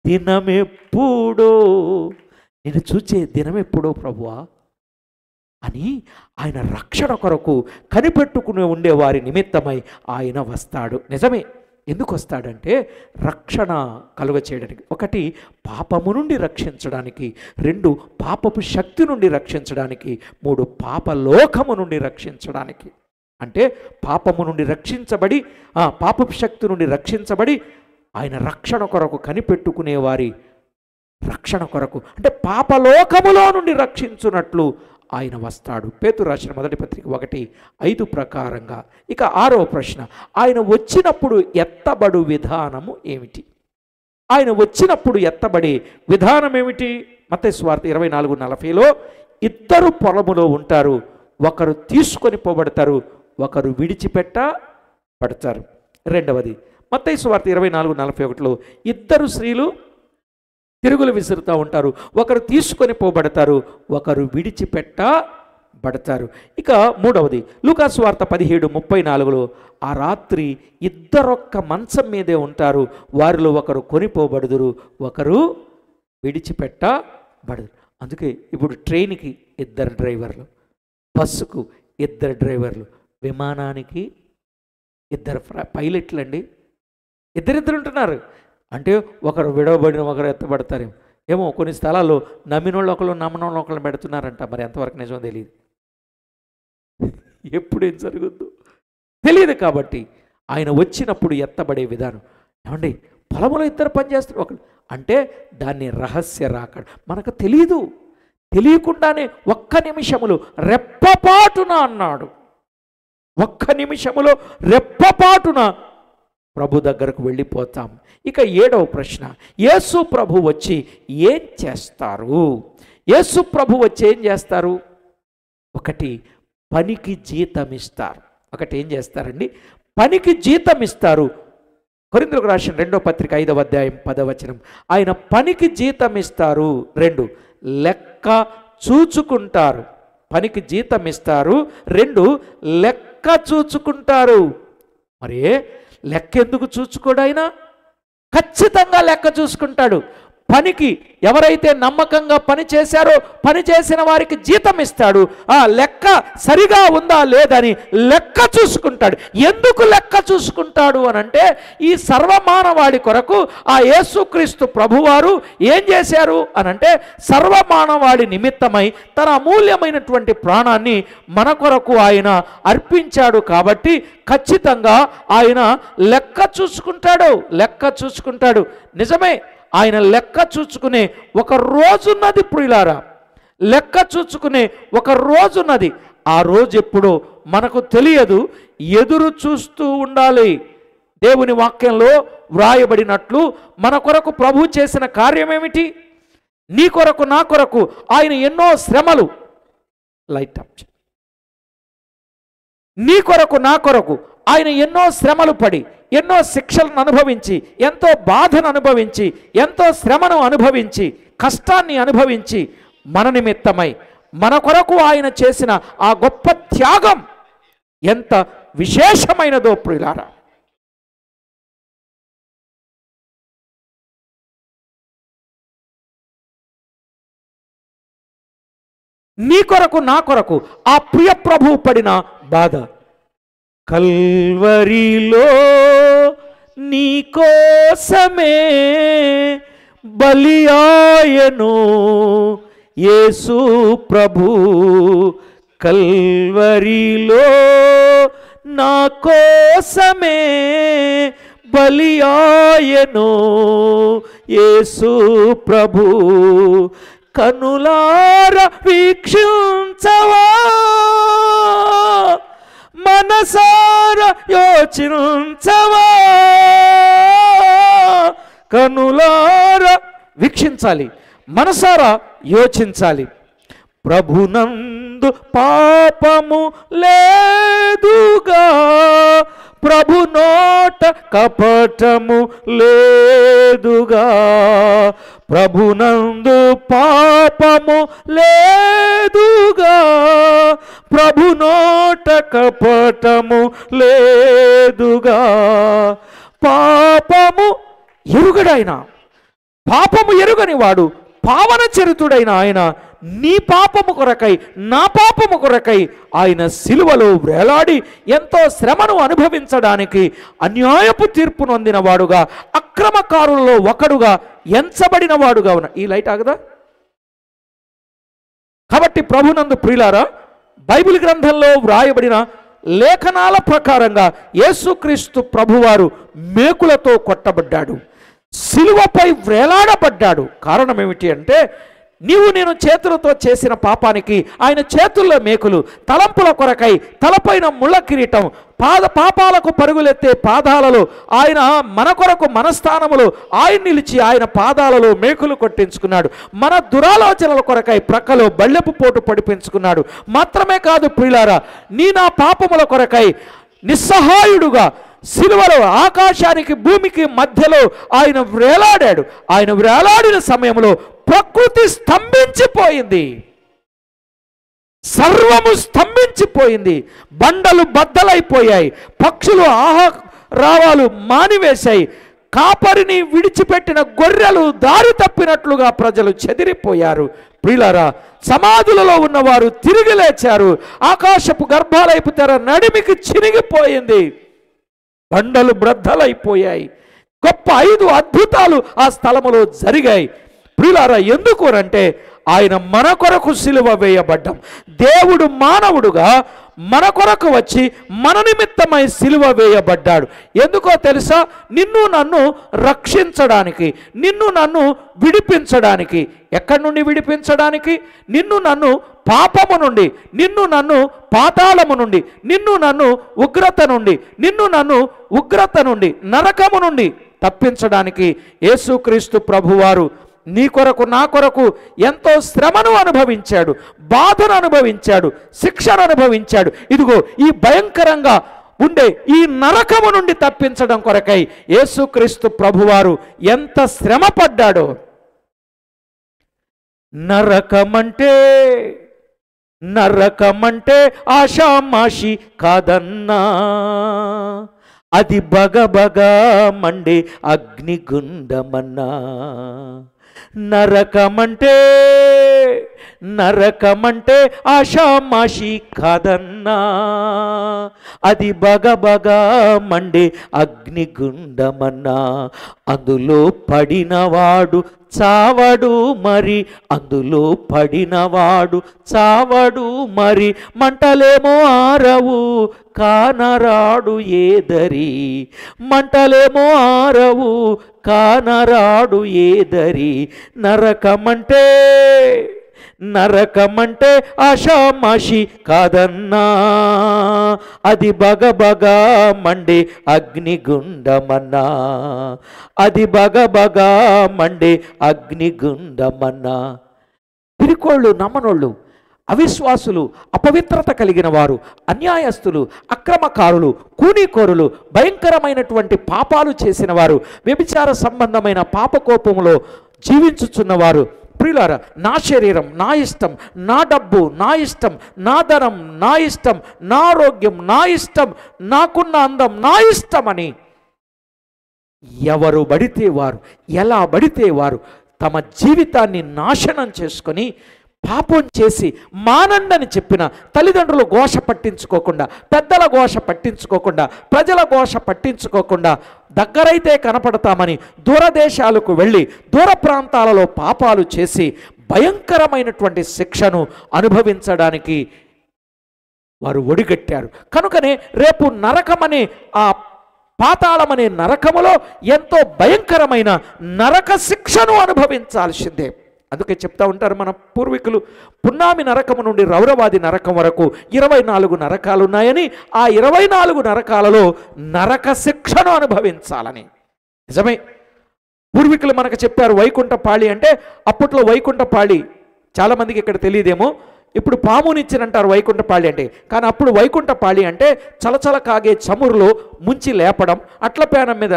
దినమెప్పుడో, నేను చూచే దినమెప్పుడో ప్రభువా అని ఆయన రక్షణ కొరకు కనిపెట్టుకుని ఉండేవారి నిమిత్తమై ఆయన వస్తాడు. నిజమే. ఎందుకు వస్తాడంటే రక్షణ కలుగ చేయడానికి. ఒకటి పాపము నుండి రక్షించడానికి, 2 పాపపు శక్తి నుండి రక్షించడానికి, 3 పాపలోకము నుండి రక్షించడానికి. అంటే పాపము నుండి రక్షించబడి, పాపపు శక్తి నుండి రక్షించబడి ఆయన రక్షణ కొరకు కనిపెట్టుకునే వారి రక్షణ కొరకు, అంటే పాపలోకములో నుండి రక్షించున్నట్లు ఆయన వస్తాడు. పేతురు రాసిన మొదటి పత్రిక 1:5 ప్రకారంగా. ఇక 6వ ప్రశ్న, ఆయన వచ్చినప్పుడు ఎత్తబడు విధానము ఏమిటి? ఆయన వచ్చినప్పుడు ఎత్తబడే విధానం ఏమిటి? మత్తయి సువార్త 24:40లో 2 పొలములో ఉంటారు, ఒకరు తీసుకొని పోబడతారు, ఒకరు విడిచిపెట్టబడతారు. రెండవది మత్తయి సువార్త 24:41లో ఇద్దరు స్త్రీలు తిరుగులు విసురుతూ ఉంటారు, ఒకరు తీసుకొని పోబడతారు, ఒకరు విడిచిపెట్టబడతారు. ఇక మూడవది లూకా సువార్త 17:34లో ఆ రాత్రి ఇద్దరొక్క మంచం మీదే ఉంటారు, వారిలో ఒకరు కొనిపోబడుదురు, ఒకరు విడిచిపెట్టబడరు. అందుకే ఇప్పుడు ట్రైన్కి ఇద్దరు డ్రైవర్లు, బస్సుకు ఇద్దరు డ్రైవర్లు, విమానానికి ఇద్దరు పైలట్లు అండి. ఇద్దరిద్దరు ఉంటున్నారు. అంటే ఒకరు విడవబడిన ఒకరు ఎత్తబడతారేమో. ఏమో కొన్ని స్థలాల్లో నమ్మినోళ్ళు ఒకళ్ళు నమ్మనోళ్ళు ఒకళ్ళు పెడుతున్నారంట. మరి ఎంతవరకు నిజమో తెలియదు, ఎప్పుడేం జరుగుద్దో తెలియదు. కాబట్టి ఆయన వచ్చినప్పుడు ఎత్తబడే విధానం ఏమండి, పొలంలో ఇద్దరు పనిచేస్తారు ఒకళ్ళు అంటే దాన్ని రహస్య రాకడ మనకు తెలియదు. తెలియకుండానే ఒక్క నిమిషములో రెప్పపాటున అన్నాడు. ఒక్క నిమిషములో రెప్పపాటున ప్రభు దగ్గరకు వెళ్ళిపోతాం. ఇక 7వ ప్రశ్న, యేసు ప్రభు వచ్చి ఏం చేస్తారు? యేసు ప్రభు వచ్చి ఏం చేస్తారు? ఒకటి, పనికి జీతం ఇస్తారు. ఒకటి ఏం చేస్తారండి? పనికి జీతం ఇస్తారు. కొరింథీయులకు రాసిన 2వ పత్రిక 5వ అధ్యాయం 10వ వచనం, ఆయన పనికి జీతం ఇస్తారు. 2, లెక్క చూచుకుంటారు. పనికి జీతం ఇస్తారు. 2, లెక్క చూచుకుంటారు. మరి లెక్క ఎందుకు చూచుకోడు? ఆయన ఖచ్చితంగా లెక్క చూసుకుంటాడు. పనికి ఎవరైతే నమ్మకంగా పని చేశారో పని చేసిన వారికి జీతం ఇస్తాడు. ఆ లెక్క సరిగా ఉందా లేదని లెక్క చూసుకుంటాడు. ఎందుకు లెక్క చూసుకుంటాడు అనంటే ఈ సర్వమానవాడి కొరకు ఆ యేసుక్రీస్తు ప్రభువారు ఏం చేశారు అనంటే సర్వమానవాడి నిమిత్తమై తన అమూల్యమైనటువంటి ప్రాణాన్ని మన కొరకు ఆయన అర్పించాడు. కాబట్టి ఖచ్చితంగా ఆయన లెక్క చూసుకుంటాడు. లెక్క చూసుకుంటాడు. నిజమే, ఆయన లెక్క చూచుకునే ఒక రోజున్నది ప్రియులారా. లెక్క చూచుకునే ఒక రోజున్నది. ఆ రోజు ఎప్పుడో మనకు తెలియదు, ఎదురు చూస్తూ ఉండాలి. దేవుని వాక్యంలో వ్రాయబడినట్లు మన కొరకు ప్రభు చేసిన కార్యమేమిటి? నీ కొరకు నా కొరకు ఆయన ఎన్నో శ్రమలు, లైట్ అప్, నీ కొరకు నా కొరకు ఆయన ఎన్నో శ్రమలు పడి ఎన్నో శిక్షలను అనుభవించి ఎంతో బాధను అనుభవించి ఎంతో శ్రమను అనుభవించి కష్టాన్ని అనుభవించి మన నిమిత్తమై మన కొరకు ఆయన చేసిన ఆ గొప్ప త్యాగం ఎంత విశేషమైనదో ప్రియులారా. నీ కొరకు నా కొరకు ఆ ప్రియ ప్రభువు పడిన బాధ, కల్వరిలో నీ కోసమే బలియాయను యేసు ప్రభు. కల్వరిలో నా కోసమే బలియాయను యేసు ప్రభు. కనులార వీక్షించవా, మనసార యోచించవా. కనులార వీక్షించాలి, మనసారా యోచించాలి. ప్రభునందు పాపము లేదుగా, ప్రభు నోట కపటము లేదుగా. ప్రభునందు పాపము లేదుగా, ప్రభు నోట కపటము లేదుగా. పాపము ఎరుగడైన, పాపము ఎరుగని వాడు పావన చరితుడైన ఆయన నీ పాపము కొరకై నా పాపము కొరకై ఆయన సిలువలో వేలాడి ఎంతో శ్రమను అనుభవించడానికి అన్యాయపు తీర్పు నొందిన వాడుగా, అక్రమకారులలో ఒకడుగా ఎంచబడిన వాడుగా ఉన్న ఈ లైట్ ఆగదా? కాబట్టి ప్రభునందు ప్రియులారా, బైబిల్ గ్రంథంలో వ్రాయబడిన లేఖనాల ప్రకారంగా యేసుక్రీస్తు ప్రభువారు మేకులతో కొట్టబడ్డాడు, సిలువపై వేలాడబడ్డాడు. కారణం ఏమిటి అంటే నీవు నేను చేతులతో చేసిన పాపానికి ఆయన చేతుల్లో మేకులు, తలంపుల కొరకై తలపైన ముళ్ళ కిరీటం, పాపాలకు పరుగులెత్తే పాదాలలో ఆయన మన కొరకు మన స్థానములో ఆయన నిలిచి ఆయన పాదాలలో మేకులు కొట్టించుకున్నాడు. మన దురాలోచనల కొరకై ప్రక్కలో బళ్ళెపు పోటు పడిపించుకున్నాడు. మాత్రమే కాదు ప్రియులారా, నా పాపముల కొరకై నిస్సహాయుడుగా సిలువలో ఆకాశానికి భూమికి మధ్యలో ఆయన వేలాడాడు. ఆయన వేలాడిన సమయంలో ప్రకృతి స్తంభించిపోయింది, సర్వము స్తంభించిపోయింది. బండలు బద్దలైపోయాయి, పక్షులు రావాలు మానివేశాయి, కాపరిని విడిచిపెట్టిన గొర్రెలు దారి తప్పినట్లుగా ప్రజలు చెదిరిపోయారు. ప్రియులారా, సమాధులలో ఉన్నవారు తిరిగి లేచారు. ఆకాశపు గర్భాలైపు తెర నడిమికి చినిగిపోయింది, బండలు బ్రద్దలైపోయాయి. గొప్ప 5 అద్భుతాలు ఆ స్థలములో జరిగాయి. ప్రియులారా, ఎందుకు అంటే ఆయన మన కొరకు సిలువ వేయబడ్డం. దేవుడు మానవుడుగా మన కొరకు వచ్చి మన నిమిత్తమై సిలువ వేయబడ్డాడు. ఎందుకో తెలుసా? నిన్ను నన్ను రక్షించడానికి, నిన్ను నన్ను విడిపించడానికి. ఎక్కడి నుండి విడిపించడానికి? నిన్ను నన్ను పాపము నుండి, నిన్ను నన్ను పాతాళము నుండి, నిన్ను నన్ను ఉగ్రత నుండి నరకము నుండి తప్పించడానికి యేసుక్రీస్తు ప్రభువారు నీ కొరకు నా కొరకు ఎంతో శ్రమను అనుభవించాడు, బాధను అనుభవించాడు, శిక్షను అనుభవించాడు. ఇదిగో ఈ భయంకరంగా ఉండే ఈ నరకము నుండి తప్పించడం కొరకై యేసుక్రీస్తు ప్రభువారు ఎంత శ్రమ పడ్డాడో. నరకమంటే ఆషామాషి కాదన్నా, అది బగబగ మండే అగ్నిగుండమన్నా. నరకమంటే ఆషామాషి కాదన్నా, అది బగబగ మండే అగ్నిగుండమన్నా. అందులో పడినవాడు చావడు మరి, అందులో పడినవాడు చావడు మరి. మంటలేమో ఆరవు కానరాడు ఏదరి, మంటలేమో ఆరవు కానరాడు ఏదరి. నరకమంటే ఆషామాషి కాదన్నా, అది బగబగ మండే అగ్నిగుండమన్నా, అది బగబగ మండే అగ్నిగుండమన్నా. పిరికోళ్ళు, నమ్మనోళ్ళు, అవిశ్వాసులు, అపవిత్రత కలిగిన వారు, అన్యాయస్తులు, అక్రమకారులు, కూనీకోరులు, భయంకరమైనటువంటి పాపాలు చేసిన వారు, వ్యభిచార సంబంధమైన పాపకోపములో జీవించుచున్నవారు. ప్రియులారా, నా శరీరం నా ఇష్టం, నా డబ్బు నా ఇష్టం, నా ధనం నా ఇష్టం, నా ఆరోగ్యం నా ఇష్టం, నాకున్న అందం నా ఇష్టమని ఎవరు పడితే వారు, ఎలా పడితే వారు తమ జీవితాన్ని నాశనం చేసుకొని పాపం చేసి మానండని చెప్పిన తల్లిదండ్రుల ఘోష పట్టించుకోకుండా, పెద్దల ఘోష పట్టించుకోకుండా, ప్రజల ఘోష పట్టించుకోకుండా దగ్గరైతే కనపడతామని దూరదేశాలకు వెళ్ళి దూర ప్రాంతాలలో పాపాలు చేసి భయంకరమైనటువంటి శిక్షను అనుభవించడానికి వారు ఒడిగట్టారు. కనుకనే రేపు నరకమనే ఆ పాతాళమనే నరకములో ఎంతో భయంకరమైన నరక శిక్షను అనుభవించాల్సిందే. అందుకే చెప్తా ఉంటారు మన పూర్వీకులు, పున్నామి నరకము నుండి రౌరవాది నరకం వరకు 24 నరకాలు ఉన్నాయని, ఆ 24 నరకాలలో నరక శిక్షను అనుభవించాలని. నిజమే, పూర్వీకులు మనకు చెప్పారు. వైకుంఠపాళి అంటే, అప్పట్లో వైకుంఠపాళి చాలామందికి ఇక్కడ తెలియదేమో, ఇప్పుడు పామునిచ్చినంటారు వైకుంఠపాళి అంటే. కానీ అప్పుడు వైకుంఠపాళి అంటే చలచల కాగే చమురులో ముంచి లేపడం, అట్ల పేనం మీద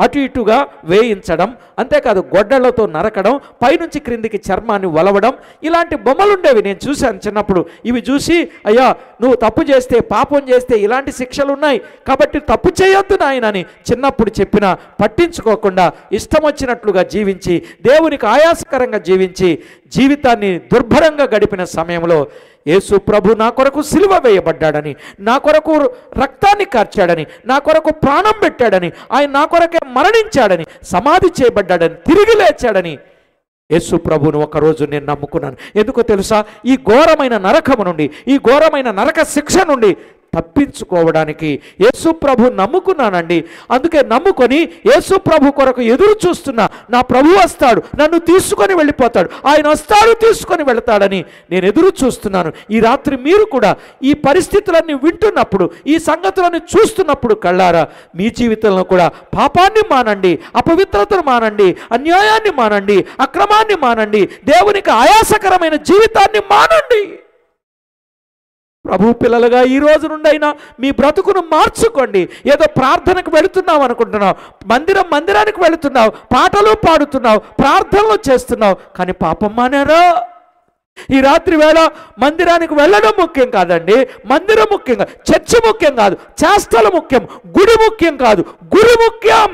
అటు ఇటుగా వేయించడం, అంతేకాదు గొడ్డళ్లతో నరకడం, పైనుంచి క్రిందికి చర్మాన్ని వలవడం, ఇలాంటి బొమ్మలు ఉండేవి. నేను చూశాను చిన్నప్పుడు. ఇవి చూసి అయ్యా నువ్వు తప్పు చేస్తే, పాపం చేస్తే ఇలాంటి శిక్షలు ఉన్నాయి కాబట్టి తప్పు చేయొద్దు నాయనని చిన్నప్పుడు చెప్పినా పట్టించుకోకుండా ఇష్టం వచ్చినట్లుగా జీవించి, దేవునికి ఆయాసకరంగా జీవించి జీవితాన్ని దుర్భరంగా గడిపిన సమయంలో యేసు ప్రభు నా కొరకు సిలువ వేయబడ్డాడని, నా కొరకు రక్తాన్ని కార్చాడని, నా కొరకు ప్రాణం పెట్టాడని, ఆయన నా కొరకే మరణించాడని, సమాధి చేయబడ్డాడని, తిరిగి లేచాడని యేసు ప్రభువును ఒకరోజు నేను నమ్ముకున్నాను. ఎందుకో తెలుసా? ఈ ఘోరమైన నరకము నుండి, ఈ ఘోరమైన నరక శిక్ష నుండి తప్పించుకోవడానికి యేసు ప్రభు నమ్ముకున్నానండి. అందుకే నమ్ముకొని యేసు ప్రభు కొరకు ఎదురు చూస్తున్నా. నా ప్రభు వస్తాడు, నన్ను తీసుకొని వెళ్ళిపోతాడు, ఆయన వస్తాడు, తీసుకొని వెళతాడని నేను ఎదురు చూస్తున్నాను. ఈ రాత్రి మీరు కూడా ఈ పరిస్థితులన్నీ వింటున్నప్పుడు, ఈ సంగతులను చూస్తున్నప్పుడు కళ్ళారా మీ జీవితంలో కూడా పాపాన్ని మానండి, అపవిత్రతను మానండి, అన్యాయాన్ని మానండి, అక్రమాన్ని మానండి, దేవునికి ఆయాసకరమైన జీవితాన్ని మానండి. ప్రభు పిల్లలుగా ఈ రోజు నుండి అయినా మీ బ్రతుకును మార్చుకోండి. ఏదో ప్రార్థనకు వెళుతున్నావు అనుకుంటున్నావు, మందిరానికి వెళుతున్నావు, పాటలు పాడుతున్నావు, ప్రార్థనలు చేస్తున్నావు, కానీ పాపం మానారా? ఈ రాత్రి వేళ మందిరానికి వెళ్ళడం ముఖ్యం కాదండి, మందిరం ముఖ్యంగా, చర్చి ముఖ్యం కాదు, చేష్టలు ముఖ్యం, గుడి ముఖ్యం కాదు, గురి ముఖ్యం.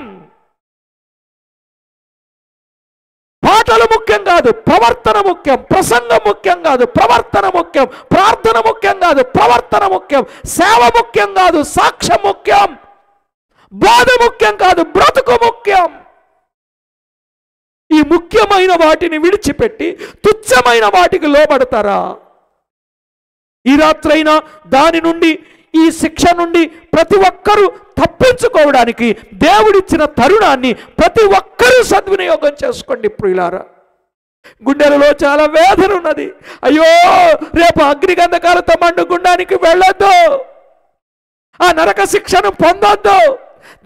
పాటలు ముఖ్యం కాదు, ప్రవర్తన ముఖ్యం. ప్రసంగం ముఖ్యం కాదు, ప్రవర్తన ముఖ్యం. ప్రార్థన ముఖ్యం కాదు, ప్రవర్తన ముఖ్యం. సేవ ముఖ్యం కాదు, సాక్ష్యం ముఖ్యం. బాధ ముఖ్యం కాదు, బ్రతుకు ముఖ్యం. ఈ ముఖ్యమైన వాటిని విడిచిపెట్టి తుచ్చమైన వాటికి లోబడతారా? ఈ రాత్రైనా దాని నుండి, ఈ శిక్ష నుండి ప్రతి ఒక్కరూ తప్పించుకోవడానికి దేవుడిచ్చిన తరుణాన్ని ప్రతి ఒక్కరూ సద్వినియోగం చేసుకోండి ప్రియులారా. గుండెలలో చాలా వేదన ఉన్నది. అయ్యో, రేపు అగ్నిగంధకాలతో మండు గుండానికి వెళ్ళొద్దు, ఆ నరక శిక్షను పొందొద్దు.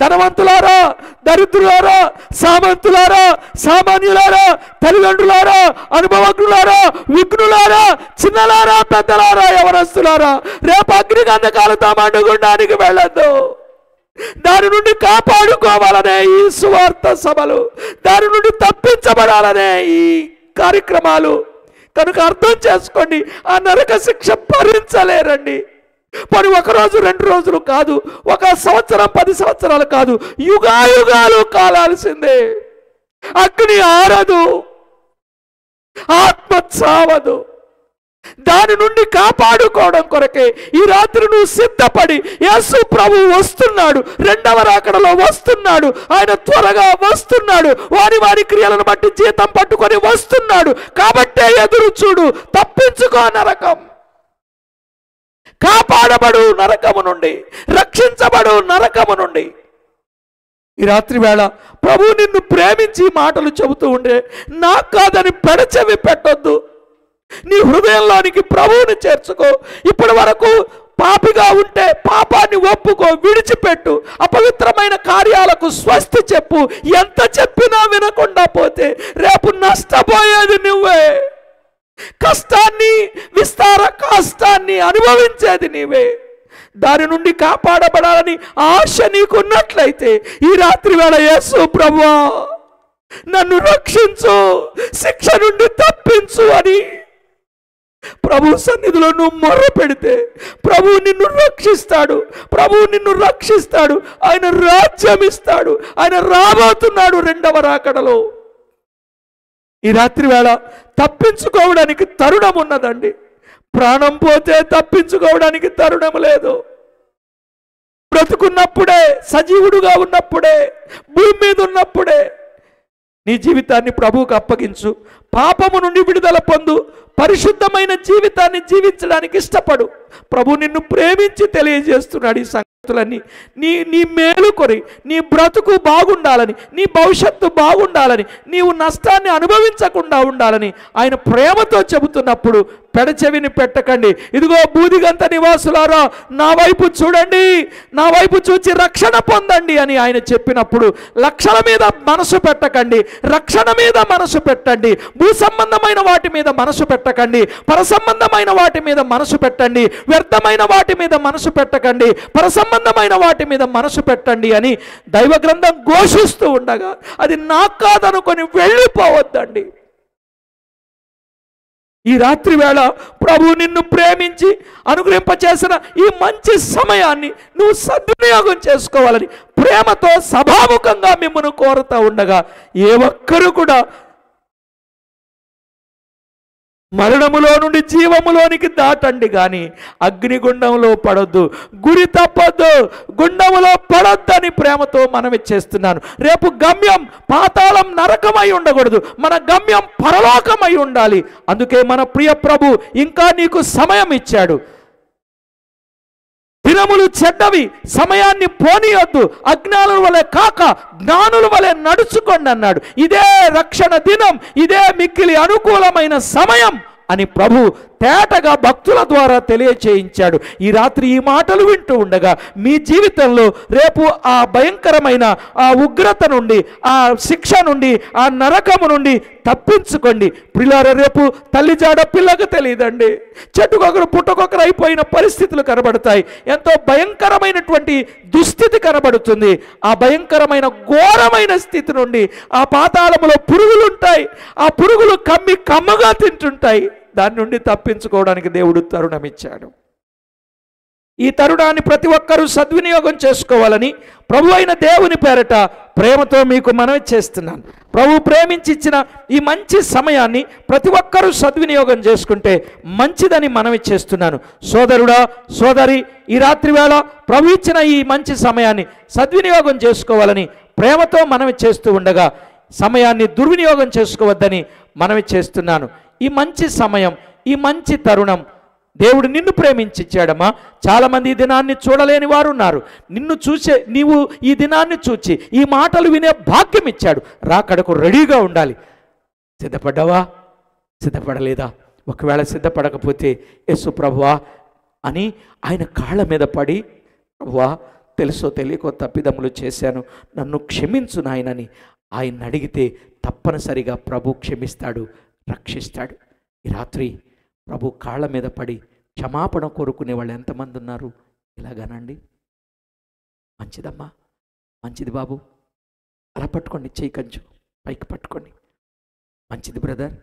ధనవంతులారా, దరిద్రులారా, సామంతులారా, సామాన్యులారా, తల్లిదండ్రులారా, అనుభవజ్ఞులారా, విఘ్నులారా, చిన్నలారా, పెద్దలారా, యవనస్తులారా, రేపు అగ్నిగంధకాలతో మండుగుండానికి వెళ్ళొద్దు. దాని నుండి కాపాడుకోవాలనే ఈ సువార్త సభలు, దాని నుండి తప్పించబడాలనే ఈ కార్యక్రమాలు. కనుక అర్థం చేసుకోండి, ఆ నరక శిక్ష భరించలేరండి. మరి 1 రోజు 2 రోజులు కాదు, 1 సంవత్సరం 10 సంవత్సరాలు కాదు, యుగాయుగాలు కాలాల్సిందే. అగ్ని ఆరదు, ఆత్మ చావదు. దాని నుండి కాపాడుకోవడం కొరకే ఈ రాత్రి నువ్వు సిద్ధపడి, యేసు ప్రభు వస్తున్నాడు, 2వ రాకడలో వస్తున్నాడు, ఆయన త్వరగా వస్తున్నాడు, వారి క్రియలను బట్టి జీతం పట్టుకొని వస్తున్నాడు. కాబట్టే ఎదురు చూడు, తప్పించుకో నరకం, కాపాడబడు నరకము నుండి, రక్షించబడు నరకము నుండి. ఈ రాత్రి వేళ ప్రభు నిన్ను ప్రేమించి మాటలు చెబుతూ ఉండే, నాకు కాదని పెడచెవి పెట్టొద్దు. నీ హృదయంలోనికి ప్రభువుని చేర్చుకో. ఇప్పటి వరకు పాపిగా ఉంటే పాపాన్ని ఒప్పుకో, విడిచిపెట్టు. అపవిత్రమైన కార్యాలకు స్వస్తి చెప్పు. ఎంత చెప్పినా వినకుండా పోతే రేపు నష్టపోయేది నువ్వే. కష్టాన్ని, విస్తార కష్టాన్ని అనుభవించేది నీవే. దాని నుండి కాపాడబడాలని ఆశ నీకున్నట్లయితే ఈ రాత్రి వేళ యేసు ప్రభువా నన్ను రక్షించు, శిక్ష నుండి తప్పించు అని ప్రభు సన్నిధిలో నువ్వు మొర్ర పెడితే ప్రభు నిన్ను రక్షిస్తాడు. ప్రభు నిన్ను రక్షిస్తాడు. ఆయన రాజ్యం ఇస్తాడు. ఆయన రాబోతున్నాడు 2వ రాకడలో. ఈ రాత్రి వేళ తప్పించుకోవడానికి తరుణం ఉన్నదండి. ప్రాణం పోతే తప్పించుకోవడానికి తరుణం లేదు. బ్రతుకున్నప్పుడే, సజీవుడుగా ఉన్నప్పుడే, భూమి మీద ఉన్నప్పుడే నీ జీవితాన్ని ప్రభువుకు అప్పగించు. పాపము నుండి విడుదల పొందు. పరిశుద్ధమైన జీవితాన్ని జీవించడానికి ఇష్టపడు. ప్రభు నిన్ను ప్రేమించి తెలియజేస్తున్నాడు ఈ సంగతులన్నీ. నీ మేలు కొరి, నీ బ్రతుకు బాగుండాలని, నీ భవిష్యత్తు బాగుండాలని, నీవు నష్టాన్ని అనుభవించకుండా ఉండాలని ఆయన ప్రేమతో చెబుతున్నప్పుడు పెడచెవిని పెట్టకండి. ఇదిగో బూదిగంత నివాసులారా, నా వైపు చూడండి, నా వైపు చూచి రక్షణ పొందండి అని ఆయన చెప్పినప్పుడు లక్షల మీద మనసు పెట్టకండి, రక్షణ మీద మనసు పెట్టండి. భూ సంబంధమైన వాటి మీద మనసు పెట్టకండి, పర సంబంధమైన వాటి మీద మనసు పెట్టండి, వ్యర్థమైన వాటి మీద మనసు పెట్టకండి, పర సంబంధమైన వాటి మీద మనసు పెట్టండి అని దైవ గ్రంథం ఘోషిస్తూ ఉండగా అది నాకు కాదనుకొని వెళ్ళిపోవద్దండి. ఈ రాత్రి వేళ ప్రభు నిన్ను ప్రేమించి అనుగ్రహింపచేసిన ఈ మంచి సమయాన్ని నువ్వు సద్వినియోగం చేసుకోవాలని ప్రేమతో సభాముఖంగా మిమ్మల్ని కోరుతూ ఉండగా ఏ ఒక్కరు కూడా మరణములో నుండి జీవములోనికి దాటండి కానీ అగ్నిగుండంలో పడొద్దు, గురి తప్పొద్దు, గుండములో పడొద్దని ప్రేమతో మనవి చేస్తున్నాను. రేపు గమ్యం పాతాళం, నరకమై ఉండకూడదు. మన గమ్యం పరలోకమై ఉండాలి. అందుకే మన ప్రియ ప్రభు ఇంకా నీకు సమయం ఇచ్చాడు. దినములు చెడ్డవి, సమయాన్ని పోనీయొద్దు, అజ్ఞానుల వలె కాక జ్ఞానుల వలె నడుచుకోండి అన్నాడు. ఇదే రక్షణ దినం, ఇదే మిక్కిలి అనుకూలమైన సమయం అని ప్రభు తేటగా భక్తుల ద్వారా తెలియచేయించాడు. ఈ రాత్రి ఈ మాటలు వింటూ ఉండగా మీ జీవితంలో రేపు ఆ భయంకరమైన ఆ ఉగ్రత నుండి, ఆ శిక్ష నుండి, ఆ నరకము నుండి తప్పించుకోండి. ప్రియులారా, రేపు తల్లి జాడ పిల్లకు తెలియదండి. చెట్టుకొకరు పుట్టకొకరు అయిపోయిన పరిస్థితులు కనబడతాయి. ఎంతో భయంకరమైనటువంటి దుస్థితి కనబడుతుంది. ఆ భయంకరమైన ఘోరమైన స్థితి నుండి ఆ పాతాళములో పురుగులుంటాయి. ఆ పురుగులు కమ్మగా తింటుంటాయి. దాని నుండి తప్పించుకోవడానికి దేవుడు తరుణం ఇచ్చాడు. ఈ తరుణాన్ని ప్రతి ఒక్కరూ సద్వినియోగం చేసుకోవాలని ప్రభు అయిన దేవుని పేరట ప్రేమతో మీకు మనవి చేస్తున్నాను. ప్రభు ప్రేమించి ఇచ్చిన ఈ మంచి సమయాన్ని ప్రతి ఒక్కరూ సద్వినియోగం చేసుకుంటే మంచిదని మనవి చేస్తున్నాను. సోదరుడా, సోదరి, ఈ రాత్రి వేళ ప్రభు ఇచ్చిన ఈ మంచి సమయాన్ని సద్వినియోగం చేసుకోవాలని ప్రేమతో మనవి చేస్తూ ఉండగా సమయాన్ని దుర్వినియోగం చేసుకోవద్దని మనవి చేస్తున్నాను. ఈ మంచి సమయం, ఈ మంచి తరుణం దేవుడు నిన్ను ప్రేమించి ఇచ్చాడమ్మా. చాలామంది ఈ దినాన్ని చూడలేని వారు ఉన్నారు. నిన్ను చూసే నీవు ఈ దినాన్ని చూచి ఈ మాటలు వినే భాగ్యం ఇచ్చాడు. రాకడకు రెడీగా ఉండాలి. సిద్ధపడ్డావా? సిద్ధపడలేదా? ఒకవేళ సిద్ధపడకపోతే యేసు ప్రభువా అని ఆయన కాళ్ళ మీద పడి, ప్రభువా తెలుసో తెలియకో తప్పిదములు చేశాను, నన్ను క్షమించు నాయనని ఆయన అడిగితే తప్పనిసరిగా ప్రభు క్షమిస్తాడు, రక్షిస్తాడు. ఈ రాత్రి ప్రభు కాళ్ళ మీద పడి క్షమాపణ కోరుకునే వాళ్ళు ఎంతమంది ఉన్నారు? ఇలాగానండి. మంచిదమ్మా, మంచిది బాబు, అలా పట్టుకోండి, చెయ్యి కంచు పైకి పట్టుకోండి. మంచిది బ్రదర్,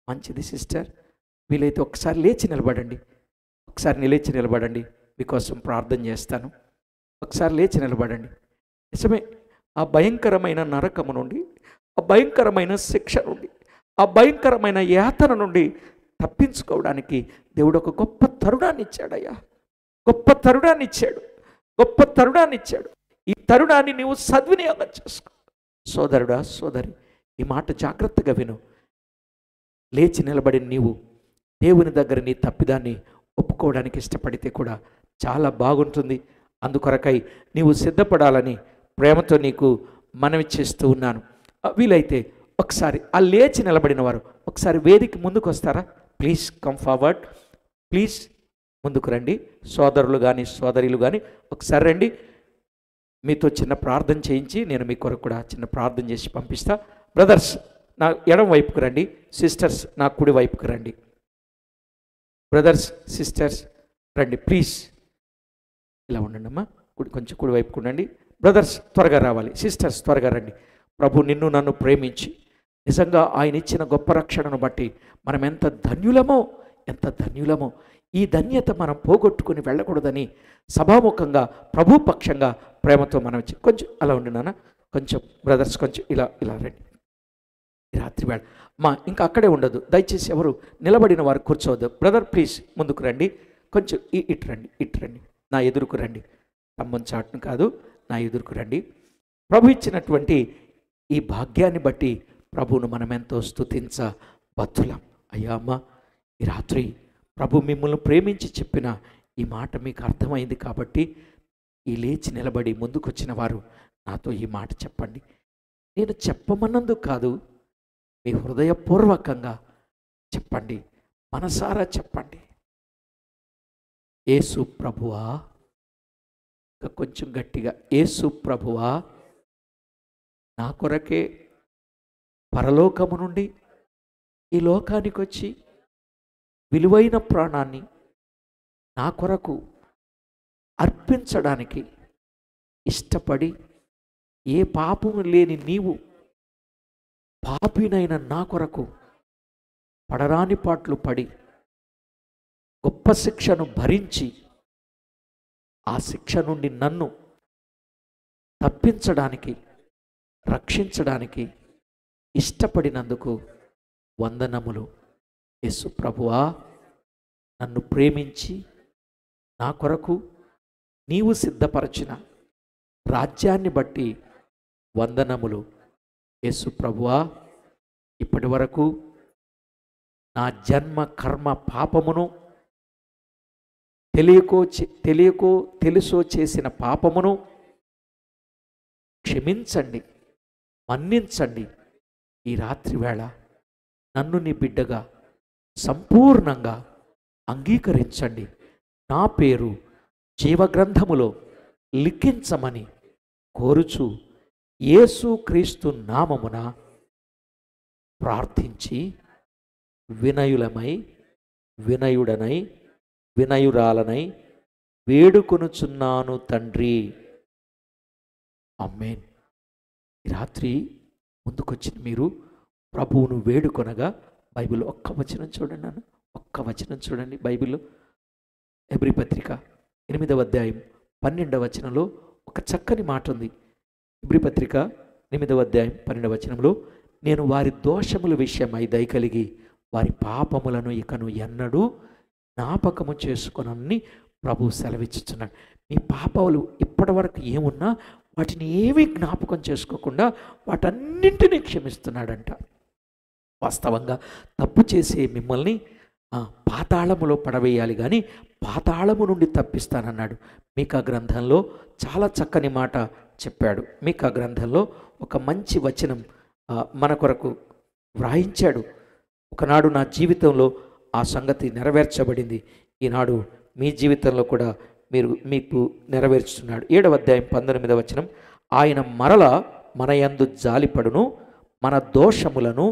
మంచిది సిస్టర్. వీలైతే ఒకసారి లేచి నిలబడండి. ఒకసారి లేచి నిలబడండి, మీకోసం ప్రార్థన చేస్తాను. ఒకసారి లేచి నిలబడండి. నిజమే, ఆ భయంకరమైన నరకము నుండి, ఆ భయంకరమైన శిక్ష నుండి, ఆ భయంకరమైన యాతన నుండి తప్పించుకోవడానికి దేవుడు ఒక గొప్ప తరుణాన్ని ఇచ్చాడయ్యా. గొప్ప తరుణాన్ని ఇచ్చాడు, గొప్ప తరుణాన్ని ఇచ్చాడు. ఈ తరుణాన్ని నీవు సద్వినియోగం చేసుకో. సోదరుడా, సోదరి, ఈ మాట జాగ్రత్తగా విను. లేచి నిలబడి నీవు దేవుని దగ్గర నీ తప్పిదాన్ని ఒప్పుకోవడానికి ఇష్టపడితే కూడా చాలా బాగుంటుంది. అందుకొరకై నీవు సిద్ధపడాలని ప్రేమతో నీకు మనవి చేస్తూ ఉన్నాను. వీలైతే ఒకసారి ఆ లేచి నిలబడిన వారు ఒకసారి వేదిక ముందుకు వస్తారా? ప్లీజ్ కమ్ ఫార్వర్డ్, ప్లీజ్ ముందుకు రండి. సోదరులు కానీ సోదరులు కానీ ఒకసారి రండి. మీతో చిన్న ప్రార్థన చేయించి నేను మీ కొరకు కూడా చిన్న ప్రార్థన చేసి పంపిస్తా. బ్రదర్స్ నా ఎడం వైపుకు రండి, సిస్టర్స్ నా కుడి వైపుకు రండి. బ్రదర్స్, సిస్టర్స్ రండి ప్లీజ్. ఇలా ఉండండి అమ్మా, కొంచెం కుడి వైపుకు ఉండండి. బ్రదర్స్ త్వరగా రావాలి, సిస్టర్స్ త్వరగా రండి. ప్రభు నిన్ను నన్ను ప్రేమించి నిజంగా ఆయన ఇచ్చిన గొప్ప రక్షణను బట్టి మనం ఎంత ధన్యులమో, ఎంత ధన్యులమో. ఈ ధన్యత మనం పోగొట్టుకుని వెళ్ళకూడదని సభాముఖంగా ప్రభు పక్షంగా ప్రేమతో మనం కొంచెం అలా ఉండి నాన్న, కొంచెం బ్రదర్స్ కొంచెం ఇలా ఇలా రండి. రాత్రి వేళ మా ఇంకా అక్కడే ఉండదు, దయచేసి ఎవరు నిలబడిన వారు కూర్చోవద్దు. బ్రదర్ ప్లీజ్ ముందుకు రండి, కొంచెం ఇటు రండి, ఇటు రండి, నా ఎదురుకు రండి. స్తంభం చాటును కాదు, నా ఎదురుకు రండి. ప్రభు ఇచ్చినటువంటి ఈ భాగ్యాన్ని బట్టి ప్రభువును మనం ఎంతో స్తుతించబద్ధులం. అయ్యా అమ్మ, ఈ రాత్రి ప్రభు మిమ్మల్ని ప్రేమించి చెప్పిన ఈ మాట మీకు అర్థమైంది కాబట్టి ఈ లేచి నిలబడి ముందుకొచ్చిన వారు నాతో ఈ మాట చెప్పండి. నేను చెప్పమన్నందుకు కాదు, మీ హృదయపూర్వకంగా చెప్పండి, మనసారా చెప్పండి. యేసు ప్రభువా, ఇంకా కొంచెం గట్టిగా, యేసు ప్రభువా, నా కొరకే పరలోకము నుండి ఈ లోకానికి వచ్చి విలువైన ప్రాణాన్ని నా కొరకు అర్పించడానికి ఇష్టపడి, ఏ పాపము లేని నీవు పాపినైన నా కొరకు పడరాని పాట్లు పడి గొప్ప శిక్షను భరించి ఆ శిక్ష నుండి నన్ను తప్పించడానికి, రక్షించడానికి ఇష్టపడినందుకు వందనములు. యేసు ప్రభువా, నన్ను ప్రేమించి నా కొరకు నీవు సిద్ధపరచిన రాజ్యాన్ని బట్టి వందనములు. యేసు ప్రభువా, ఇప్పటి వరకు నా జన్మ కర్మ పాపమును తెలియకో తెలుసో చేసిన పాపమును క్షమించండి, మన్నించండి. ఈ రాత్రి వేళ నన్ను నీ బిడ్డగా సంపూర్ణంగా అంగీకరించండి. నా పేరు జీవగ్రంథములో లిఖించమని కోరుచు యేసుక్రీస్తు నామమున ప్రార్థించి వినయురాలనై వేడుకొనుచున్నాను తండ్రి. ఆమేన్. ఈ రాత్రి ముందుకొచ్చిన మీరు ప్రభువును వేడుకొనగా బైబిల్ ఒక్క వచనం చూడండి, నన్ను ఒక్క వచనం చూడండి. బైబిల్లో హెబ్రీ పత్రిక 8వ అధ్యాయం 12వ వచనంలో ఒక చక్కని మాట ఉంది. హెబ్రీ పత్రిక 8వ అధ్యాయం 12వ వచనంలో, నేను వారి దోషముల విషయమై దయ కలిగి వారి పాపములను ఇకను ఎన్నడూ జ్ఞాపకము చేసుకొనని ప్రభు సెలవిచ్చుచున్నాడు. మీ పాపాలు ఇప్పటి వరకు ఏమున్నా వాటిని ఏమీ జ్ఞాపకం చేసుకోకుండా వాటన్నింటినీ క్షమిస్తున్నాడంట. వాస్తవంగా తప్పు చేసే మిమ్మల్ని పాతాళములో పడవేయాలి, కానీ పాతాళము నుండి తప్పిస్తానన్నాడు. మీకా గ్రంథంలో చాలా చక్కని మాట చెప్పాడు. మీకా గ్రంథంలో ఒక మంచి వచనం మన కొరకు వ్రాయించాడు. ఒకనాడు నా జీవితంలో ఆ సంగతి నెరవేర్చబడింది. ఈనాడు మీ జీవితంలో కూడా మీకు నెరవేర్చుతున్నాడు. 7వ అధ్యాయం 19వ వచనం, ఆయన మరల మన యందు జాలిపడును, మన దోషములను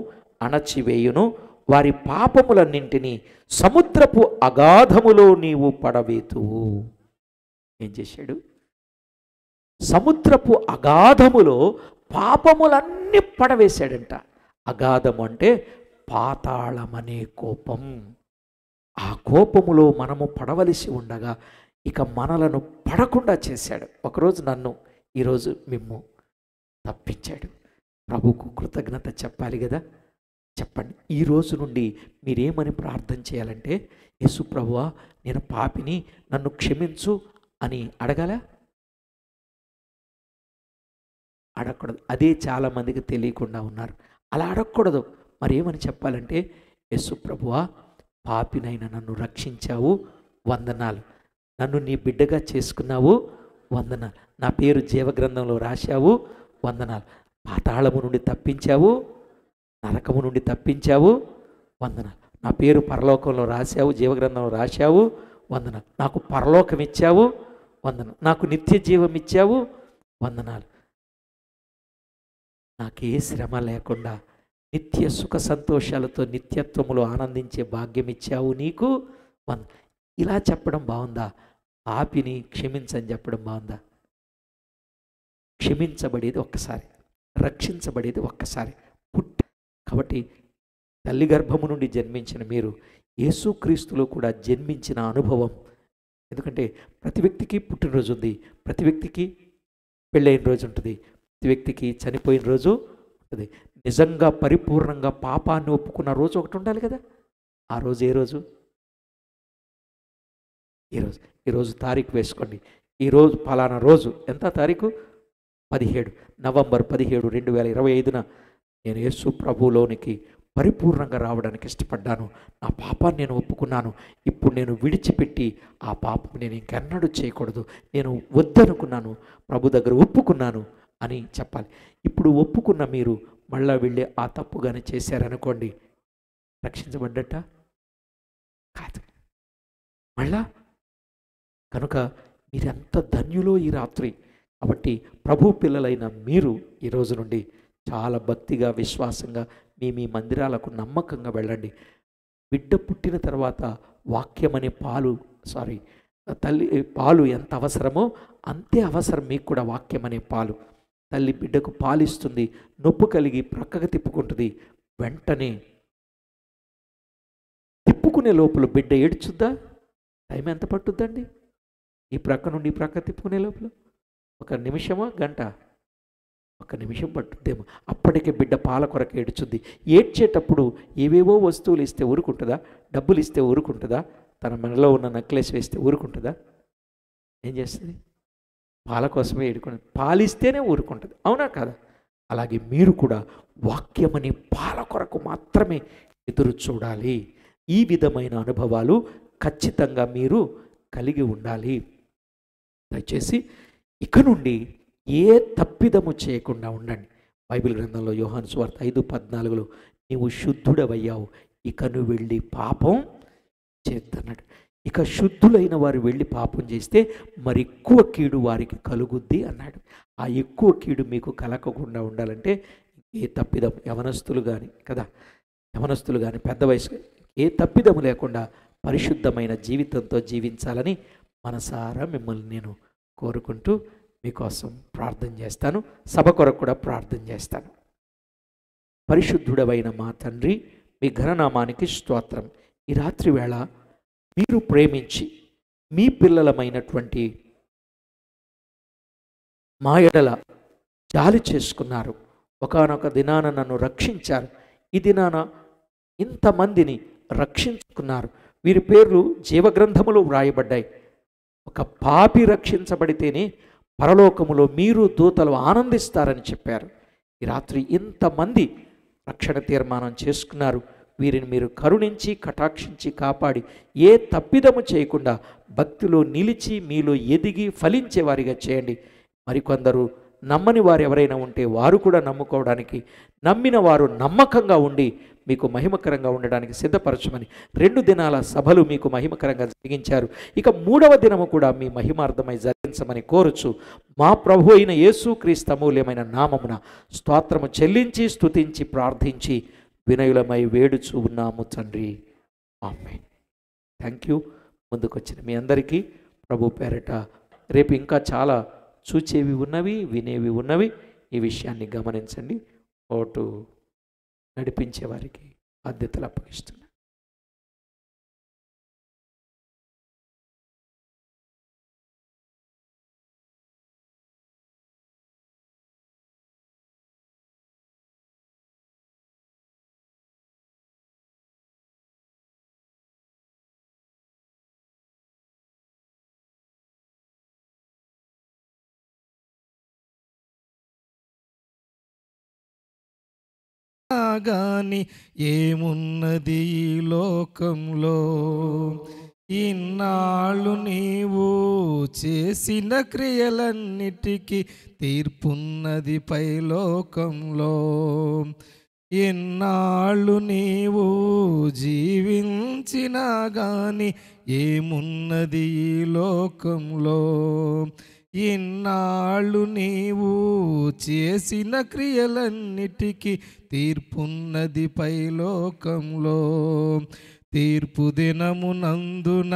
అణచివేయును, వారి పాపములన్నింటినీ సముద్రపు అగాధములో నీవు పడవేతువు. ఏం చేశాడు? సముద్రపు అగాధములో పాపములన్నీ పడవేశాడంట. అగాధము అంటే పాతాళమనే కోపం. ఆ కోపములో మనము పడవలసి ఉండగా ఇక మనలను పడకుండా చేశాడు. ఒకరోజు నన్ను, ఈరోజు మిమ్ము తప్పించాడు. ప్రభువుకు కృతజ్ఞత చెప్పాలి కదా. చెప్పండి, ఈ రోజు నుండి మీరేమని ప్రార్థన చేయాలంటే, యేసు ప్రభువా నేను పాపిని, నన్ను క్షమించు అని అడగాల? అడగకూడదు. అదే చాలామందికి తెలియకుండా ఉన్నారు. అలా అడగకూడదు. మరి ఏమని చెప్పాలంటే, యేసు ప్రభువా పాపినైన నన్ను రక్షించావు, వందనాలు. నన్ను నీ బిడ్డగా చేసుకున్నావు, వందనాలు. నా పేరు జీవగ్రంథంలో రాశావు, వందనాలు. పాతాళము నుండి తప్పించావు, నరకము నుండి తప్పించావు, వందనాలు. నా పేరు పరలోకంలో రాశావు, జీవగ్రంథంలో రాశావు, వందనాలు. నాకు పరలోకం ఇచ్చావు, వందనాలు. నాకు నిత్య జీవం ఇచ్చావు, వందనాలు. నాకే శ్రమ లేకుండా నిత్య సుఖ సంతోషాలతో నిత్యత్వములో ఆనందించే భాగ్యం ఇచ్చావు, నీకు ఇలా చెప్పడం బాగుందా? పాపిని క్షమించని చెప్పడం బాగుందా? క్షమించబడేది ఒక్కసారి, రక్షించబడేది ఒక్కసారి. కాబట్టి తల్లి గర్భము నుండి జన్మించిన మీరు యేసుక్రీస్తులో కూడా జన్మించిన అనుభవం. ఎందుకంటే ప్రతి వ్యక్తికి పుట్టినరోజు ఉంది, ప్రతి వ్యక్తికి పెళ్ళైన రోజు ఉంటుంది, ప్రతి వ్యక్తికి చనిపోయిన రోజు ఉంటుంది. నిజంగా పరిపూర్ణంగా పాపాన్ని ఒప్పుకున్న రోజు ఒకటి ఉండాలి కదా. ఆ రోజు ఏ రోజు? ఈరోజు తారీఖు వేసుకోండి. ఈరోజు ఫలానా రోజు. ఎంత తారీఖు? 17 నవంబర్ 17, 2025న నేను యేసు ప్రభువులోనికి పరిపూర్ణంగా రావడానికి ఇష్టపడ్డాను. నా పాపాన్ని నేను ఒప్పుకున్నాను. ఇప్పుడు నేను విడిచిపెట్టి ఆ పాపం నేను ఇంకెన్నడూ చేయకూడదు, నేను వద్దనుకున్నాను, ప్రభు దగ్గర ఒప్పుకున్నాను అని చెప్పాలి. ఇప్పుడు ఒప్పుకున్న మీరు మళ్ళా వెళ్ళి ఆ తప్పుగానే చేశారనుకోండి, రక్షించబడ్డట కాదు మళ్ళా. కనుక మీరెంత ధన్యులో ఈ రాత్రి. కాబట్టి ప్రభు పిల్లలైన మీరు ఈ రోజు నుండి చాలా భక్తిగా, విశ్వాసంగా మీ మందిరాలకు నమ్మకంగా వెళ్ళండి. బిడ్డ పుట్టిన తర్వాత వాక్యమనే పాలు ఎంత అవసరమో అంతే అవసరం మీకు కూడా వాక్యమనే పాలు. తల్లి బిడ్డకు పాలిస్తుంది, నొప్పు కలిగి ప్రక్కగా తిప్పుకుంటుంది. వెంటనే తిప్పుకునే లోపల బిడ్డ ఏడ్చుద్దా? టైం ఎంత పట్టుద్దండి? ఈ ప్రక్క నుండి ఈ ప్రక్క తిప్పుకునే లోపల 1 నిమిషమా, గంట? 1 నిమిషం పట్టుద్దేమో. అప్పటికే బిడ్డ పాల కొరకు ఏడ్చుద్ది. ఏడ్చేటప్పుడు ఏవేవో వస్తువులు ఇస్తే ఊరుకుంటుందా? డబ్బులు ఇస్తే ఊరుకుంటుందా? తన మెడలో ఉన్న నెక్లెస్ వేస్తే ఊరుకుంటుందా? ఏం చేస్తుంది? పాల కోసమే ఏడుకుంటుంది. పాలిస్తేనే ఊరుకుంటుంది. అవునా కాదా? అలాగే మీరు కూడా వాక్యమని పాల కొరకు మాత్రమే ఎదురు చూడాలి. ఈ విధమైన అనుభవాలు ఖచ్చితంగా మీరు కలిగి ఉండాలి. దయచేసి ఇక నుండి ఏ తప్పిదము చేయకుండా ఉండండి. బైబిల్ గ్రంథంలో యోహాను సువార్త 5:14 నీవు శుద్ధుడవయ్యావు, ఇక నువ్వు వెళ్ళి పాపం చేద్దన్నాడు. ఇక శుద్ధులైన వారు వెళ్ళి పాపం చేస్తే మరి ఎక్కువ కీడు వారికి కలుగుద్ది అన్నాడు. ఆ ఎక్కువ కీడు మీకు కలగకుండా ఉండాలంటే ఏ తప్పిదం, యవనస్తులు కానీ పెద్ద వయసు ఏ తప్పిదము లేకుండా పరిశుద్ధమైన జీవితంతో జీవించాలని మనసారా మిమ్మల్ని నేను కోరుకుంటూ మీకోసం ప్రార్థన చేస్తాను. సభ కొరకు కూడా ప్రార్థన చేస్తాను. పరిశుద్ధుడవైన మా తండ్రి, మీ ఘననామానికి స్తోత్రం. ఈ రాత్రి వేళ మీరు ప్రేమించి మీ పిల్లలమైనటువంటి మా ఎడల జాలి చేసుకున్నారు. ఒకానొక దినాన నన్ను రక్షించారు. ఈ దినాన ఇంతమందిని రక్షించుకున్నారు. వీరి పేర్లు జీవగ్రంథములో వ్రాయబడ్డాయి. ఒక పాపి రక్షించబడితేనే పరలోకములో మీరు దూతలు ఆనందిస్తారని చెప్పారు. ఈ రాత్రి ఇంతమంది రక్షణ తీర్మానం చేసుకున్నారు. వీరిని మీరు కరుణించి కటాక్షించి కాపాడి ఏ తప్పిదము చేయకుండా భక్తిలో నిలిచి మీలో ఎదిగి ఫలించేవారిగా చేయండి. మరికొందరు నమ్మని వారు ఎవరైనా ఉంటే వారు కూడా నమ్ముకోవడానికి, నమ్మిన వారు నమ్మకంగా ఉండి మీకు మహిమకరంగా ఉండడానికి సిద్ధపరచమని 2 దినాల సభలు మీకు మహిమకరంగా జరిగించారు. ఇక 3వ దినము కూడా మీ మహిమార్థమై జరిగించమని కోరుచు మా ప్రభు అయిన యేసుక్రీస్తు అమూల్యమైన నామమున స్తోత్రము చెల్లించి స్తుతించి ప్రార్థించి వినయులమై వేడుచు ఉన్నాము తండ్రి. ఆమేన్. Thank you. ముందుకొచ్చిన మీ అందరికీ ప్రభు పేరట రేపు ఇంకా చాలా చూచేవి ఉన్నవి, వినేవి ఉన్నవి. ఈ విషయాన్ని గమనించండి. ఓటు నడిపించే వారికి బాధ్యతలు అప్పగిస్తున్నాను. గాని ఏమున్నది ఈ లోకంలో, ఇన్నాళ్ళు నీవు చేసిన క్రియలన్నిటికీ తీర్పున్నది పైలోకంలో. ఎన్నాళ్ళు నీవు జీవించినా గాని ఏమున్నది ఈ లోకంలో, ఇన్నాళ్ళు నీవు చేసిన క్రియలన్నిటికీ తీర్పున్నది పైలోకంలో. తీర్పు దినమునందున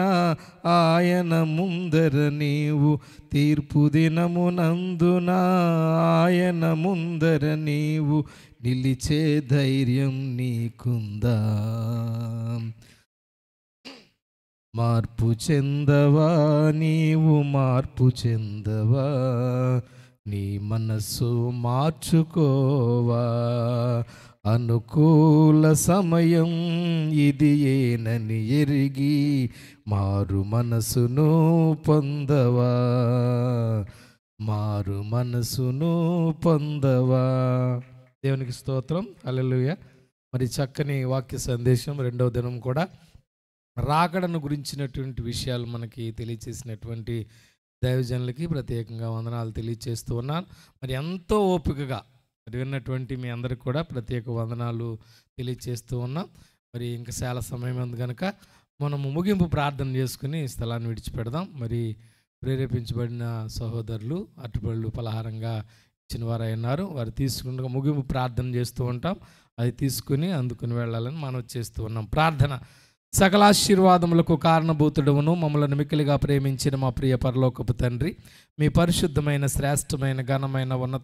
ఆయన ముందర నీవు, తీర్పు దినమునందున ఆయన ముందర నీవు నిలిచే ధైర్యం నీకుందా? మార్పు చెందవా నీవు, మార్పు చెందవా, నీ మనస్సు మార్చుకోవా. అనుకూల సమయం ఇది ఏనని ఎరిగి మారు మనసును పొందవా, మారు మనసును పొందవా. దేవునికి స్తోత్రం. హల్లెలూయా. మరి చక్కని వాక్య సందేశం 2వ దినం కూడా రాకడను గురించినటువంటి విషయాలు మనకి తెలియచేసినటువంటి దైవజనులకి ప్రత్యేకంగా వందనాలు తెలియచేస్తూ ఉన్నాను. మరి ఎంతో ఓపికగా విన్నటువంటి మీ అందరికి కూడా ప్రత్యేక వందనాలు తెలియచేస్తూ ఉన్నాం. మరి ఇంకా చాలా సమయం ఉంది కనుక మనము ముగింపు ప్రార్థన చేసుకుని స్థలాన్ని విడిచిపెడదాం. మరి ప్రేరేపించబడిన సహోదరులు అరటిపళ్ళు పలహారంగా ఇచ్చిన వారు అయినారు. వారు తీసుకుంటూ ముగింపు ప్రార్థన చేస్తూ ఉంటాం. అది తీసుకుని అందుకుని వెళ్ళాలని మనం చేస్తూ ఉన్నాం. ప్రార్థన. సకలాశీర్వాదములకు కారణభూతుడవును మమ్మల్ని మిక్కిలిగా ప్రేమించిన మా ప్రియ పరలోకపు తండ్రి, మీ పరిశుద్ధమైన శ్రేష్టమైన ఘనమైన ఉన్నత